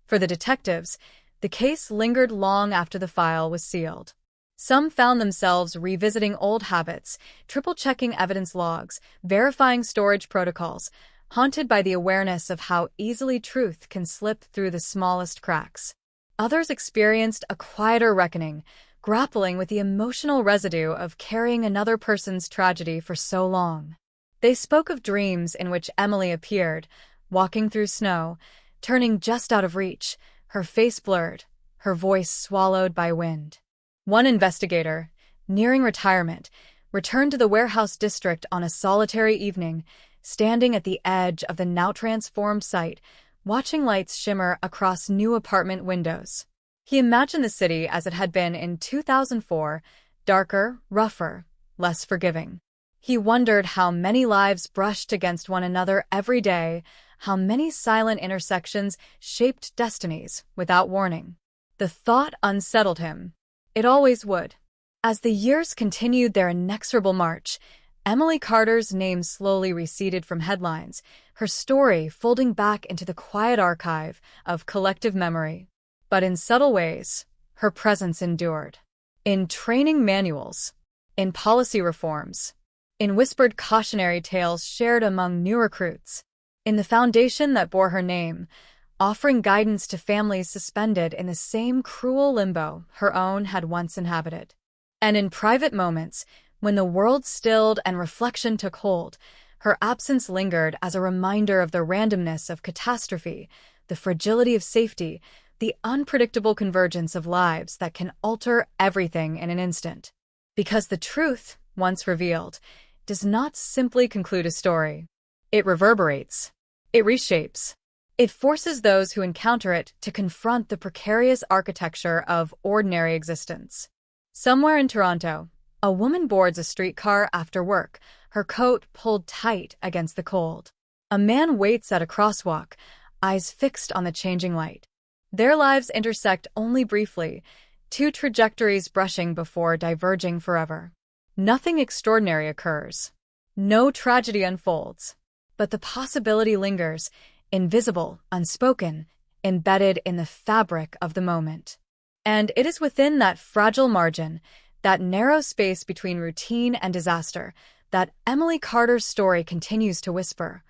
Speaker 3: For the detectives, the case lingered long after the file was sealed. Some found themselves revisiting old habits, triple-checking evidence logs, verifying storage protocols, haunted by the awareness of how easily truth can slip through the smallest cracks. Others experienced a quieter reckoning, grappling with the emotional residue of carrying another person's tragedy for so long. They spoke of dreams in which Emily appeared, walking through snow, turning just out of reach, her face blurred, her voice swallowed by wind. One investigator, nearing retirement, returned to the warehouse district on a solitary evening, standing at the edge of the now-transformed site, watching lights shimmer across new apartment windows. He imagined the city as it had been in 2004, darker, rougher, less forgiving. He wondered how many lives brushed against one another every day, how many silent intersections shaped destinies without warning. The thought unsettled him. It always would. As the years continued their inexorable march, Emily Carter's name slowly receded from headlines, her story folding back into the quiet archive of collective memory. But in subtle ways, her presence endured. In training manuals, in policy reforms, in whispered cautionary tales shared among new recruits, in the foundation that bore her name, offering guidance to families suspended in the same cruel limbo her own had once inhabited. And in private moments, when the world stilled and reflection took hold, her absence lingered as a reminder of the randomness of catastrophe, the fragility of safety, the unpredictable convergence of lives that can alter everything in an instant. Because the truth, once revealed, does not simply conclude a story. It reverberates, It reshapes. It forces those who encounter it to confront the precarious architecture of ordinary existence. Somewhere in Toronto, a woman boards a streetcar after work, her coat pulled tight against the cold. A man waits at a crosswalk, eyes fixed on the changing light. Their lives intersect only briefly, two trajectories brushing before diverging forever. Nothing extraordinary occurs. No tragedy unfolds. But the possibility lingers, invisible, unspoken, embedded in the fabric of the moment. And it is within that fragile margin, that narrow space between routine and disaster, that Emily Carter's story continues to whisper.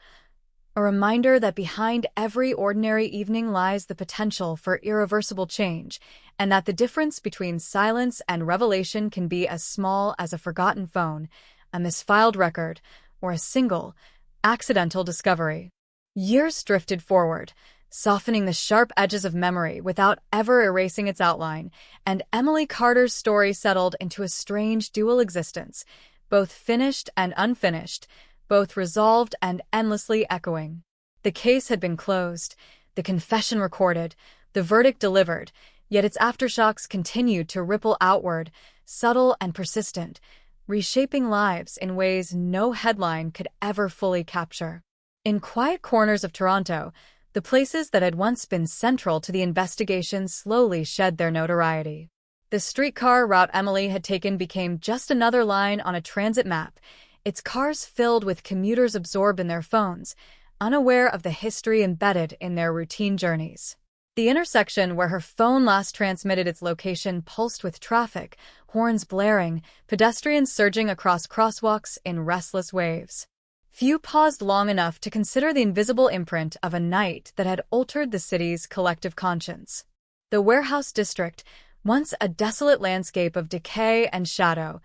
Speaker 3: A reminder that behind every ordinary evening lies the potential for irreversible change, and that the difference between silence and revelation can be as small as a forgotten phone, a misfiled record, or a single, accidental discovery. Years drifted forward, softening the sharp edges of memory without ever erasing its outline, and Emily Carter's story settled into a strange dual existence, both finished and unfinished, both resolved and endlessly echoing. The case had been closed, the confession recorded, the verdict delivered, yet its aftershocks continued to ripple outward, subtle and persistent, reshaping lives in ways no headline could ever fully capture. In quiet corners of Toronto, the places that had once been central to the investigation slowly shed their notoriety. The streetcar route Emily had taken became just another line on a transit map, its cars filled with commuters absorbed in their phones, unaware of the history embedded in their routine journeys. The intersection where her phone last transmitted its location pulsed with traffic, horns blaring, pedestrians surging across crosswalks in restless waves. Few paused long enough to consider the invisible imprint of a night that had altered the city's collective conscience. The warehouse district, once a desolate landscape of decay and shadow,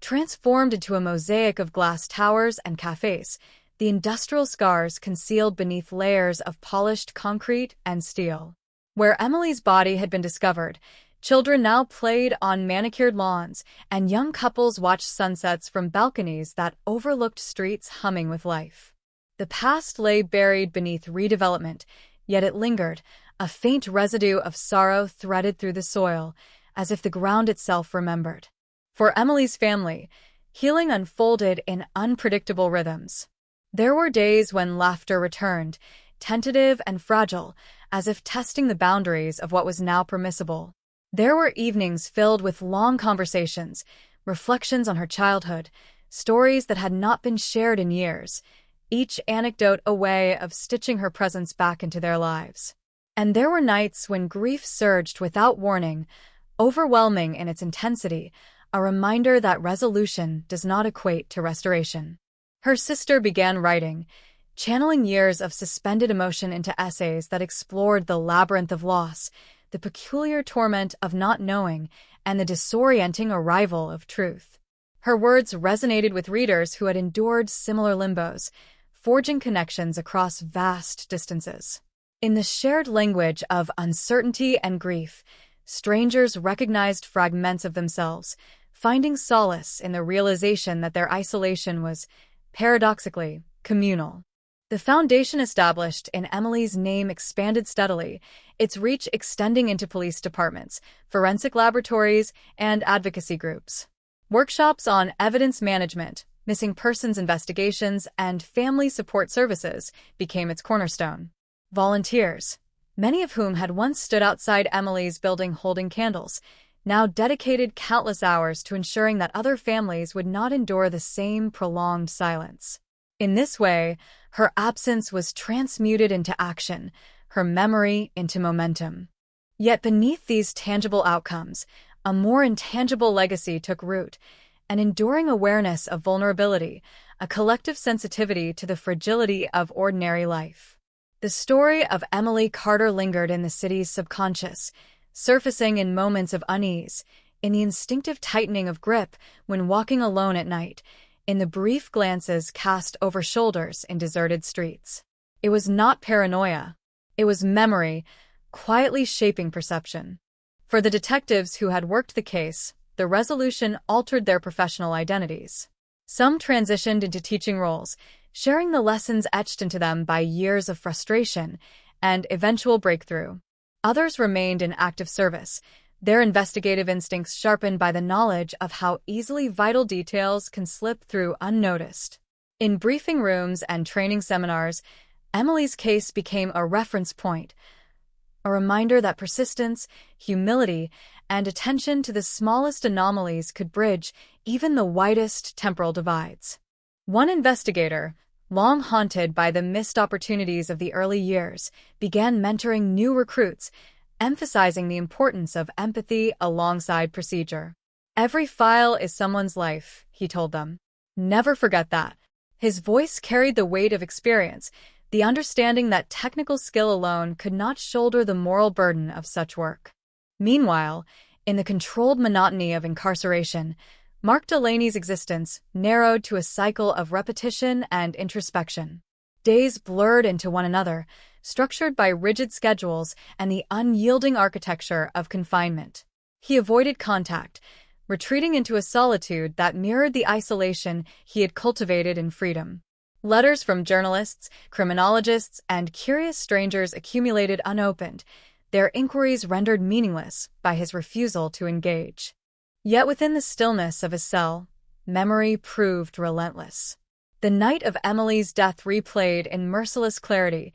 Speaker 3: transformed into a mosaic of glass towers and cafes, the industrial scars concealed beneath layers of polished concrete and steel. Where Emily's body had been discovered, children now played on manicured lawns, and young couples watched sunsets from balconies that overlooked streets humming with life. The past lay buried beneath redevelopment, yet it lingered, a faint residue of sorrow threaded through the soil, as if the ground itself remembered. For Emily's family, healing unfolded in unpredictable rhythms. There were days when laughter returned, tentative and fragile, as if testing the boundaries of what was now permissible. There were evenings filled with long conversations, reflections on her childhood, stories that had not been shared in years, each anecdote a way of stitching her presence back into their lives. And there were nights when grief surged without warning, overwhelming in its intensity, a reminder that resolution does not equate to restoration. Her sister began writing, channeling years of suspended emotion into essays that explored the labyrinth of loss, the peculiar torment of not knowing, and the disorienting arrival of truth. Her words resonated with readers who had endured similar limbos, forging connections across vast distances. In the shared language of uncertainty and grief, strangers recognized fragments of themselves, finding solace in the realization that their isolation was, paradoxically, communal. The foundation established in Emily's name expanded steadily, its reach extending into police departments, forensic laboratories, and advocacy groups. Workshops on evidence management, missing persons investigations, and family support services became its cornerstone. Volunteers, many of whom had once stood outside Emily's building holding candles, now dedicated countless hours to ensuring that other families would not endure the same prolonged silence. In this way, her absence was transmuted into action, her memory into momentum. Yet beneath these tangible outcomes, a more intangible legacy took root, an enduring awareness of vulnerability, a collective sensitivity to the fragility of ordinary life. The story of Emily Carter lingered in the city's subconscious, surfacing in moments of unease, in the instinctive tightening of grip when walking alone at night, in the brief glances cast over shoulders in deserted streets. It was not paranoia. It was memory, quietly shaping perception. For the detectives who had worked the case, the resolution altered their professional identities. Some transitioned into teaching roles, sharing the lessons etched into them by years of frustration and eventual breakthrough. Others remained in active service, their investigative instincts sharpened by the knowledge of how easily vital details can slip through unnoticed. In briefing rooms and training seminars, Emily's case became a reference point, a reminder that persistence, humility, and attention to the smallest anomalies could bridge even the widest temporal divides. One investigator, long haunted by the missed opportunities of the early years, began mentoring new recruits, emphasizing the importance of empathy alongside procedure. "Every file is someone's life," he told them. "Never forget that." His voice carried the weight of experience, the understanding that technical skill alone could not shoulder the moral burden of such work. Meanwhile, in the controlled monotony of incarceration, Mark Delaney's existence narrowed to a cycle of repetition and introspection. Days blurred into one another, structured by rigid schedules and the unyielding architecture of confinement. He avoided contact, retreating into a solitude that mirrored the isolation he had cultivated in freedom. Letters from journalists, criminologists, and curious strangers accumulated unopened, their inquiries rendered meaningless by his refusal to engage. Yet within the stillness of his cell, memory proved relentless. The night of Emily's death replayed in merciless clarity,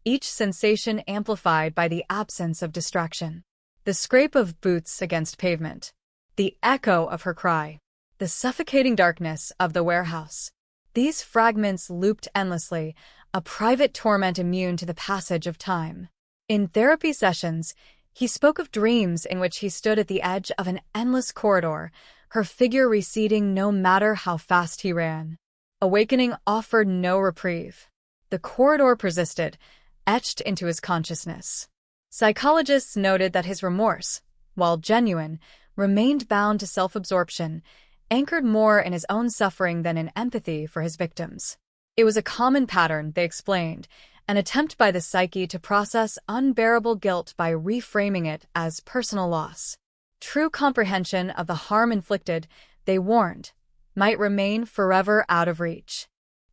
Speaker 3: each sensation amplified by the absence of distraction. The scrape of boots against pavement, the echo of her cry, the suffocating darkness of the warehouse. These fragments looped endlessly, a private torment immune to the passage of time. In therapy sessions, he spoke of dreams in which he stood at the edge of an endless corridor, her figure receding no matter how fast he ran. Awakening offered no reprieve. The corridor persisted, etched into his consciousness. Psychologists noted that his remorse, while genuine, remained bound to self-absorption, anchored more in his own suffering than in empathy for his victims. It was a common pattern, they explained, an attempt by the psyche to process unbearable guilt by reframing it as personal loss. True comprehension of the harm inflicted, they warned, might remain forever out of reach.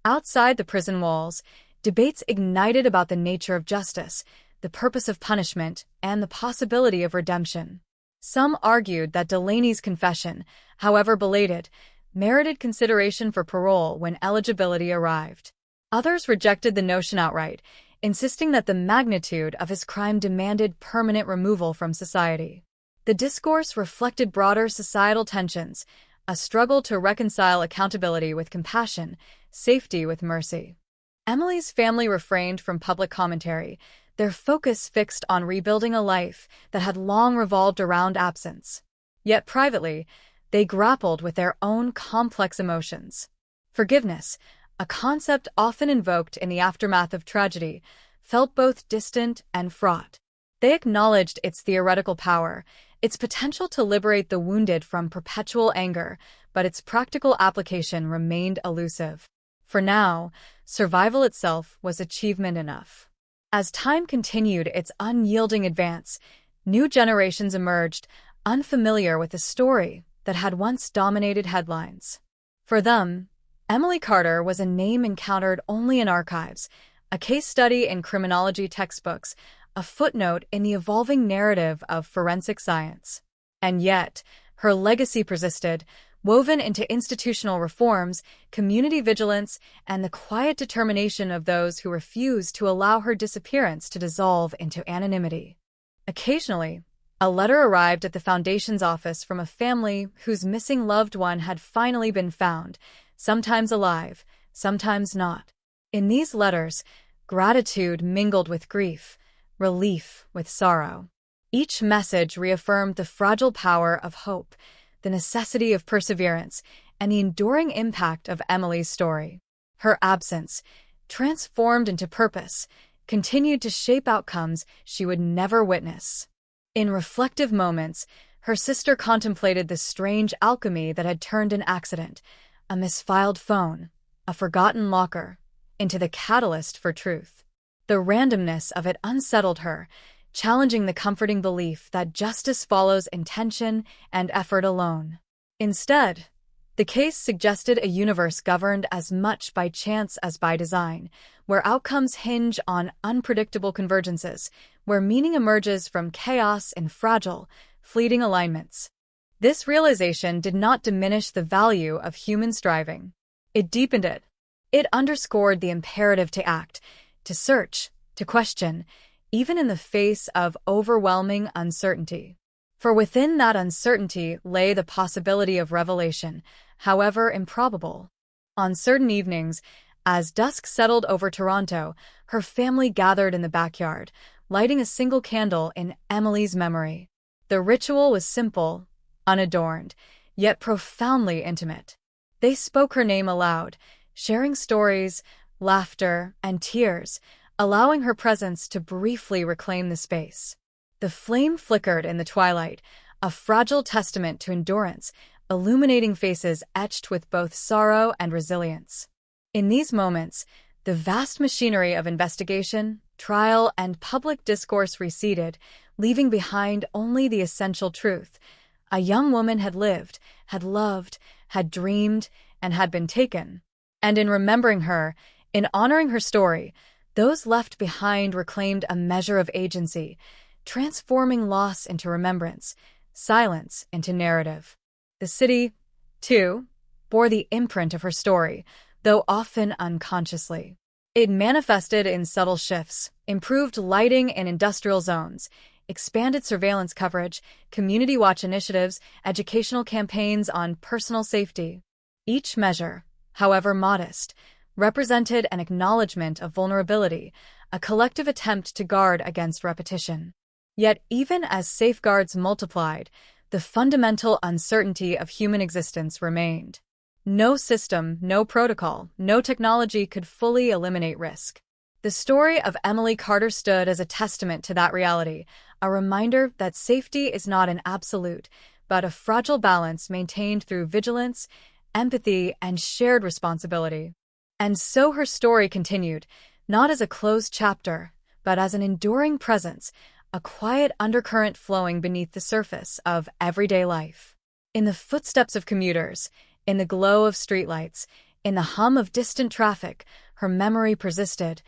Speaker 3: Outside the prison walls, debates ignited about the nature of justice, the purpose of punishment, and the possibility of redemption. Some argued that Delaney's confession, however belated, merited consideration for parole when eligibility arrived. Others rejected the notion outright, insisting that the magnitude of his crime demanded permanent removal from society. The discourse reflected broader societal tensions, a struggle to reconcile accountability with compassion, safety with mercy. Emily's family refrained from public commentary, their focus fixed on rebuilding a life that had long revolved around absence. Yet privately, they grappled with their own complex emotions. Forgiveness, a concept often invoked in the aftermath of tragedy, felt both distant and fraught. They acknowledged its theoretical power, its potential to liberate the wounded from perpetual anger, but its practical application remained elusive. For now, survival itself was achievement enough. As time continued its unyielding advance, new generations emerged, unfamiliar with the story that had once dominated headlines. For them, Emily Carter was a name encountered only in archives, a case study in criminology textbooks, a footnote in the evolving narrative of forensic science. And yet, her legacy persisted, woven into institutional reforms, community vigilance, and the quiet determination of those who refused to allow her disappearance to dissolve into anonymity. Occasionally, a letter arrived at the Foundation's office from a family whose missing loved one had finally been found, sometimes alive, sometimes not. In these letters, gratitude mingled with grief, relief with sorrow. Each message reaffirmed the fragile power of hope, the necessity of perseverance, and the enduring impact of Emily's story. Her absence, transformed into purpose, continued to shape outcomes she would never witness. In reflective moments, her sister contemplated the strange alchemy that had turned an accident, a misfiled phone, a forgotten locker, into the catalyst for truth. The randomness of it unsettled her, challenging the comforting belief that justice follows intention and effort alone. Instead, The case suggested a universe governed as much by chance as by design, where outcomes hinge on unpredictable convergences, where meaning emerges from chaos and fragile, fleeting alignments. This realization did not diminish the value of human striving. It deepened it. It underscored the imperative to act, to search, to question, even in the face of overwhelming uncertainty. For within that uncertainty lay the possibility of revelation, however improbable. On certain evenings, as dusk settled over Toronto, her family gathered in the backyard, lighting a single candle in Emily's memory. The ritual was simple, unadorned, yet profoundly intimate. They spoke her name aloud, sharing stories, laughter, and tears, allowing her presence to briefly reclaim the space. The flame flickered in the twilight, a fragile testament to endurance, illuminating faces etched with both sorrow and resilience. In these moments, the vast machinery of investigation, trial, and public discourse receded, leaving behind only the essential truth. A young woman had lived, had loved, had dreamed, and had been taken. And in remembering her, in honoring her story, those left behind reclaimed a measure of agency, transforming loss into remembrance, silence into narrative. The city, too, bore the imprint of her story, though often unconsciously. It manifested in subtle shifts, improved lighting in industrial zones, expanded surveillance coverage, community watch initiatives, educational campaigns on personal safety. Each measure, however modest, represented an acknowledgement of vulnerability, a collective attempt to guard against repetition. Yet even as safeguards multiplied, the fundamental uncertainty of human existence remained. No system, no protocol, no technology could fully eliminate risk. The story of Emily Carter stood as a testament to that reality, a reminder that safety is not an absolute, but a fragile balance maintained through vigilance, empathy, and shared responsibility. And so her story continued, not as a closed chapter, but as an enduring presence, a quiet undercurrent flowing beneath the surface of everyday life. In the footsteps of commuters, in the glow of streetlights, in the hum of distant traffic, her memory persisted,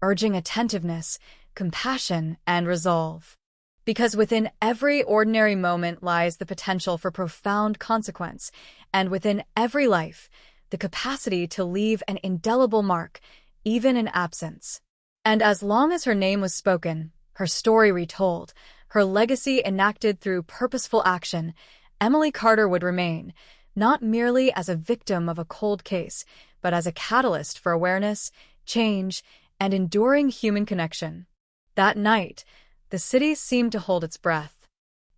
Speaker 3: urging attentiveness, compassion, and resolve. Because within every ordinary moment lies the potential for profound consequence, and within every life, the capacity to leave an indelible mark, even in absence. And as long as her name was spoken, her story retold, her legacy enacted through purposeful action, Emily Carter would remain, not merely as a victim of a cold case, but as a catalyst for awareness, change, and enduring human connection. That night, the city seemed to hold its breath.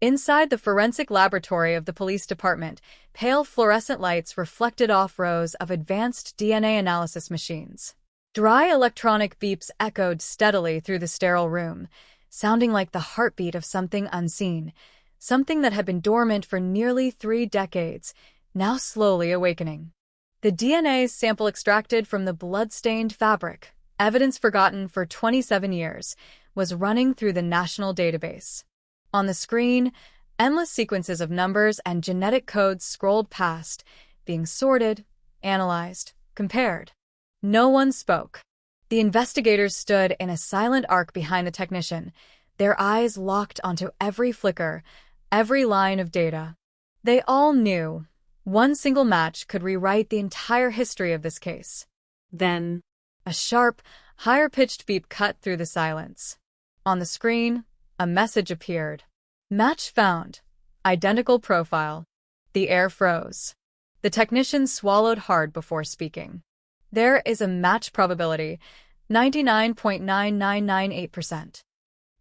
Speaker 3: Inside the forensic laboratory of the police department, pale fluorescent lights reflected off rows of advanced DNA analysis machines. Dry electronic beeps echoed steadily through the sterile room, sounding like the heartbeat of something unseen, something that had been dormant for nearly 3 decades, now slowly awakening. The DNA sample extracted from the blood-stained fabric, evidence forgotten for 27 years, was running through the national database. On the screen, endless sequences of numbers and genetic codes scrolled past, being sorted, analyzed, compared. No one spoke. The investigators stood in a silent arc behind the technician, their eyes locked onto every flicker, every line of data. They all knew one single match could rewrite the entire history of this case. Then, a sharp, higher-pitched beep cut through the silence. On the screen, a message appeared. Match found. Identical profile. The air froze. The technician swallowed hard before speaking. There is a match probability, 99.9998%.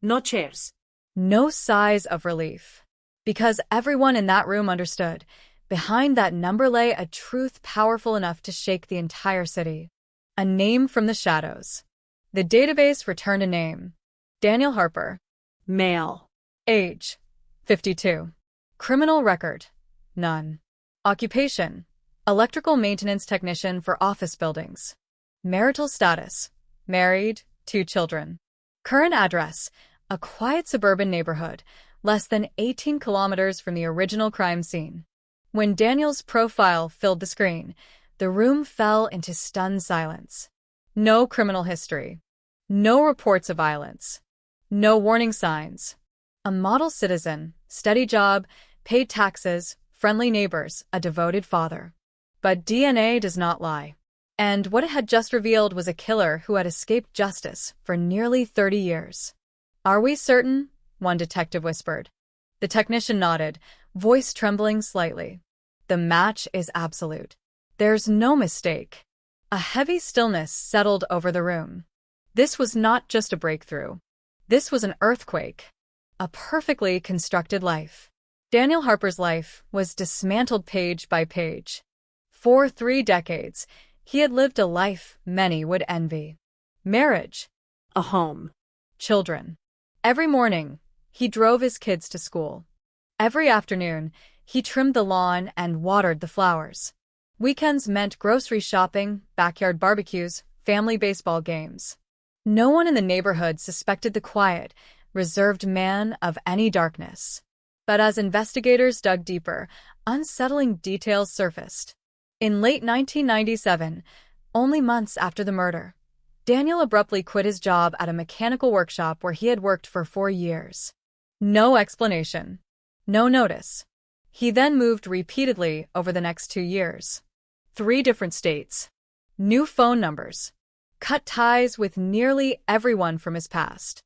Speaker 2: No chairs.
Speaker 3: No sighs of relief. Because everyone in that room understood, behind that number lay a truth powerful enough to shake the entire city. A name from the shadows. The database returned a name. Daniel Harper.
Speaker 2: Male.
Speaker 3: Age, 52. Criminal record, none. Occupation, electrical maintenance technician for office buildings. Marital status, married, 2 children. Current address, a quiet suburban neighborhood, less than 18 kilometers from the original crime scene. When Daniel's profile filled the screen, the room fell into stunned silence. No criminal history. No reports of violence. No warning signs. A model citizen, steady job, paid taxes, friendly neighbors, a devoted father. But DNA does not lie. And what it had just revealed was a killer who had escaped justice for nearly 30 years. "Are we certain?" one detective whispered. The technician nodded, voice trembling slightly. "The match is absolute. There's no mistake." A heavy stillness settled over the room. This was not just a breakthrough. This was an earthquake. A perfectly constructed life. Daniel Harper's life was dismantled page by page. For 3 decades, he had lived a life many would envy. Marriage.
Speaker 2: A home.
Speaker 3: Children. Every morning, he drove his kids to school. Every afternoon, he trimmed the lawn and watered the flowers. Weekends meant grocery shopping, backyard barbecues, family baseball games. No one in the neighborhood suspected the quiet, reserved man of any darkness. But as investigators dug deeper, unsettling details surfaced. In late 1997, only months after the murder, Daniel abruptly quit his job at a mechanical workshop where he had worked for 4 years. No explanation. No notice. He then moved repeatedly over the next 2 years. 3 different states. New phone numbers. Cut ties with nearly everyone from his past.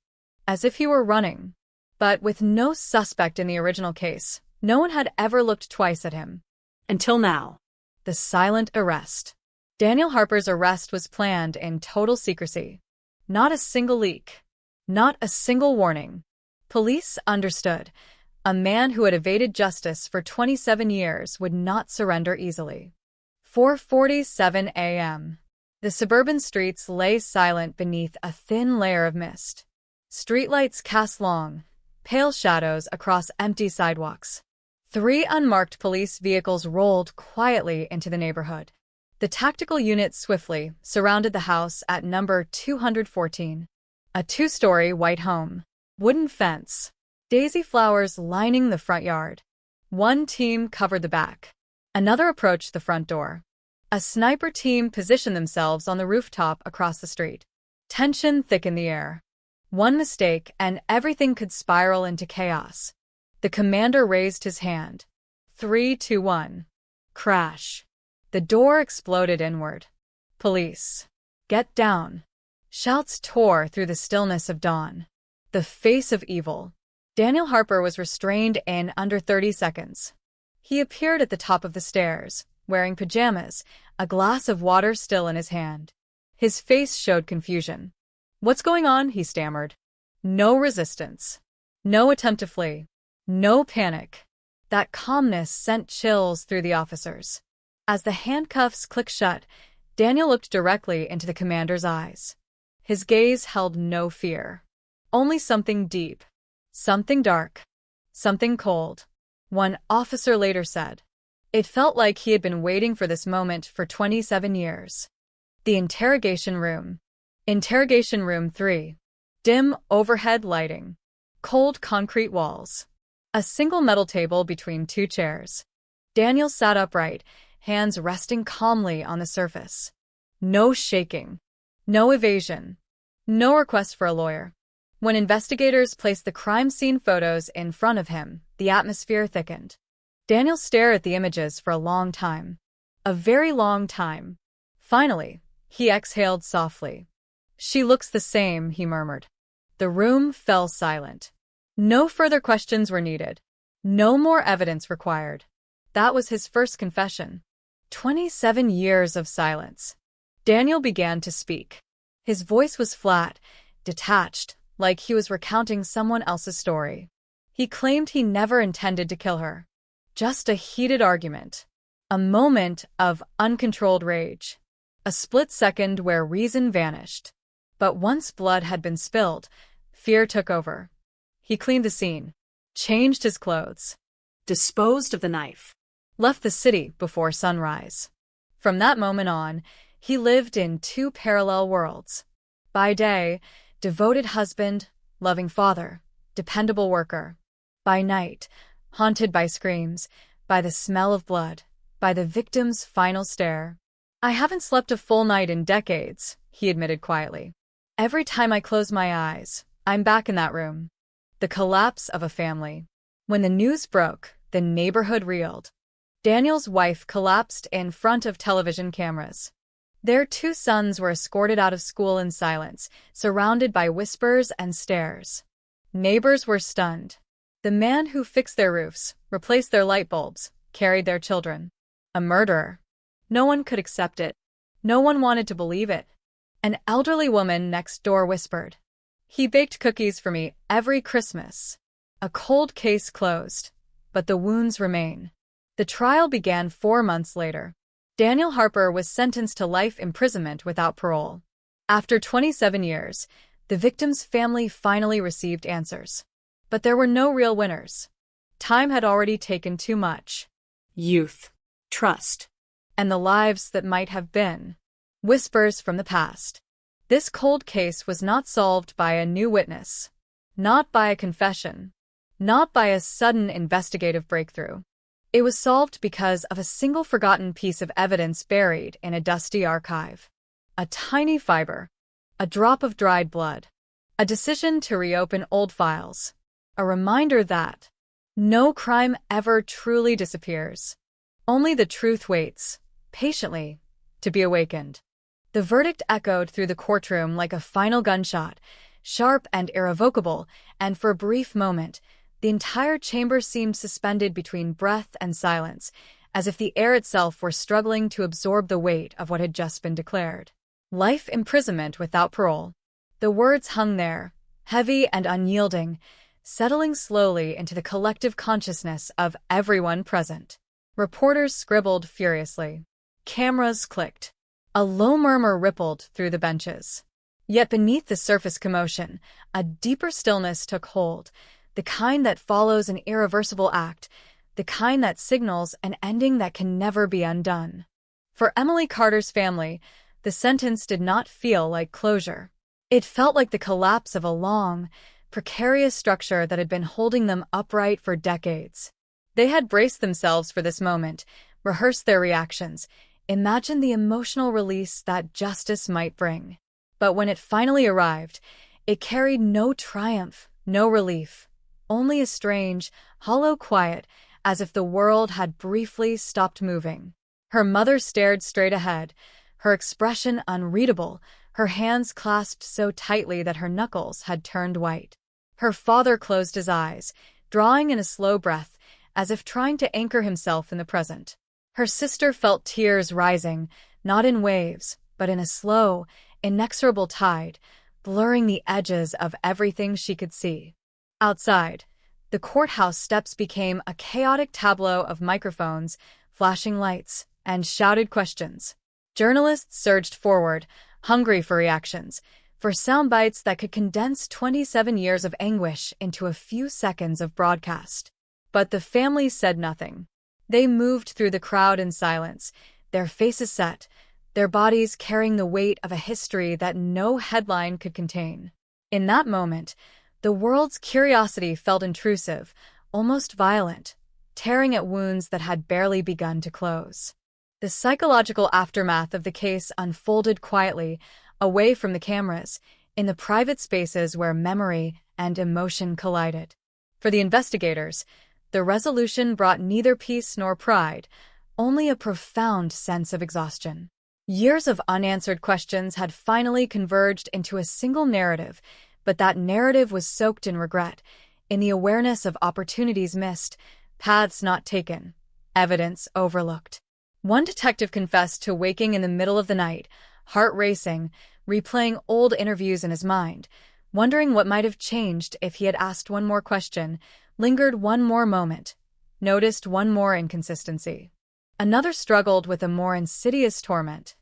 Speaker 3: As if he were running. But with no suspect in the original case, no one had ever looked twice at him.
Speaker 2: Until now.
Speaker 3: The silent arrest. Daniel Harper's arrest was planned in total secrecy. Not a single leak. Not a single warning. Police understood. A man who had evaded justice for 27 years would not surrender easily. 4:47 a.m. The suburban streets lay silent beneath a thin layer of mist. Streetlights cast long, pale shadows across empty sidewalks. 3 unmarked police vehicles rolled quietly into the neighborhood. The tactical unit swiftly surrounded the house at number 214. A 2-story white home. Wooden fence. Daisy flowers lining the front yard. One team covered the back. Another approached the front door. A sniper team positioned themselves on the rooftop across the street. Tension thick in the air. One mistake and everything could spiral into chaos. The commander raised his hand. 3, 2, 1. Crash. The door exploded inward. "Police. Get down." Shouts tore through the stillness of dawn. The face of evil. Daniel Harper was restrained in under 30 seconds. He appeared at the top of the stairs, wearing pajamas, a glass of water still in his hand. His face showed confusion. "What's going on?" he stammered. No resistance. No attempt to flee. No panic. That calmness sent chills through the officers. As the handcuffs clicked shut, Daniel looked directly into the commander's eyes. His gaze held no fear. Only something deep. Something dark. Something cold. One officer later said. It felt like he had been waiting for this moment for 27 years. The interrogation room. Interrogation room 3. Dim overhead lighting. Cold concrete walls. A single metal table between 2 chairs. Daniel sat upright, hands resting calmly on the surface. No shaking. No evasion. No request for a lawyer. When investigators placed the crime scene photos in front of him, the atmosphere thickened. Daniel stared at the images for a long time. A very long time. Finally, he exhaled softly. "She looks the same," he murmured. The room fell silent. No further questions were needed. No more evidence required. That was his first confession. 27 years of silence. Daniel began to speak. His voice was flat, detached, like he was recounting someone else's story. He claimed he never intended to kill her. Just a heated argument. A moment of uncontrolled rage. A split second where reason vanished. But once blood had been spilled, fear took over. He cleaned the scene. Changed his clothes.
Speaker 2: Disposed of the knife.
Speaker 3: Left the city before sunrise. From that moment on, he lived in 2 parallel worlds. By day, devoted husband, loving father, dependable worker. By night, haunted by screams, by the smell of blood, by the victim's final stare. "I haven't slept a full night in decades," he admitted quietly. "Every time I close my eyes, I'm back in that room." The collapse of a family. When the news broke, the neighborhood reeled. Daniel's wife collapsed in front of television cameras. Their 2 sons were escorted out of school in silence, surrounded by whispers and stares. Neighbors were stunned. The man who fixed their roofs, replaced their light bulbs, carried their children. A murderer. No one could accept it. No one wanted to believe it. An elderly woman next door whispered, "He baked cookies for me every Christmas." A cold case closed, but the wounds remain. The trial began 4 months later. Daniel Harper was sentenced to life imprisonment without parole. After 27 years, the victim's family finally received answers. But there were no real winners. Time had already taken too much.
Speaker 2: Youth. Trust.
Speaker 3: And the lives that might have been. Whispers from the past. This cold case was not solved by a new witness. Not by a confession. Not by a sudden investigative breakthrough. It was solved because of a single forgotten piece of evidence buried in a dusty archive. A tiny fiber. A drop of dried blood. A decision to reopen old files. A reminder that no crime ever truly disappears. Only the truth waits, patiently, to be awakened. The verdict echoed through the courtroom like a final gunshot, sharp and irrevocable, and for a brief moment, the entire chamber seemed suspended between breath and silence, as if the air itself were struggling to absorb the weight of what had just been declared. Life imprisonment without parole. The words hung there, heavy and unyielding, settling slowly into the collective consciousness of everyone present. Reporters scribbled furiously. Cameras clicked. A low murmur rippled through the benches. Yet beneath the surface commotion, a deeper stillness took hold, the kind that follows an irreversible act, the kind that signals an ending that can never be undone. For Emily Carter's family, the sentence did not feel like closure. It felt like the collapse of a long, precarious structure that had been holding them upright for decades. They had braced themselves for this moment, rehearsed their reactions, imagined the emotional release that justice might bring. But when it finally arrived, it carried no triumph, no relief, only a strange, hollow quiet, as if the world had briefly stopped moving. Her mother stared straight ahead, her expression unreadable, her hands clasped so tightly that her knuckles had turned white. Her father closed his eyes, drawing in a slow breath, as if trying to anchor himself in the present. Her sister felt tears rising, not in waves, but in a slow, inexorable tide, blurring the edges of everything she could see. Outside, the courthouse steps became a chaotic tableau of microphones, flashing lights, and shouted questions. Journalists surged forward, hungry for reactions, for sound bites that could condense 27 years of anguish into a few seconds of broadcast. But the family said nothing. They moved through the crowd in silence, their faces set, their bodies carrying the weight of a history that no headline could contain. In that moment, the world's curiosity felt intrusive, almost violent, tearing at wounds that had barely begun to close. The psychological aftermath of the case unfolded quietly, away from the cameras, in the private spaces where memory and emotion collided. For the investigators, the resolution brought neither peace nor pride, only a profound sense of exhaustion. Years of unanswered questions had finally converged into a single narrative, but that narrative was soaked in regret, in the awareness of opportunities missed, paths not taken, evidence overlooked. One detective confessed to waking in the middle of the night, heart racing, replaying old interviews in his mind, wondering what might have changed if he had asked one more question, lingered one more moment, noticed one more inconsistency. Another struggled with a more insidious torment: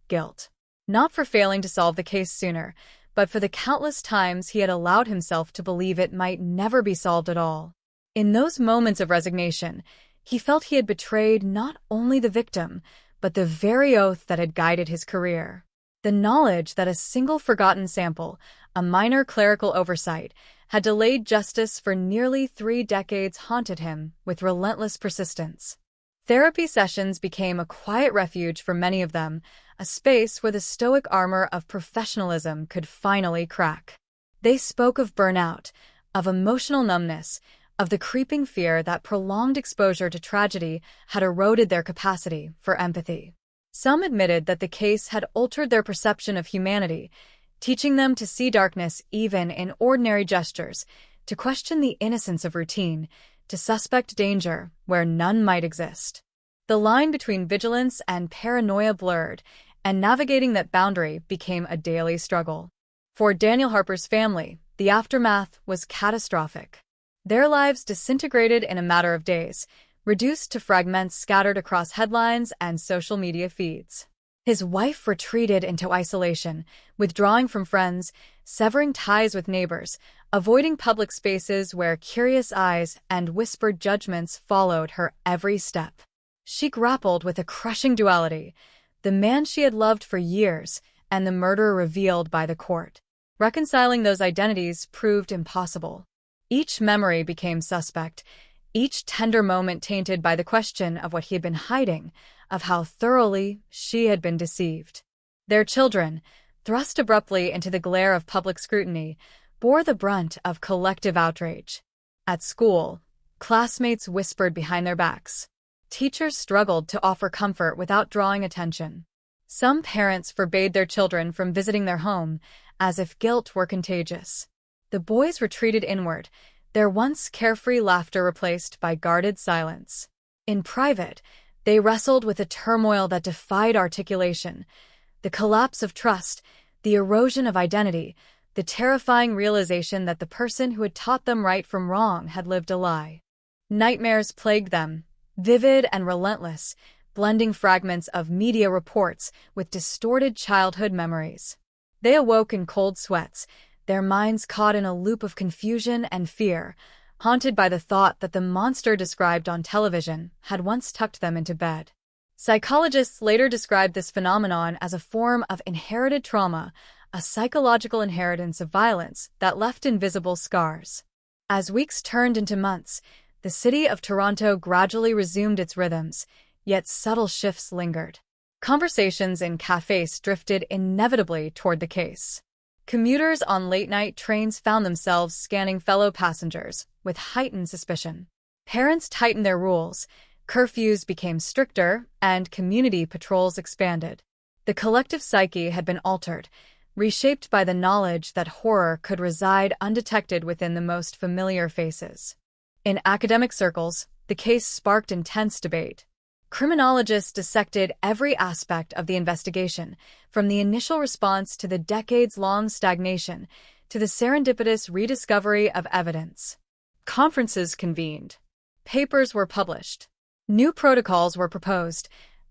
Speaker 3: guilt. Not for failing to solve the case sooner, but for the countless times he had allowed himself to believe it might never be solved at all. In those moments of resignation, he felt he had betrayed not only the victim, but the very oath that had guided his career. The knowledge that a single forgotten sample, a minor clerical oversight, had delayed justice for nearly 3 decades haunted him with relentless persistence. Therapy sessions became a quiet refuge for many of them, a space where the stoic armor of professionalism could finally crack. They spoke of burnout, of emotional numbness, of the creeping fear that prolonged exposure to tragedy had eroded their capacity for empathy. Some admitted that the case had altered their perception of humanity, teaching them to see darkness even in ordinary gestures, to question the innocence of routine, to suspect danger where none might exist. The line between vigilance and paranoia blurred, and navigating that boundary became a daily struggle. For Daniel Harper's family, the aftermath was catastrophic. Their lives disintegrated in a matter of days, reduced to fragments scattered across headlines and social media feeds. His wife retreated into isolation, withdrawing from friends, severing ties with neighbors, avoiding public spaces where curious eyes and whispered judgments followed her every step. She grappled with a crushing duality, the man she had loved for years and the murder revealed by the court. Reconciling those identities proved impossible. Each memory became suspect, each tender moment tainted by the question of what he had been hiding, of how thoroughly she had been deceived. Their children, thrust abruptly into the glare of public scrutiny, bore the brunt of collective outrage. At school, classmates whispered behind their backs. Teachers struggled to offer comfort without drawing attention. Some parents forbade their children from visiting their home, as if guilt were contagious. The boys retreated inward, their once carefree laughter replaced by guarded silence. In private, they wrestled with a turmoil that defied articulation, the collapse of trust, the erosion of identity, the terrifying realization that the person who had taught them right from wrong had lived a lie. Nightmares plagued them, vivid and relentless, blending fragments of media reports with distorted childhood memories. They awoke in cold sweats, their minds caught in a loop of confusion and fear, haunted by the thought that the monster described on television had once tucked them into bed. Psychologists later described this phenomenon as a form of inherited trauma, a psychological inheritance of violence that left invisible scars. As weeks turned into months, the city of Toronto gradually resumed its rhythms, yet subtle shifts lingered. Conversations in cafes drifted inevitably toward the case. Commuters on late-night trains found themselves scanning fellow passengers with heightened suspicion. Parents tightened their rules, curfews became stricter, and community patrols expanded. The collective psyche had been altered, reshaped by the knowledge that horror could reside undetected within the most familiar faces. In academic circles, the case sparked intense debate. Criminologists dissected every aspect of the investigation, from the initial response to the decades-long stagnation to the serendipitous rediscovery of evidence. Conferences convened. Papers were published. New protocols were proposed,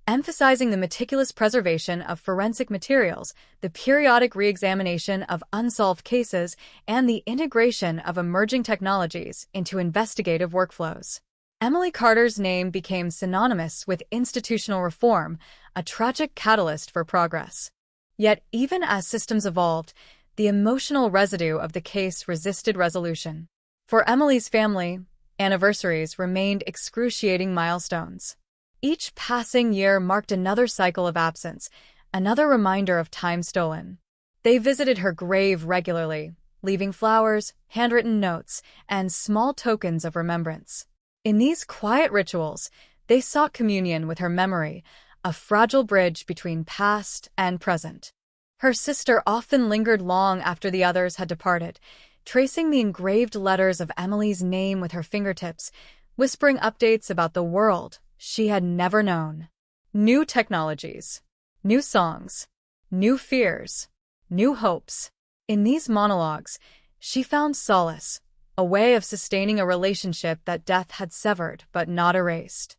Speaker 3: emphasizing the meticulous preservation of forensic materials, the periodic re-examination of unsolved cases, and the integration of emerging technologies into investigative workflows. Emily Carter's name became synonymous with institutional reform, a tragic catalyst for progress. Yet, even as systems evolved, the emotional residue of the case resisted resolution. For Emily's family, anniversaries remained excruciating milestones. Each passing year marked another cycle of absence, another reminder of time stolen. They visited her grave regularly, leaving flowers, handwritten notes, and small tokens of remembrance. In these quiet rituals, they sought communion with her memory, a fragile bridge between past and present. Her sister often lingered long after the others had departed, tracing the engraved letters of Emily's name with her fingertips, whispering updates about the world she had never known. New technologies, new songs, new fears, new hopes. In these monologues, she found solace, a way of sustaining a relationship that death had severed but not erased.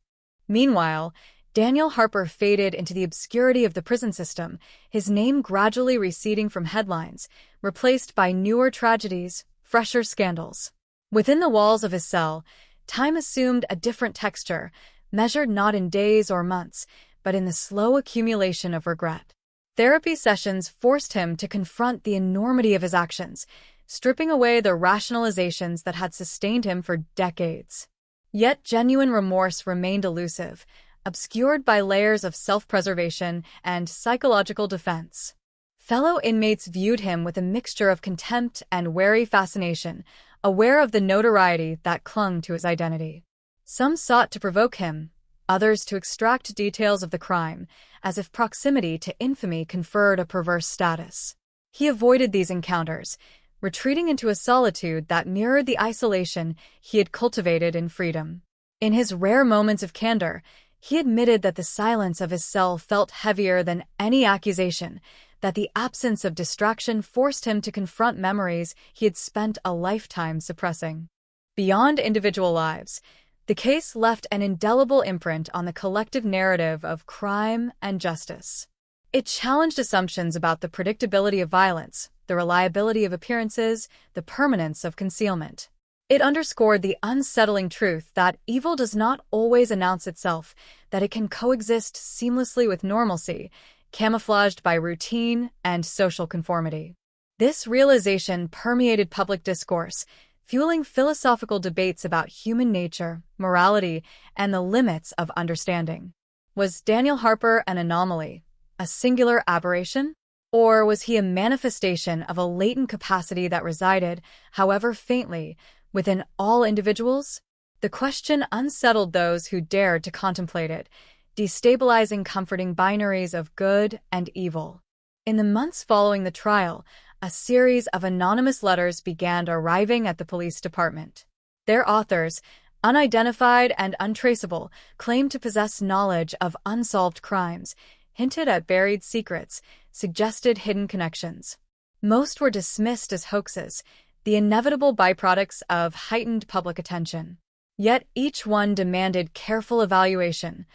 Speaker 3: Meanwhile, Daniel Harper faded into the obscurity of the prison system, his name gradually receding from headlines, replaced by newer tragedies, fresher scandals. Within the walls of his cell, time assumed a different texture, measured not in days or months, but in the slow accumulation of regret. Therapy sessions forced him to confront the enormity of his actions, stripping away the rationalizations that had sustained him for decades. Yet genuine remorse remained elusive, obscured by layers of self-preservation and psychological defense. Fellow inmates viewed him with a mixture of contempt and wary fascination, aware of the notoriety that clung to his identity. Some sought to provoke him, others to extract details of the crime, as if proximity to infamy conferred a perverse status. He avoided these encounters, retreating into a solitude that mirrored the isolation he had cultivated in freedom. In his rare moments of candor, he admitted that the silence of his cell felt heavier than any accusation, that the absence of distraction forced him to confront memories he had spent a lifetime suppressing. Beyond individual lives, the case left an indelible imprint on the collective narrative of crime and justice. It challenged assumptions about the predictability of violence, the reliability of appearances, the permanence of concealment. It underscored the unsettling truth that evil does not always announce itself, that it can coexist seamlessly with normalcy, camouflaged by routine and social conformity. This realization permeated public discourse, fueling philosophical debates about human nature, morality, and the limits of understanding. Was Daniel Harper an anomaly, a singular aberration? Or was he a manifestation of a latent capacity that resided, however faintly, within all individuals? The question unsettled those who dared to contemplate it, destabilizing comforting binaries of good and evil. In the months following the trial, a series of anonymous letters began arriving at the police department. Their authors, unidentified and untraceable, claimed to possess knowledge of unsolved crimes, hinted at buried secrets, suggested hidden connections. Most were dismissed as hoaxes, the inevitable byproducts of heightened public attention. Yet each one demanded careful evaluation,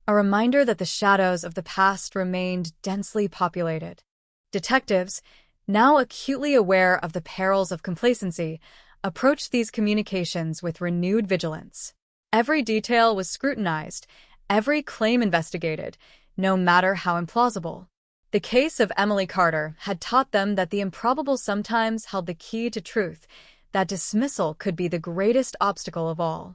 Speaker 3: a reminder that the shadows of the past remained densely populated. Detectives, now acutely aware of the perils of complacency, approached these communications with renewed vigilance. Every detail was scrutinized, every claim investigated, no matter how implausible. The case of Emily Carter had taught them that the improbable sometimes held the key to truth, that dismissal could be the greatest obstacle of all.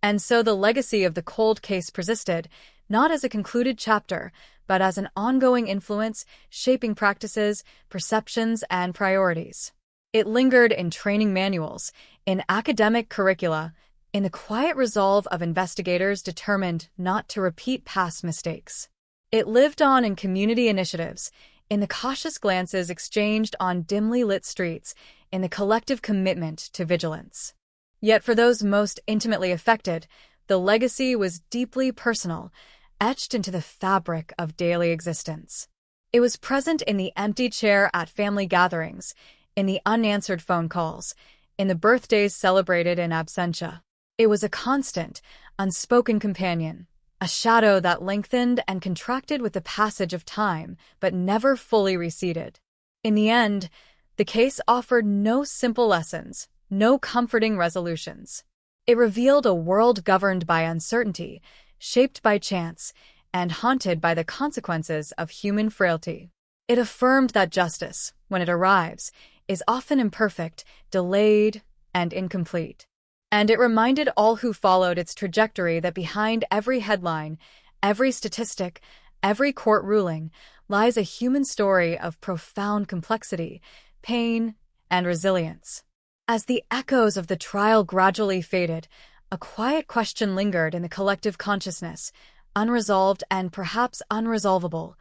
Speaker 3: And so the legacy of the cold case persisted, not as a concluded chapter, but as an ongoing influence shaping practices, perceptions, and priorities. It lingered in training manuals, in academic curricula, in the quiet resolve of investigators determined not to repeat past mistakes. It lived on in community initiatives, in the cautious glances exchanged on dimly lit streets, in the collective commitment to vigilance. Yet for those most intimately affected, the legacy was deeply personal, etched into the fabric of daily existence. It was present in the empty chair at family gatherings, in the unanswered phone calls, in the birthdays celebrated in absentia. It was a constant, unspoken companion, a shadow that lengthened and contracted with the passage of time, but never fully receded. In the end, the case offered no simple lessons, no comforting resolutions. It revealed a world governed by uncertainty, shaped by chance, and haunted by the consequences of human frailty. It affirmed that justice, when it arrives, is often imperfect, delayed, and incomplete. And it reminded all who followed its trajectory that behind every headline, every statistic, every court ruling, lies a human story of profound complexity, pain, and resilience. As the echoes of the trial gradually faded, a quiet question lingered in the collective consciousness, unresolved and perhaps unresolvable.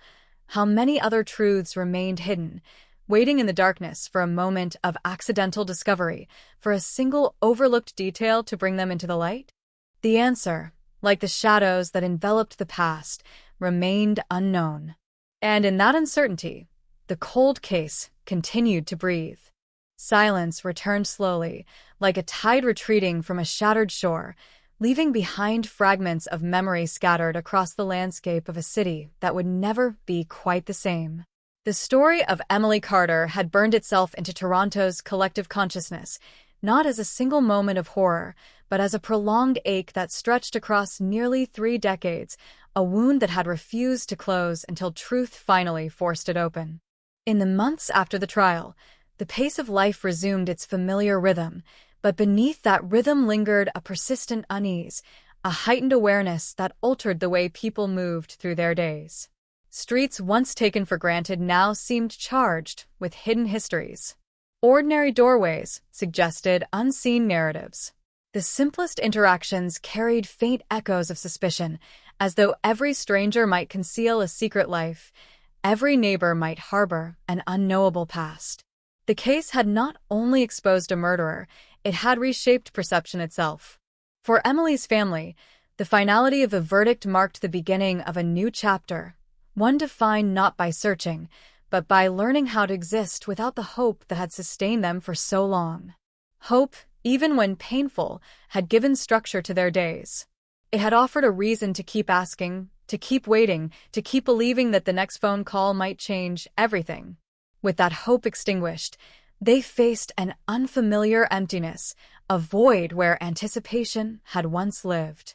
Speaker 3: How many other truths remained hidden, waiting in the darkness for a moment of accidental discovery, for a single overlooked detail to bring them into the light? The answer, like the shadows that enveloped the past, remained unknown. And in that uncertainty, the cold case continued to breathe. Silence returned slowly, like a tide retreating from a shattered shore, leaving behind fragments of memory scattered across the landscape of a city that would never be quite the same. The story of Emily Carter had burned itself into Toronto's collective consciousness, not as a single moment of horror, but as a prolonged ache that stretched across nearly 3 decades, a wound that had refused to close until truth finally forced it open. In the months after the trial, the pace of life resumed its familiar rhythm, but beneath that rhythm lingered a persistent unease, a heightened awareness that altered the way people moved through their days. Streets once taken for granted now seemed charged with hidden histories. Ordinary doorways suggested unseen narratives. The simplest interactions carried faint echoes of suspicion, as though every stranger might conceal a secret life, every neighbor might harbor an unknowable past. The case had not only exposed a murderer, it had reshaped perception itself. For Emily's family, the finality of the verdict marked the beginning of a new chapter, one defined not by searching, but by learning how to exist without the hope that had sustained them for so long. Hope, even when painful, had given structure to their days. It had offered a reason to keep asking, to keep waiting, to keep believing that the next phone call might change everything. With that hope extinguished, they faced an unfamiliar emptiness, a void where anticipation had once lived.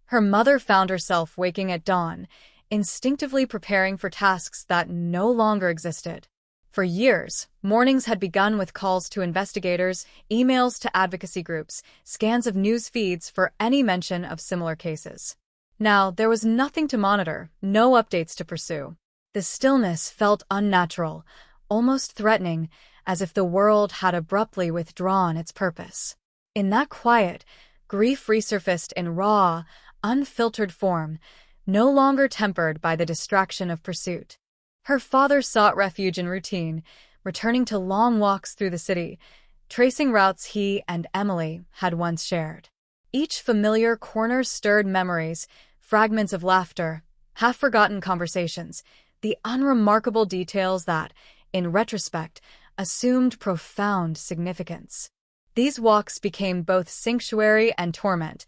Speaker 3: Her mother found herself waking at dawn, instinctively preparing for tasks that no longer existed. For years, mornings had begun with calls to investigators, emails to advocacy groups, scans of news feeds for any mention of similar cases. Now, there was nothing to monitor, no updates to pursue. The stillness felt unnatural, almost threatening, as if the world had abruptly withdrawn its purpose. In that quiet, grief resurfaced in raw, unfiltered form, no longer tempered by the distraction of pursuit. Her father sought refuge in routine, returning to long walks through the city, tracing routes he and Emily had once shared. Each familiar corner stirred memories, fragments of laughter, half-forgotten conversations, the unremarkable details that, in retrospect, assumed profound significance. These walks became both sanctuary and torment,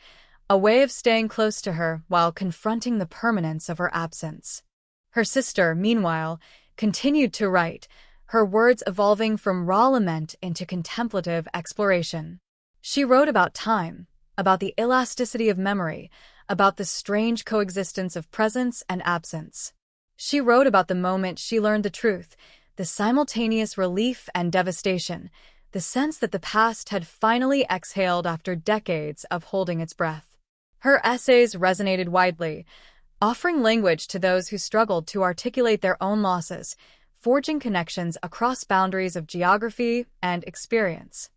Speaker 3: a way of staying close to her while confronting the permanence of her absence. Her sister, meanwhile, continued to write, her words evolving from raw lament into contemplative exploration. She wrote about time, about the elasticity of memory, about the strange coexistence of presence and absence. She wrote about the moment she learned the truth, the simultaneous relief and devastation, the sense that the past had finally exhaled after decades of holding its breath. Her essays resonated widely, offering language to those who struggled to articulate their own losses, forging connections across boundaries of geography and experience.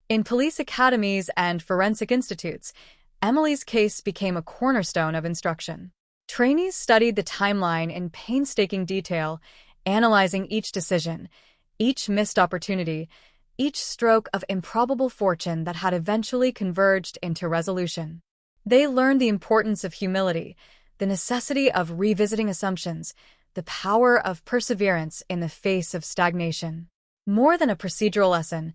Speaker 3: In police academies and forensic institutes, Emily's case became a cornerstone of instruction. Trainees studied the timeline in painstaking detail, analyzing each decision, each missed opportunity, each stroke of improbable fortune that had eventually converged into resolution. They learned the importance of humility, the necessity of revisiting assumptions, the power of perseverance in the face of stagnation. More than a procedural lesson,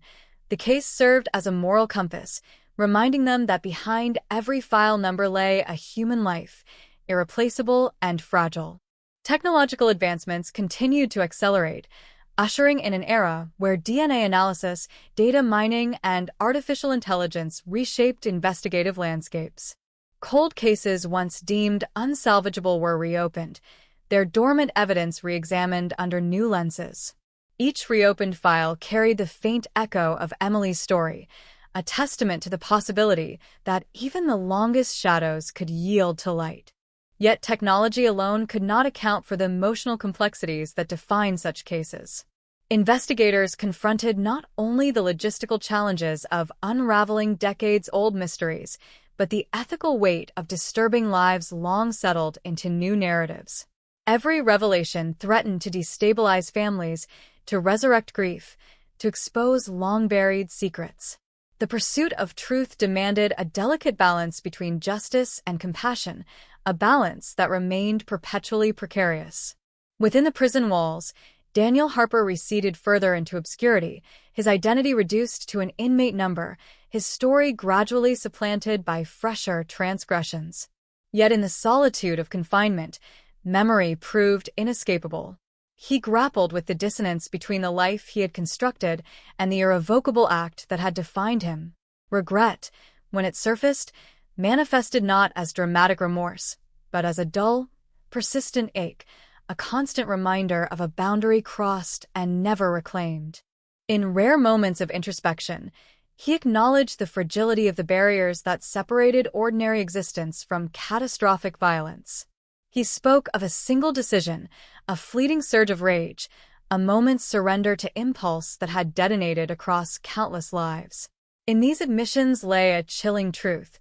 Speaker 3: the case served as a moral compass, reminding them that behind every file number lay a human life, irreplaceable and fragile. Technological advancements continued to accelerate, ushering in an era where DNA analysis, data mining, and artificial intelligence reshaped investigative landscapes. Cold cases once deemed unsalvageable were reopened, their dormant evidence re-examined under new lenses. Each reopened file carried the faint echo of Emily's story, a testament to the possibility that even the longest shadows could yield to light. Yet technology alone could not account for the emotional complexities that define such cases. Investigators confronted not only the logistical challenges of unraveling decades-old mysteries, but the ethical weight of disturbing lives long settled into new narratives. Every revelation threatened to destabilize families, to resurrect grief, to expose long-buried secrets. The pursuit of truth demanded a delicate balance between justice and compassion, a balance that remained perpetually precarious. Within the prison walls, Daniel Harper receded further into obscurity, his identity reduced to an inmate number, his story gradually supplanted by fresher transgressions. Yet in the solitude of confinement, memory proved inescapable. He grappled with the dissonance between the life he had constructed and the irrevocable act that had defined him. Regret, when it surfaced, manifested not as dramatic remorse, but as a dull, persistent ache, a constant reminder of a boundary crossed and never reclaimed. In rare moments of introspection, he acknowledged the fragility of the barriers that separated ordinary existence from catastrophic violence. He spoke of a single decision, a fleeting surge of rage, a moment's surrender to impulse that had detonated across countless lives. In these admissions lay a chilling truth: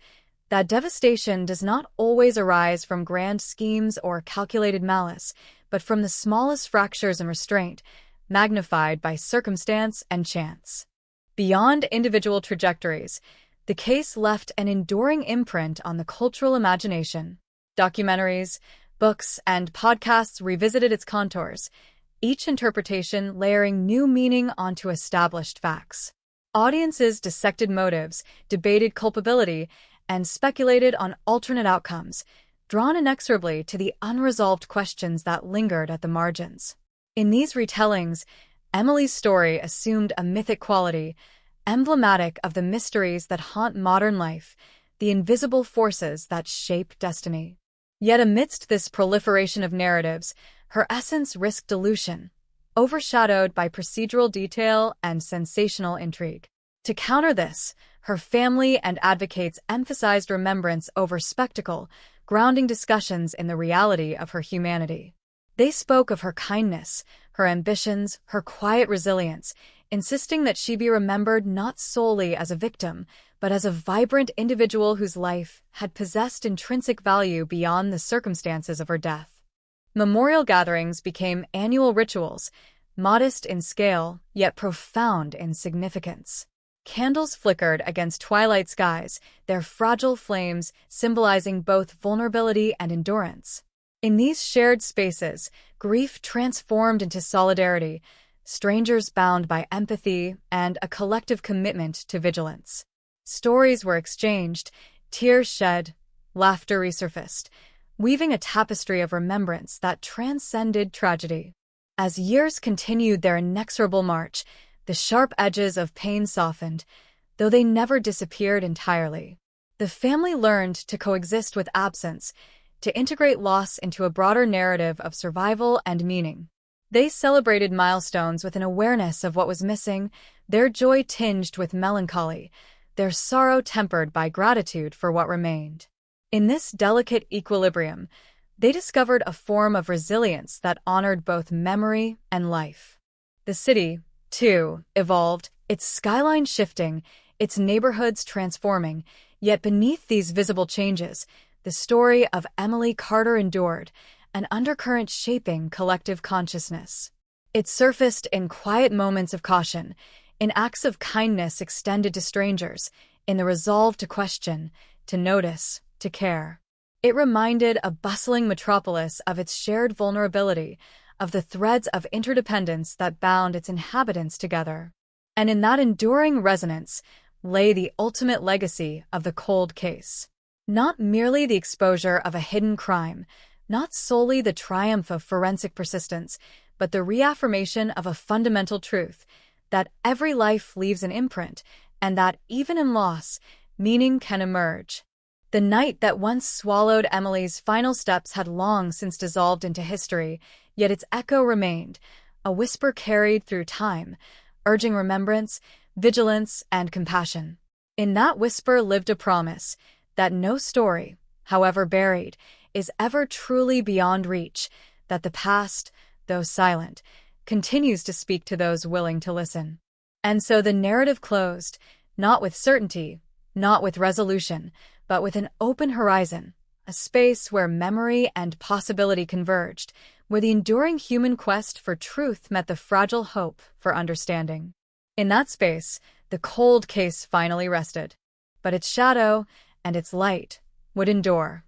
Speaker 3: that devastation does not always arise from grand schemes or calculated malice, but from the smallest fractures and restraint, magnified by circumstance and chance. Beyond individual trajectories, the case left an enduring imprint on the cultural imagination. Documentaries, books, and podcasts revisited its contours, each interpretation layering new meaning onto established facts. Audiences dissected motives, debated culpability, and speculated on alternate outcomes, drawn inexorably to the unresolved questions that lingered at the margins. In these retellings, Emily's story assumed a mythic quality, emblematic of the mysteries that haunt modern life, the invisible forces that shape destiny. Yet amidst this proliferation of narratives, her essence risked dilution, overshadowed by procedural detail and sensational intrigue. To counter this, her family and advocates emphasized remembrance over spectacle, grounding discussions in the reality of her humanity. They spoke of her kindness, her ambitions, her quiet resilience, insisting that she be remembered not solely as a victim, but as a vibrant individual whose life had possessed intrinsic value beyond the circumstances of her death. Memorial gatherings became annual rituals, modest in scale, yet profound in significance. Candles flickered against twilight skies, their fragile flames symbolizing both vulnerability and endurance. In these shared spaces, grief transformed into solidarity, strangers bound by empathy, and a collective commitment to vigilance. Stories were exchanged, tears shed, laughter resurfaced, weaving a tapestry of remembrance that transcended tragedy. As years continued their inexorable march, the sharp edges of pain softened, though they never disappeared entirely. The family learned to coexist with absence, to integrate loss into a broader narrative of survival and meaning. They celebrated milestones with an awareness of what was missing, their joy tinged with melancholy, their sorrow tempered by gratitude for what remained. In this delicate equilibrium, they discovered a form of resilience that honored both memory and life. The city, too, evolved, its skyline shifting, its neighborhoods transforming, yet beneath these visible changes, the story of Emily Carter endured, an undercurrent shaping collective consciousness. It surfaced in quiet moments of caution, in acts of kindness extended to strangers, in the resolve to question, to notice, to care. It reminded a bustling metropolis of its shared vulnerability, of the threads of interdependence that bound its inhabitants together. And in that enduring resonance lay the ultimate legacy of the cold case. Not merely the exposure of a hidden crime, not solely the triumph of forensic persistence, but the reaffirmation of a fundamental truth, that every life leaves an imprint, and that even in loss, meaning can emerge. The night that once swallowed Emily's final steps had long since dissolved into history, yet its echo remained, a whisper carried through time, urging remembrance, vigilance, and compassion. In that whisper lived a promise that no story, however buried, is ever truly beyond reach, that the past, though silent, continues to speak to those willing to listen. And so the narrative closed, not with certainty, not with resolution, but with an open horizon, a space where memory and possibility converged, where the enduring human quest for truth met the fragile hope for understanding. In that space, the cold case finally rested, but its shadow and its light would endure.